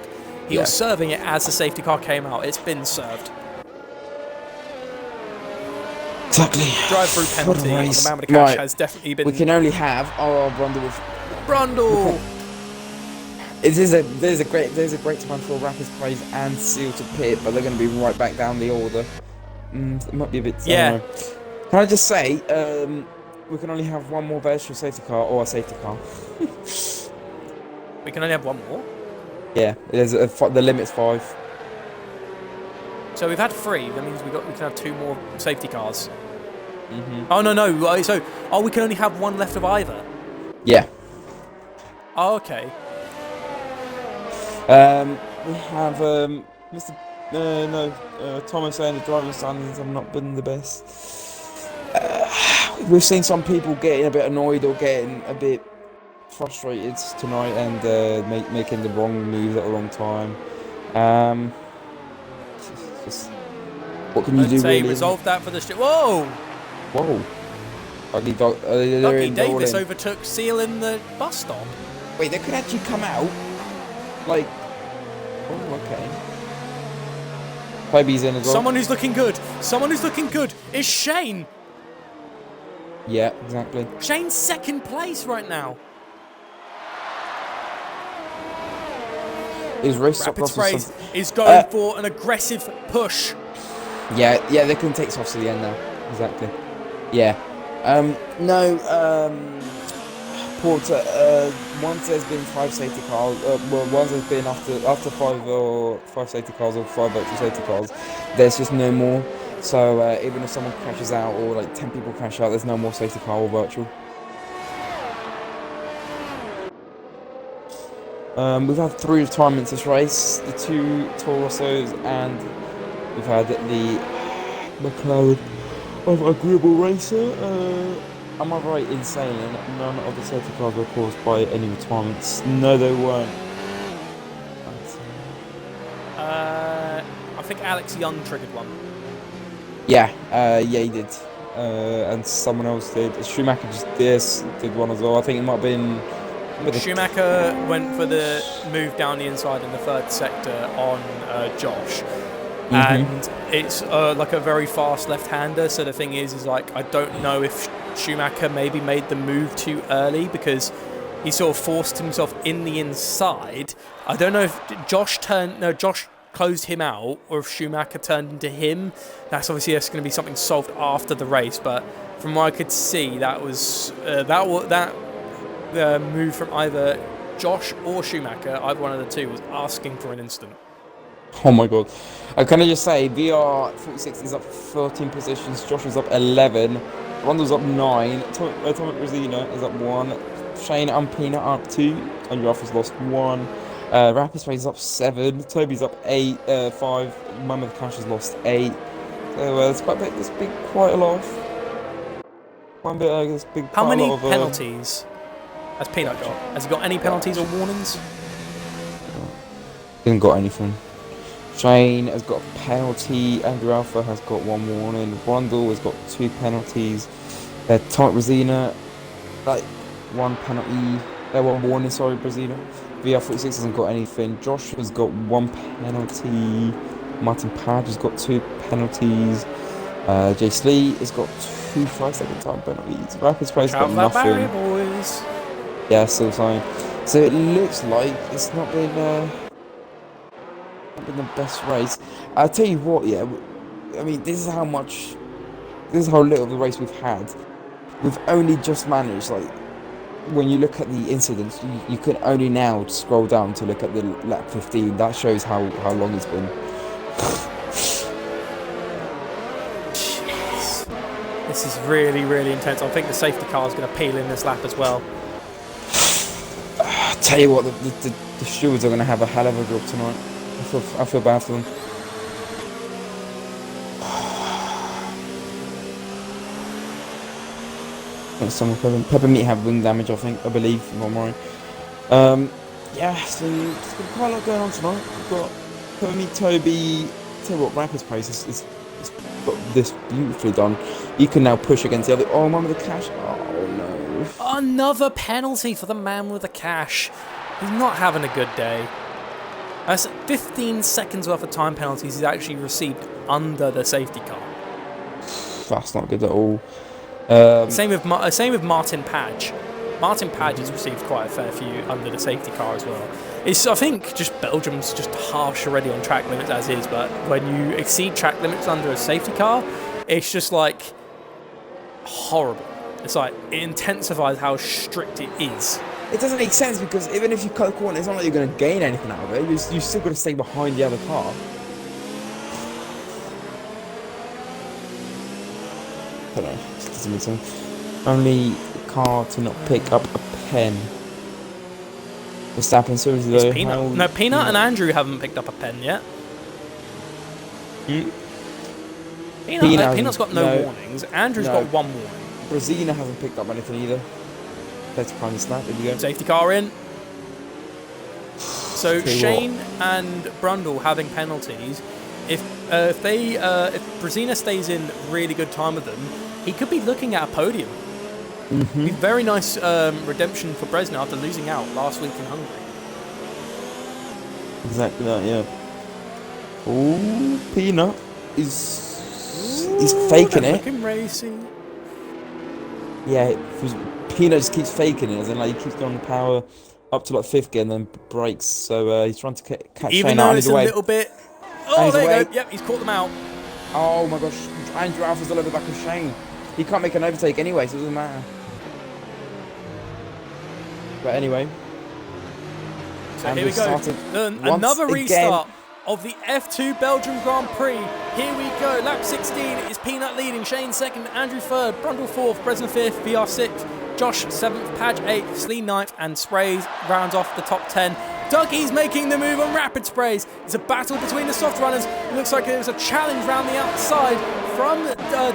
He was serving it as the safety car came out. It's been served. exactly. Drive-through penalty on the Mama the Cash Right. has definitely been. We can only have our Brundle with. Brundle! There's a great time for Rapid Praise and Seal to pit, but they're going to be right back down the order. It might be a bit. I Yeah. don't know. Can I just say, we can only have one more virtual safety car or a safety car. We can only have one more. Yeah, the limit's 5. So we've had 3. That means we can have 2 more safety cars. Mm-hmm. Oh no. So we can only have 1 left of either. Yeah. Oh, okay. We have Mr. Thomas saying the driving standards have not been the best. We've seen some people getting a bit annoyed or getting a bit frustrated tonight and making the wrong moves at the wrong time. Just, what can you do? I'd say really? resolve that for the Whoa! Whoa! Lucky Davis overtook Seal in the bus stop. Wait, they could actually come out. Like, oh, okay. Toby's in as well. Someone who's looking good. Someone who's looking good is Shane. Yeah, exactly. Shane's 2nd place right now. His race Rapid across Sprays is going for an aggressive push. Yeah, they can take softs to the end now. Exactly. Yeah. Porter, once there's been 5 safety cars, once there's been after 5 safety cars or 5 virtual safety cars, there's just no more. So even if someone crashes out or like 10 people crash out, there's no more safety car or virtual. We've had 3 retirements this race, the 2 Torossos, and we've had the McLaren of Agreeable Racer. Am I right in saying none of the safety cars were caused by any retirements? No, they weren't. I think Alex Young triggered one. Yeah, he did. And someone else did. Schumacher just did one as well. I think it might have been. Schumacher went for the move down the inside in the 3rd sector on Josh. And it's like a very fast left-hander. So the thing is like I don't know if Schumacher maybe made the move too early because he sort of forced himself in the inside. I don't know if Josh closed him out or if Schumacher turned into him. That's going to be something solved after the race. But from what I could see, that was the move from either Josh or Schumacher, either one of the two, was asking for an instant. Oh my god. Can I just say, VR46 is up 13 positions, Josh is up 11, Rondo's up 9, Atomic Rosina is up 1, Shane and Pina are up 2, and Ralph lost 1, Rapid Space is up 7, Toby's up 8, 5, Mammoth Cash has lost 8. So it's been quite a lot of... How many penalties has Peanut got? Has he got any penalties or warnings? He hasn't got anything. Shane has got a penalty, Andrew Alpha has got 1 warning, Brundle has got 2 penalties, Atomic Rosina, 1 penalty, 1 warning, sorry, Brazina. VR46 hasn't got anything, Josh has got 1 penalty, Martin Page has got 2 penalties, Jace Lee has got 2 5-second time penalties, Rapid Space got nothing. Barry, boys. Yeah, still fine. So it looks like it's not been the best race. I'll tell you what, yeah, I mean, this is how little of the race we've had. We've only just managed, like, when you look at the incidents, you can only now scroll down to look at the lap 15. That shows how long it's been. Jeez. This is really, really intense. I think the safety car is going to peel in this lap as well. I'll tell you what, the stewards are going to have a hell of a job tonight. I feel bad for them. Some of Peppermeat have wing damage, I believe, if I'm right. Yeah, so there's got quite a lot going on tonight. We've got Peppermeat, Toby. Tell you what, Rapid's pace is got this beautifully done. You can now push against the other. Oh, man with the cash. Oh no. Another penalty for the man with the cash. He's not having a good day. That's 15 seconds worth of time penalties he's actually received under the safety car. That's not good at all. Same with Martin Padge. Martin Padge has received quite a fair few under the safety car as well. I think just Belgium's just harsh already on track limits as is, but when you exceed track limits under a safety car, it's just like horrible. It's like it intensifies how strict it is. It doesn't make sense because even if you cut the corner, it's not like you're going to gain anything out of it. You still got to stay behind the other car. I don't know. It doesn't make sense. Only car to not pick up a pen. Verstappen, so is though. Peanut. No, Peanut and Andrew haven't picked up a pen yet. Peanut's got no warnings. Andrew's got one warning. Brezina hasn't picked up anything either. Let's prime the snap. There you go. Safety car in. So Shane and Brundle having penalties. If Brezina stays in really good time with them, he could be looking at a podium. Mm-hmm. Very nice redemption for Brezina after losing out last week in Hungary. Exactly that, yeah. Oh, Peanut he's faking it. Looking racy. Yeah, Peanut just keeps faking it, as in like he keeps going on the power up to like 5th gear and then brakes. So he's trying to catch Even Shane though out it's a little bit. Oh, there you go. Yep, he's caught them out. Oh my gosh, Andrew Alpha's all over the back of Shane. He can't make an overtake anyway, so it doesn't matter. But anyway. So here we go. Another restart of the F2 Belgium Grand Prix. Here we go. Lap 16 is Peanut leading. Shane second. Andrew third. Brundle fourth. Bresner fifth. VR sixth. Josh seventh. Padge eighth. Slee ninth. And Sprays rounds off the top 10. Dougie's making the move on Rapid Sprays. It's a battle between the soft runners. It looks like there's a challenge round the outside from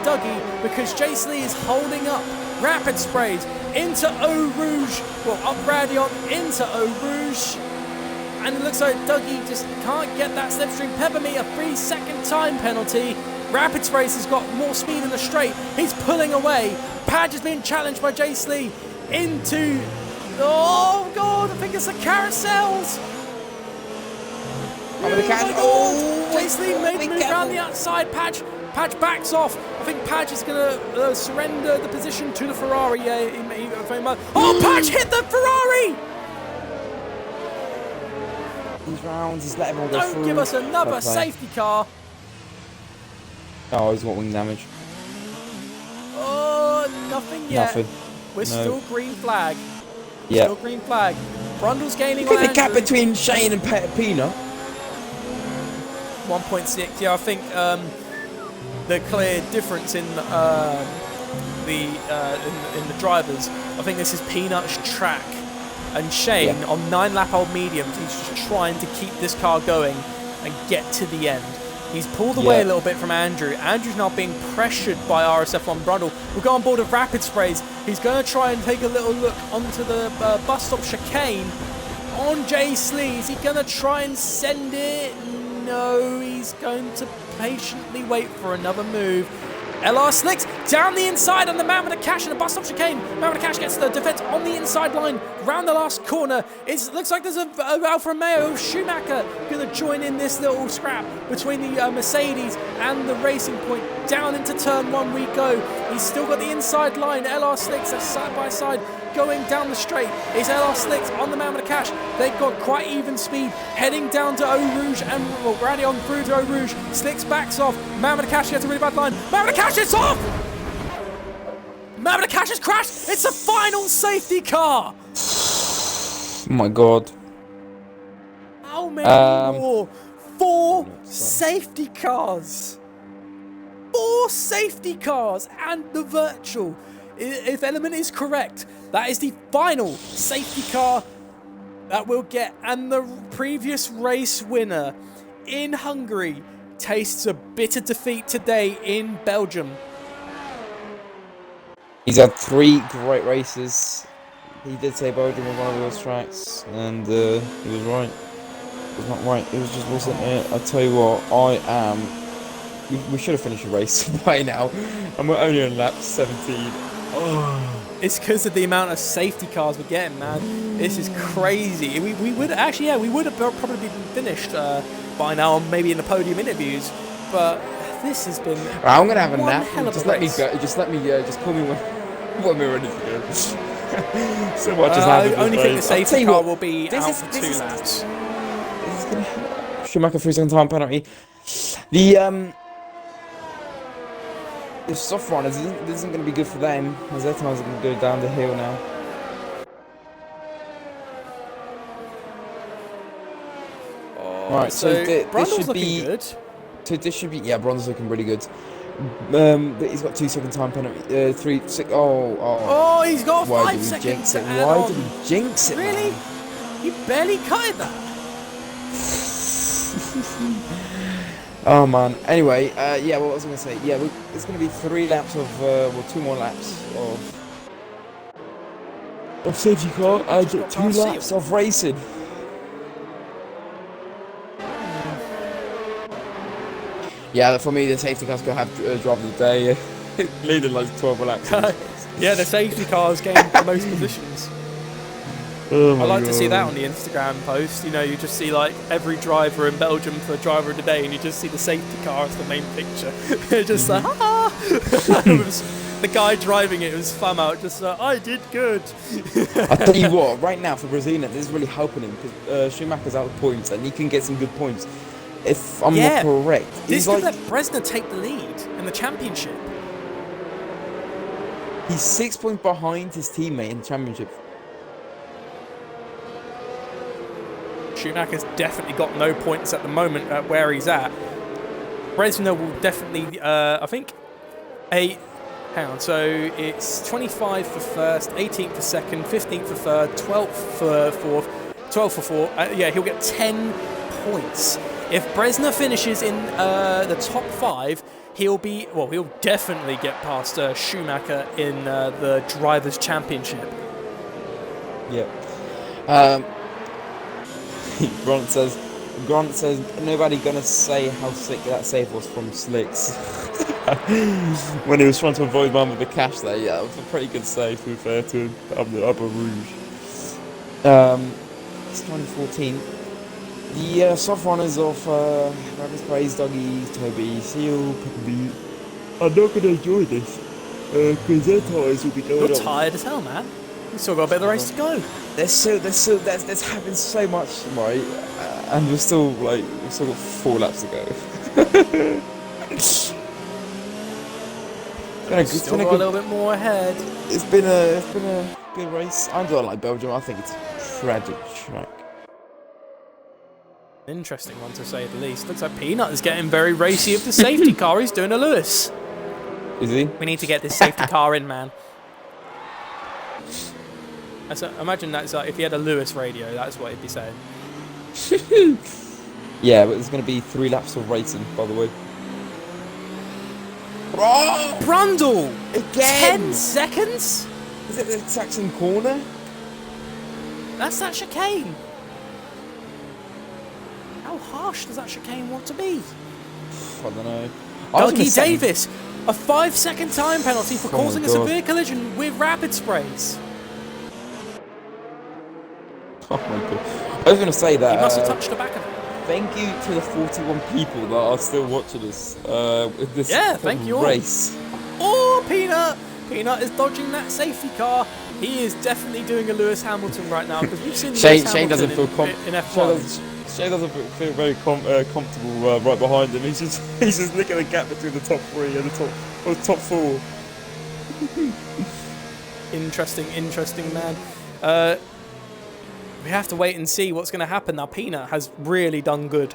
Dougie because Jace Lee is holding up Rapid Sprays into Eau Rouge. Well, up Radion into Eau Rouge. And it looks like Dougie just can't get that slipstream. Peppermeat, a 3-second time penalty. Rapid Sprays has got more speed in the straight. He's pulling away. Padge is being challenged by Jace Lee into... Oh, God, I think it's the carousels. Jace Lee made the move around the outside. Padge backs off. I think Padge is going to surrender the position to the Ferrari. Oh, Padge hit the Ferrari! These rounds, he's let everyone go through. Don't give us another safety car. Oh, he's got wing damage. Oh, nothing yet. Nothing. We're still green flag. Yeah. Still green flag. Brundle's gaining Look on at the gap Andrew. between Shane and Peanut. 1.6. Yeah, I think the clear difference in the drivers. I think this is Peanut's track. And Shane, on 9-lap-old mediums, he's just trying to keep this car going and get to the end. He's pulled away a little bit from Andrew. Andrew's now being pressured by RSF1 Brundle. We'll go on board with Rapid Sprays. He's going to try and take a little look onto the bus stop chicane on Jace Lee. Is he going to try and send it? No, he's going to patiently wait for another move. LR Slicks down the inside on the man with the cash in the bus stop chicane. Man with the cash gets the defense on the inside line round the last corner. It looks like there's a Alfa Romeo Schumacher going to join in this little scrap between the Mercedes and the Racing Point. Down into turn 1 we go. He's still got the inside line. LR Slicks are side by side going down the straight. It's LR Slicks on the man with the cash. They've got quite even speed heading down to Eau Rouge and Radion through to Eau Rouge. Slicks backs off. Man with the cash gets a really bad line. Man with the cash, it's off! Man with the cash has crashed. It's a final safety car. Oh my God. How many more? 4 safety cars. 4 safety cars and the virtual. If Element is correct, that is the final safety car that we'll get. And the previous race winner in Hungary tastes a bitter defeat today in Belgium. He's had 3 great races. He did say Belgium was one of those tracks, and he was right. It was not right. It was just wasn't it. I tell you what, we should have finished the race by now, and we're only on lap 17. Oh. It's because of the amount of safety cars we're getting, man. This is crazy. We would actually, yeah, we would have probably been finished by now, maybe in the podium interviews. But this has been. I'm gonna have a nap. Just let me go. Just let me. Just call me when we're ready to go. So much has happened. I only think the safety car will be this out is- for this 2 is- laps. This is gonna Schumacher 3-second time penalty. The soft runners isn't going to be good for them, as their times are going to go down the hill now. Right, so this Brundle's should looking be good. So this should be Brundle's looking really good. But he's got 2-second time penalty. 3, 6. Oh, he's got a Why 5 did we seconds jinx to it? add Why on. did we jinx it? Really? Man? You barely cut it that. Oh man. Anyway, what was I going to say? Yeah, it's going to be 3 laps of, 2 more laps of safety car and 2 laps of racing. Yeah, for me, the safety car's going to have driver of the day, leading like 12 laps. Yeah, the safety cars gained the most positions. Oh I like to see that on the Instagram post. You know, you just see like every driver in Belgium for driver of the day, and you just see the safety car as the main picture. Just like, the guy driving it was fun out. Just like, I did good. I tell you what, right now for Brazil, this is really helping him because Schumacher's out of points and he can get some good points. If I'm not correct, This could let Bresner take the lead in the championship. He's 6 points behind his teammate in the championship. Schumacher's definitely got no points at the moment at where he's at. Bresner will definitely, I think, hang on, so it's 25 for first, 18th for second, 15th for third, 12th for fourth, 12th for fourth. Yeah, he'll get 10 points. If Bresner finishes in the top 5, he'll definitely get past Schumacher in the Drivers' Championship. Yeah. Grant says nobody gonna say how sick that save was from Slicks. When he was trying to avoid man with the cash there, yeah, it was a pretty good save to be fair to him, up the upper rouge. It's 2014. The soft runners of Rabbit's Praise, Dougie, Toby, Seal, Pepperbeat are not gonna enjoy this. Because their tyres will be going You're on. tired as hell, man. You've still got a bit of the race to go. There's happened so much, right? And we've still got 4 laps to go. Still got a little bit more ahead. It's been a good race. I don't like Belgium. I think it's a tragic track. Interesting one to say the least. Looks like Peanut is getting very racy with the safety car. He's doing a Lewis. Is he? We need to get this safety car in, man. Imagine that's like if he had a Lewis radio, that's what he'd be saying. Yeah, but there's going to be 3 laps of racing, by the way. Oh! Brundle! Again! 10 seconds? Is it the Saxon corner? That's that chicane. How harsh does that chicane want to be? I don't know. Dougie Davis, a 5-second time penalty for Oh my causing a God. severe collision with rapid sprays. Oh my god. I was going to say that. He must have touched the back of it. Thank you to the 41 people that are still watching us with this Thank you all. race. Oh, Peanut! Peanut is dodging that safety car. He is definitely doing a Lewis Hamilton right now because we've seen Shane Lewis doesn't Hamilton feel in F1. Shane doesn't feel very comfortable right behind him. He's just looking at the gap between the top 3 and the top 4. Interesting, man. We have to wait and see what's going to happen now. Peanut has really done good.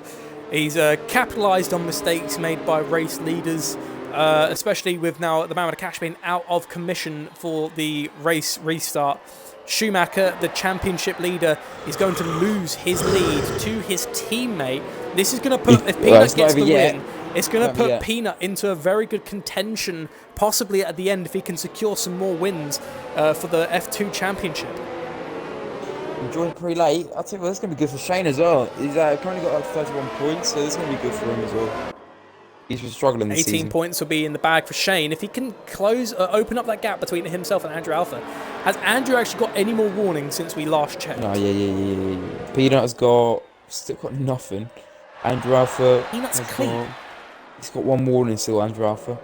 He's capitalised on mistakes made by race leaders, especially with now the man with the cash being out of commission for the race restart. Schumacher, the championship leader, is going to lose his lead to his teammate. This is going to put, if Peanut gets the win, it's going to put Peanut into a very good contention, possibly at the end if he can secure some more wins for the F2 championship. He joined pretty late. I'll tell you what, that's going to be good for Shane as well. He's currently got like 31 points, so this is going to be good for him as well. He's been struggling this 18 season. points will be in the bag for Shane. If he can open up that gap between himself and Andrew Alpha. Has Andrew actually got any more warnings since we last checked? Oh, yeah. Peanut has still got nothing. Andrew Alpha Peanut's clean. He's got one warning still, Andrew Alpha.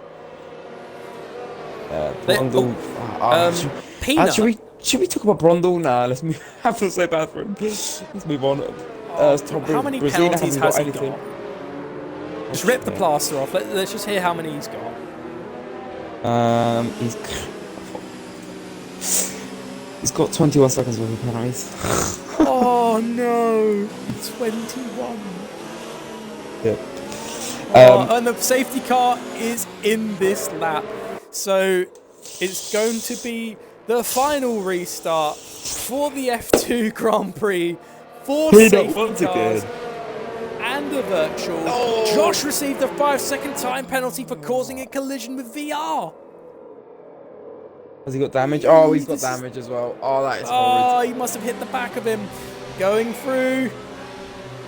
Peanut. Should we talk about Brundle? Nah, let's move. I feel so bad for him. Let's move on. How many penalties has he got? Just rip the plaster off. Let's just hear how many he's got. He's got 21 seconds worth of penalties. Oh no, 21. Yep. And the safety car is in this lap, so it's going to be the final restart for the F2 Grand Prix. 4 safety cars. And a virtual. Oh. Josh received a 5-second time penalty for causing a collision with VR. Has he got damage? Oh, he's got damage as well. Oh, that is horrid. Oh, he must have hit the back of him. Going through.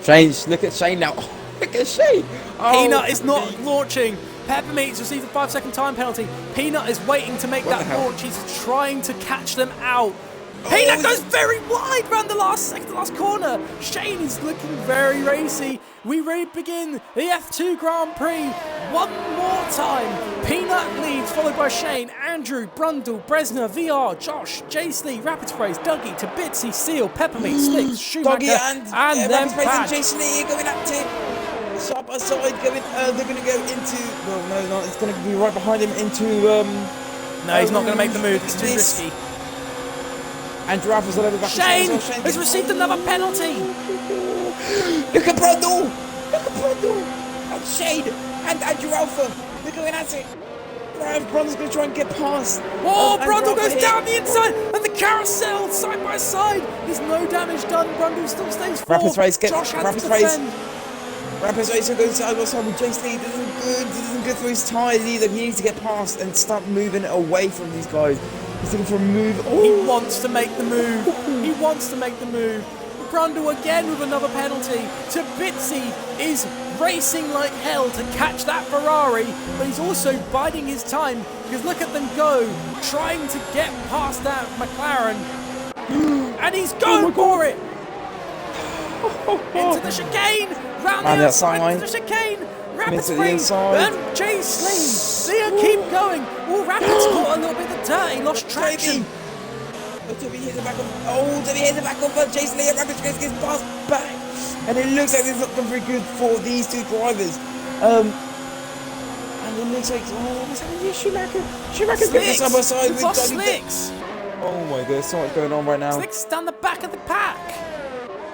Shane, look at Shane now. Oh, look at Shane. Oh, Peanut is not launching. Peppermeat's received a 5-second time penalty. Peanut is waiting to make that launch. He's trying to catch them out. Peanut goes very wide around the last corner. Shane is looking very racy. We begin the F2 Grand Prix one more time. Peanut leads, followed by Shane, Andrew, Brundle, Bresner, VR, Josh, Jace Rapid Sprays, Dougie, Tabitzy, Seal, Peppermeat, Slicks, Schumacher, and then Rapid Sprays and Jace Lee going at it. Side by side, going. They're going to go into. Well, no, not. It's going to be right behind him into. No, he's not going to make the move. It's too risky. Andrew Alpha's all over the back. Shane has received another penalty. Look at Brundle! Look at Brundle! And Shane and Andrew Alpha. They're going at it. Brundle's going to try and get past. Oh, Brundle goes down the inside and the carousel side by side. There's no damage done. Brundle still stays 4th. Rapid Sprays Josh has to defend. Rapid Sprays goes side by side with Jace Lee. This isn't good for his tyres either. He needs to get past and start moving away from these guys. He's looking for a move. Oh. He wants to make the move. He wants to make the move. Brundle again with another penalty. Tabitzy is racing like hell to catch that Ferrari, but he's also biding his time because look at them go, trying to get past that McLaren. And he's going for it. Into the chicane. Round the outside into the chicane. Rapid Sprays and Jace Lee. They keep going. Oh, Rapid's caught a little bit of dirt. He lost traction. Did he hit the back of Jace Lee and Rapid Sprays gets passed back. And it looks like it's not going very good for these two drivers. And it looks like, what's happening here? Schumacher's going side by side with Slicks. Oh my god, there's so much going on right now. Slicks down the back of the pack.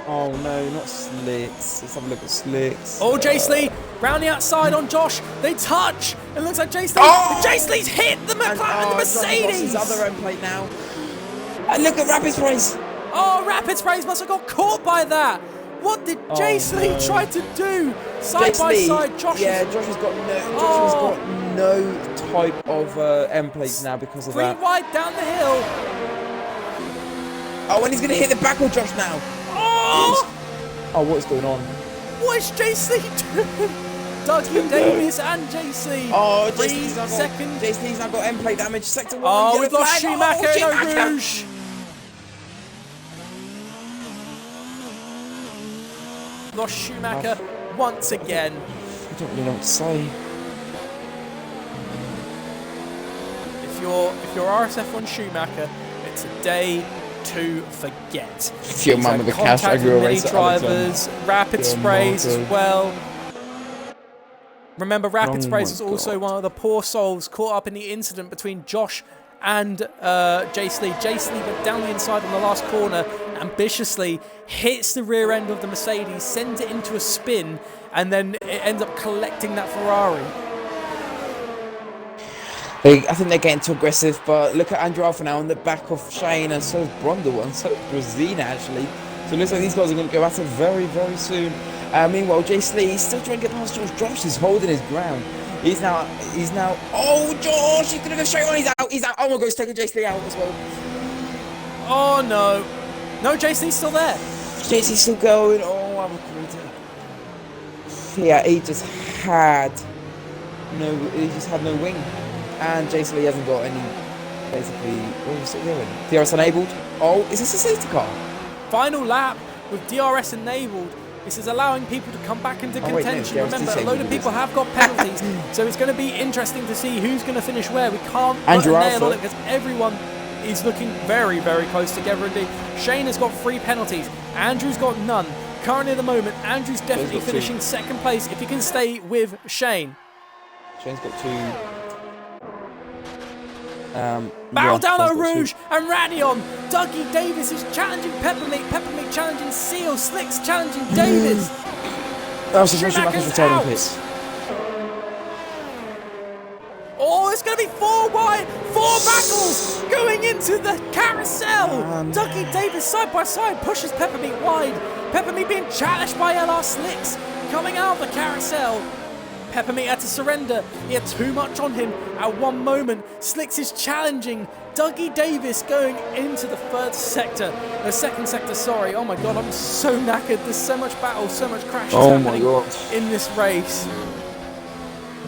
Oh no, not Slicks. Let's have a look at Slicks. Oh, Jace Lee, round the outside on Josh. They touch. It looks like Jace Lee. Oh! Jace Lee's hit the McLaren, the Mercedes. His other end plate now. And look at Rapid Sprays. Oh, Rapid Sprays must have got caught by that. What did Jace Lee try to do? Side by side, Josh. Yeah, Josh has got no type of end plates now because of that. 3 wide down the hill. Oh, and he's going to hit the back of Josh now. Oh, what's going on? What is Jace Lee doing? Dougie Davis and Jace Lee. Oh, Jace Lee's now got end plate damage. Sector 1. Oh, we've lost Schumacher in Eau Rouge. Lost Schumacher once again. I don't really know what to say. If you're RSF1 Schumacher, it's a day to forget. If you're man with the cash, I grew a racer. Drivers, Rapid Sprays as well. Remember, Rapid Sprays was also one of the poor souls caught up in the incident between Josh and Jace Lee. Jace Lee went down the inside on the last corner, ambitiously hits the rear end of the Mercedes, sends it into a spin, and then it ends up collecting that Ferrari. I think they're getting too aggressive, but look at Andrew Alpha now on the back of Shane, and so is Brundle, and so is Brazina actually. So it looks like these guys are going to go at it very, very soon. Meanwhile, Jace Lee, he's still trying to get past Josh. Josh is holding his ground. He's now, oh, Josh, he's going to go straight on. He's out. Oh my God, he's taking Jace Lee out as well. Oh no. No, Jace Lee's still there. Jace Lee's still going. Oh, I'm a creator. Yeah, he just had no wing. And Jace Lee hasn't got any, basically, what was it doing? DRS enabled. Oh, is this a safety car? Final lap with DRS enabled. This is allowing people to come back into contention. Remember, a load of people have got penalties, so it's going to be interesting to see who's going to finish where. We can't put a nail on it because everyone is looking very, very close together indeed. Shane has got 3 penalties. Andrew's got none. Currently at the moment, Andrew's definitely finishing 2nd place if he can stay with Shane. Shane's got 2. Battle down Eau Rouge and Radion. Dougie Davis is challenging Peppermeat. Peppermeat challenging Seal. Slicks challenging Davis. Schumacher's out. Pits. Oh, it's going to be 4 wide. 4 battles going into the carousel. Dougie Davis side by side pushes Peppermeat wide. Peppermeat being challenged by LR Slicks. Coming out of the carousel. Peppermeat had to surrender. He had too much on him at one moment. Slicks is challenging Dougie Davis going into the 2nd sector, sorry. Oh my God, I'm so knackered. There's so much battle, so much crashes happening in this race.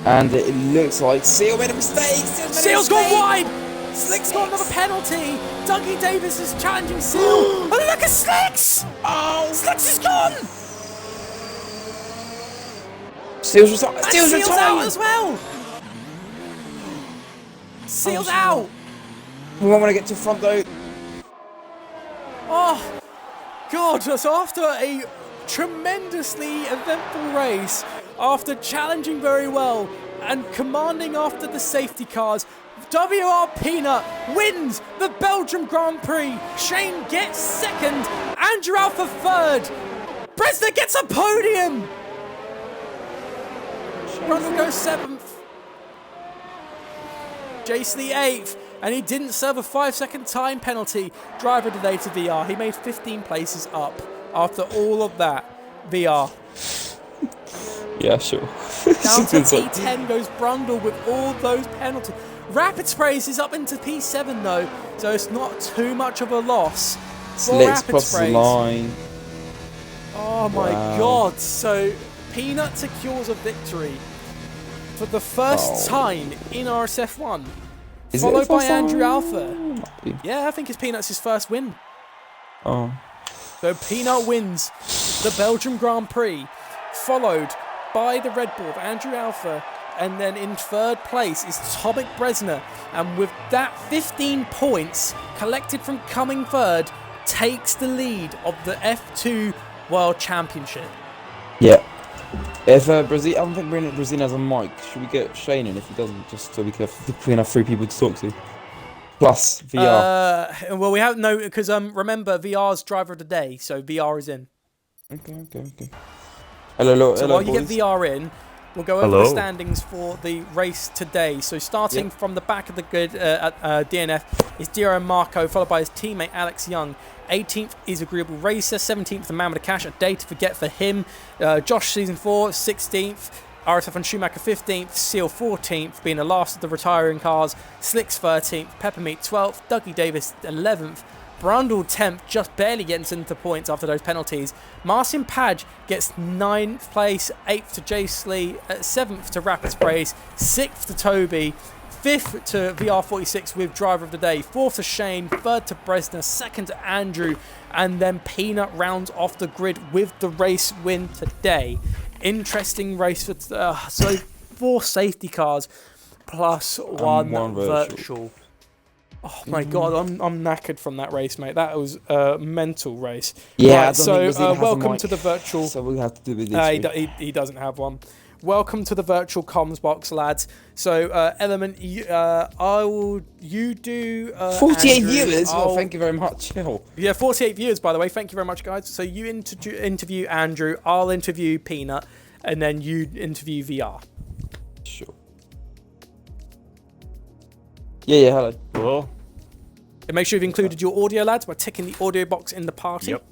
And it looks like Seal made a mistake. Seal's gone wide. Slicks got another penalty. Dougie Davis is challenging Seal. Oh, look at Slicks. Oh, Slicks is gone. Seal's out as well. Seal's out. We won't want to get to the front though. Oh, God. So after a tremendously eventful race, after challenging very well and commanding after the safety cars, WR Peanut wins the Belgium Grand Prix. Shane gets 2nd. Andrew Alpha 3rd. Bresner gets a podium. Brundle goes 7th. Jace the 8th. And he didn't serve a 5-second time penalty. Driver today to VR. He made 15 places up after all of that. VR. Yeah, sure. Down to P10 goes Brundle with all those penalties. Rapid Sprays is up into P7 though, so it's not too much of a loss. Slicks crosses the line. Oh my God. So Peanut secures a victory for the first time in RSF1. Followed by Andrew Alpha. Yeah, I think it's Peanut's first win. Oh. So Peanut wins the Belgium Grand Prix, followed by the Red Bull of Andrew Alpha, and then in 3rd place is Tomek Bresner. And with that 15 points collected from coming 3rd, takes the lead of the F2 World Championship. Yeah. If Brazil, I don't think Brazil has a mic. Should we get Shane in if he doesn't, just so we can have 3 people to talk to? Plus VR. Well, we have no, because remember VR's driver of the day, so VR is in. Okay. Hello. So while you boys. get VR in, we'll go over the standings for the race today. So starting from the back of the grid at DNF is Diro Marco, followed by his teammate Alex Young. 18th is Agreeable Racer. 17th, the Man with the Cash. A day to forget for him. Josh Season 4, 16th. RSF1 Schumacher 15th. Seal 14th, being the last of the retiring cars. Slicks 13th. Peppermeat 12th. Dougie Davis 11th. Brundle 10th, just barely gets into points after those penalties. Marcin Page gets 9th place. 8th to Jace Lee. 7th to Rapid Sprays. 6th to Toby. 5th to VR46 with Driver of the Day. 4th to Shane. 3rd to Bresner. 2nd to Andrew. And then Peanut rounds off the grid with the race win today. Interesting race for so 4 safety cars plus one virtual. Oh my God, I'm knackered from that race, mate. That was a mental race. Yeah, right, so welcome to the virtual. So we'll have to do with this. He doesn't have one. Welcome to the virtual comms box, lads. So, Element, you do 48 Andrew, viewers. Well, thank you very much. Yeah, 48 viewers, by the way. Thank you very much, guys. So you interview Andrew, I'll interview Peanut, and then you interview VR. Sure. Yeah, hello. Hello. And make sure you've included your audio, lads, by ticking the audio box in the party. Yep.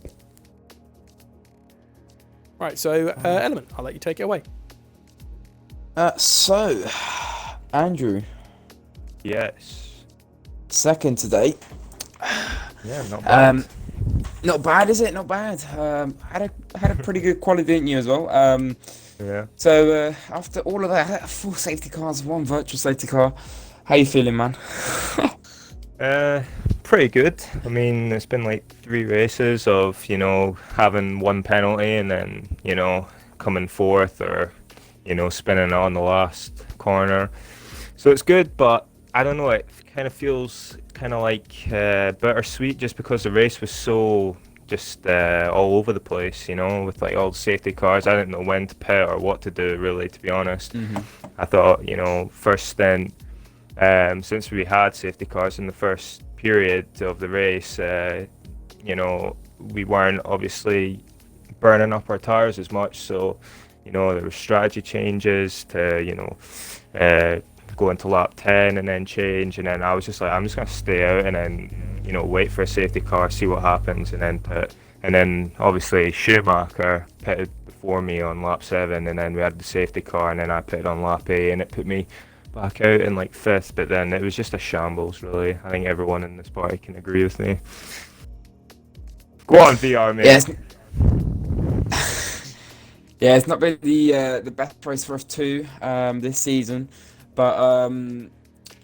Right, so Element, I'll let you take it away. So, Andrew, Yes. second today. Yeah, not bad. Not bad, is it? Not bad. Had a pretty good quality, didn't you, as well? Yeah. So after all of that, 4 safety cars, 1 virtual safety car. How you feeling, man? Pretty good. I mean, it's been like 3 races of, having 1 penalty and then, coming fourth or, spinning on the last corner. So it's good, but I don't know, it kind of feels kind of like bittersweet just because the race was so just all over the place, with like all the safety cars. I didn't know when to pit or what to do, really, to be honest. I thought, first stint, since we had safety cars in the first period of the race, we weren't obviously burning up our tires as much. So, there were strategy changes to, go into lap 10 and then change. And then I was just like, I'm just going to stay out and then, wait for a safety car, see what happens, and then pit. And then obviously Schumacher pitted before me on lap 7, and then we had the safety car, and then I pitted on lap 8, and it put me back out in like 5th. But then it was just a shambles, really. I think everyone in this party can agree with me. Go on, VR, mate. Yes. Yeah, it's not been the best race for us too this season, but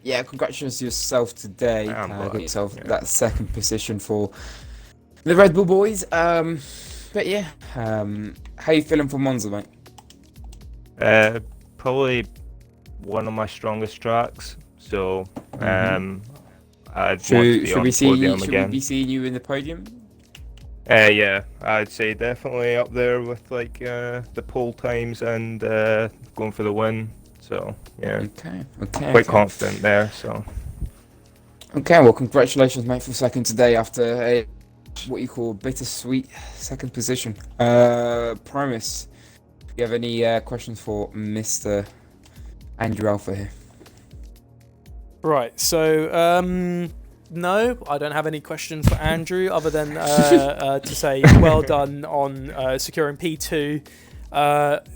yeah, congratulations to yourself today. Got yourself that second position for the Red Bull boys. But yeah, how you feeling for Monza, mate? Probably one of my strongest tracks. So I'd want to be on the podium again. Should we be seeing you in the podium? Yeah, I'd say definitely up there with like the pole times and going for the win. So yeah, quite confident there. So okay, well, congratulations, mate, for second today after a what you call bittersweet second position. Primus, do you have any questions for Mr. Andrew Alpha here? Right, so no, I don't have any questions for Andrew other than to say well done on securing P2.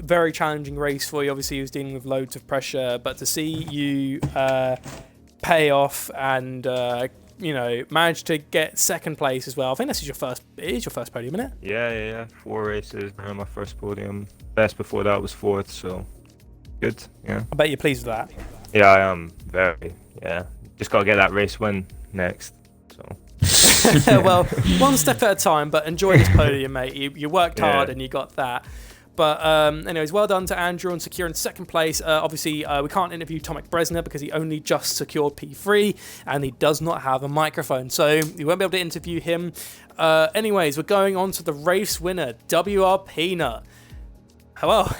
Very challenging race for you. Obviously, he was dealing with loads of pressure, but to see you pay off and manage to get second place as well. I think this is your first. It is your first podium, isn't it? Yeah. 4 races now, my first podium. Best before that was 4th, so good. Yeah. I bet you're pleased with that. Yeah, I am very. Yeah, just gotta get that race win next. So. Well, one step at a time, but enjoy this podium, mate. You worked hard and you got that. But anyways, well done to Andrew on securing second place. Obviously, we can't interview Tomek Bresner because he only just secured P3 and he does not have a microphone. So we won't be able to interview him. Anyways, we're going on to the race winner, WR Peanut. Well,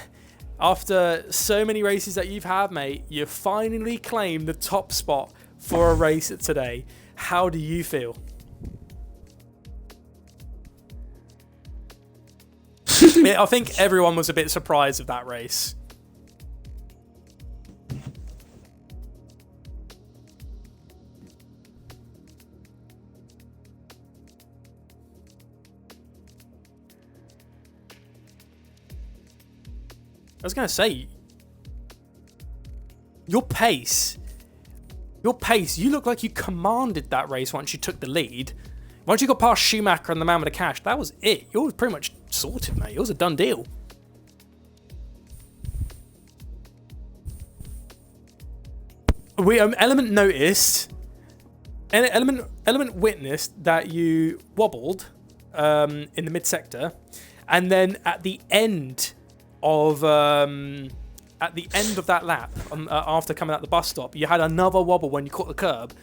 after so many races that you've had, mate, you finally claimed the top spot for a race today. How do you feel? I think everyone was a bit surprised of that race. I was going to say, your pace, you look like you commanded that race once you took the lead. Once you got past Schumacher and the man with the cash, that was it. You were pretty much sorted, mate. It was a done deal. Element noticed, Element witnessed that you wobbled in the mid-sector, and then at the end of that lap, after coming out the bus stop, you had another wobble when you caught the curb.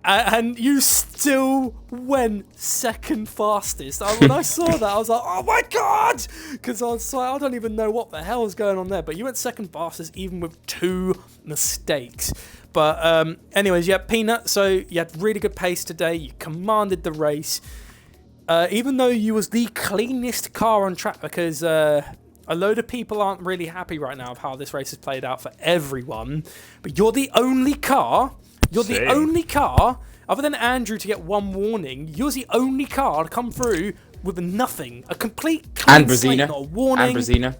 And you still went second fastest. When I saw that, I was like, oh my God! Because I was like, I don't even know what the hell is going on there. But you went second fastest even with 2 mistakes. But anyways, yeah, Peanut, so you had really good pace today. You commanded the race. Even though you was the cleanest car on track, because a load of people aren't really happy right now of how this race has played out for everyone. But you're the only car You're the Same. only car, other than Andrew, to get one warning. You're the only car to come through with nothing. A complete clean slate, not a warning. Ambrosina.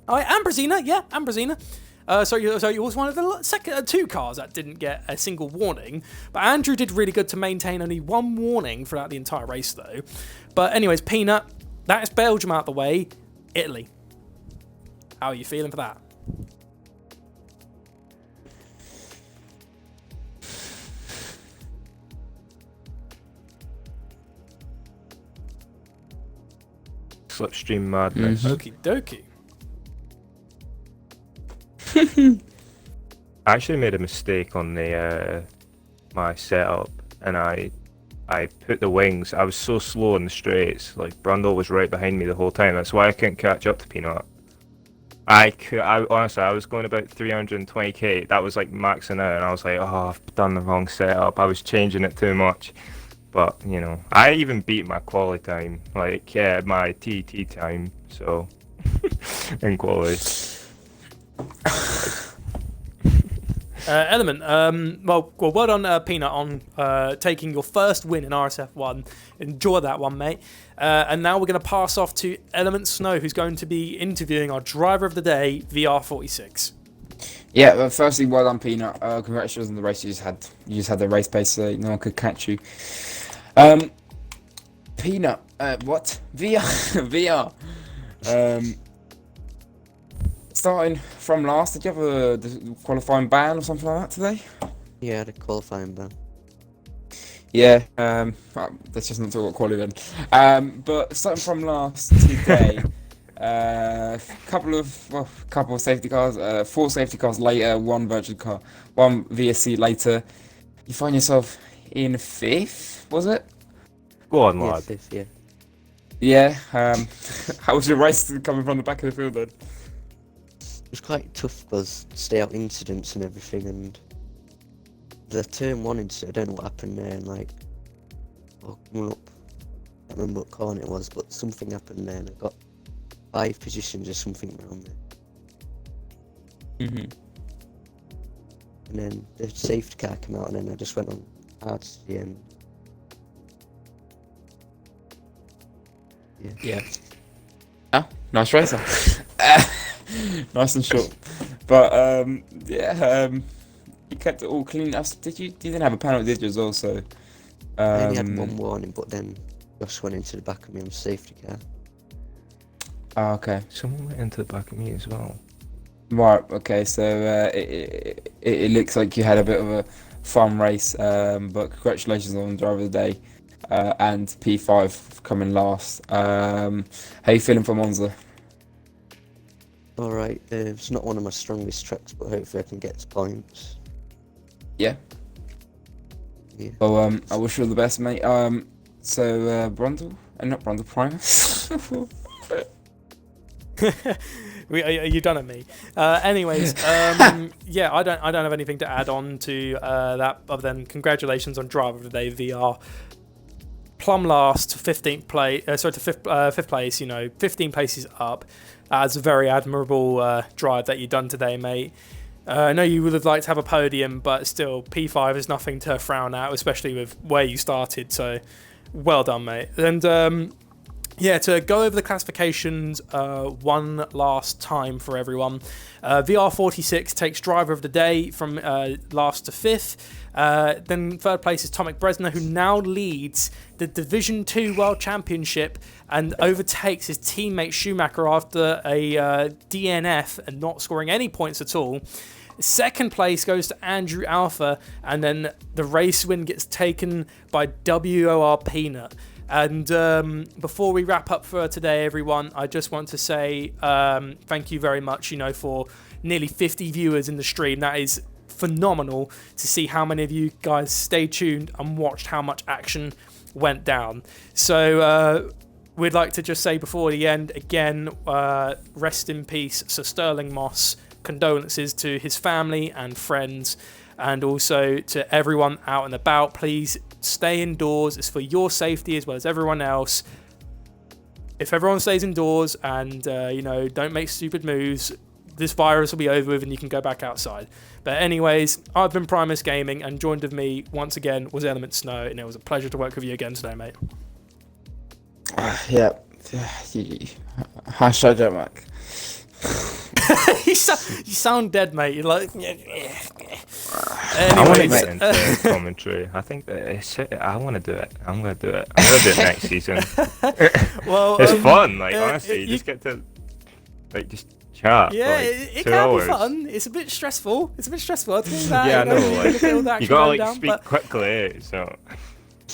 Oh, Ambrosina, yeah, Ambrosina. So you was one of the two cars that didn't get a single warning. But Andrew did really good to maintain only one warning throughout the entire race, though. But anyways, Peanut, that is Belgium out the way. Italy. How are you feeling for that? Slipstream madness. Okie dokie. I actually made a mistake on the my setup, and I put the wings. I was so slow in the straights. Like Brundle was right behind me the whole time. That's why I couldn't catch up to Peanut. I honestly, I was going about 320k. That was like maxing out, and I was like, oh, I've done the wrong setup. I was changing it too much. But you know, I even beat my quali time, like my TT time. So in quali. Element, well done, Peanut, on taking your first win in RSF1. Enjoy that one, mate. And now we're going to pass off to Element Snow, who's going to be interviewing our driver of the day, VR46. Yeah, well, firstly, well done, Peanut. Congratulations on the race you just had. You just had the race pace, so no one could catch you. Peanut, what? VR. Starting from last, did you have a qualifying ban or something like that today? Yeah, I had a qualifying ban. Yeah, let's just not talk about quality then. But starting from last today, couple of safety cars, 4 safety cars later, 1 virtual car, 1 VSC later, you find yourself in 5th, was it? Go on, Yeah, lad. 5th, yeah. Yeah. How was your race coming from the back of the field then? It was quite tough because stay out incidents and everything, and the turn 1 incident, I don't know what happened there, and like, coming up, I can't remember what corner it was, but something happened there, and I got 5 positions or something around there. Mm-hmm. And then the safety car came out, and then I just went on hard to the end. Yeah. Oh, nice racer. Nice and short. But you kept it all clean. Did you? You didn't have a penalty, did you? As well, so. I only had 1 warning, but then Josh went into the back of me on the safety car. Oh, okay. Someone went into the back of me as well. Right. Okay. So it looks like you had a bit of a fun race. But congratulations on the driver of the day, and P5 coming last. How you feeling for Monza? Alright, it's not one of my strongest tracks, but hopefully I can get to points. Yeah. Yeah. Well, I wish you all the best, mate. So Brundle, and not Brundle, Primus. You done at me. Anyways, yeah, I don't have anything to add on to that other than congratulations on driver of the day VR. Plumb last, 15th place. To fifth place. 15 places up. That's a very admirable drive that you've done today, mate. I know you would have liked to have a podium, but still, P5 is nothing to frown at, especially with where you started. So, well done, mate. And yeah, to go over the classifications one last time for everyone. VR46 takes driver of the day from last to 5th. Then 3rd place is Tomek Bresner, who now leads the Division 2 World Championship and overtakes his teammate Schumacher after a DNF and not scoring any points at all. 2nd place goes to Andrew Alpha, and then the race win gets taken by WOR Peanut. And before we wrap up for today, everyone, I just want to say thank you very much, for nearly 50 viewers in the stream. That is phenomenal to see how many of you guys stayed tuned and watched how much action went down. So we'd like to just say before the end, again, rest in peace, Sir Sterling Moss. Condolences to his family and friends, and also to everyone out and about. Please stay indoors. It's for your safety as well as everyone else. If everyone stays indoors and don't make stupid moves, this virus will be over with and you can go back outside. But anyways, I've been Primus Gaming, and joined with me once again was Element Snow, and it was a pleasure to work with you again today, mate. Yeah. Hashtag Jet Mac. you sound dead, mate. You're like. I want to Anyways, get into commentary. I think that I want to do it. I'm gonna do it. I'm gonna do it next season. well, It's fun. Like uh, honestly, you you- just get to like just chat. Yeah, for, like, it 2 can hours. be fun. It's a bit stressful. I'll tell you that. Yeah, I you know, know. you Like, gotta get all the you action gotta going like down, speak but quickly. So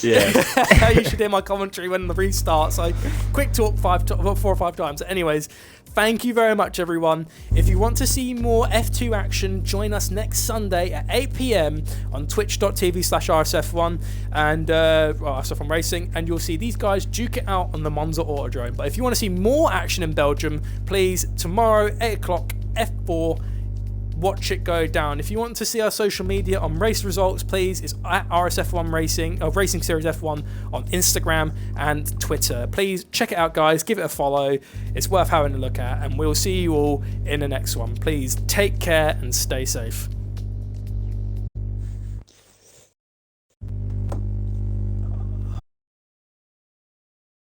Yeah. you should hear my commentary when the restart. So quick talk 4 or 5 times. Anyways, thank you very much, everyone. If you want to see more F2 action, join us next Sunday at 8 p.m. on twitch.tv/RSF1 and RSF1 Racing, and you'll see these guys duke it out on the Monza Autodrome. But if you want to see more action in Belgium, please, tomorrow, 8 o'clock, F4, watch it go down. If you want to see our social media on race results, please, it's at RSF1 Racing, Racing Series F1 on Instagram and Twitter. Please check it out, guys. Give it a follow. It's worth having a look at, and we'll see you all in the next one. Please take care and stay safe.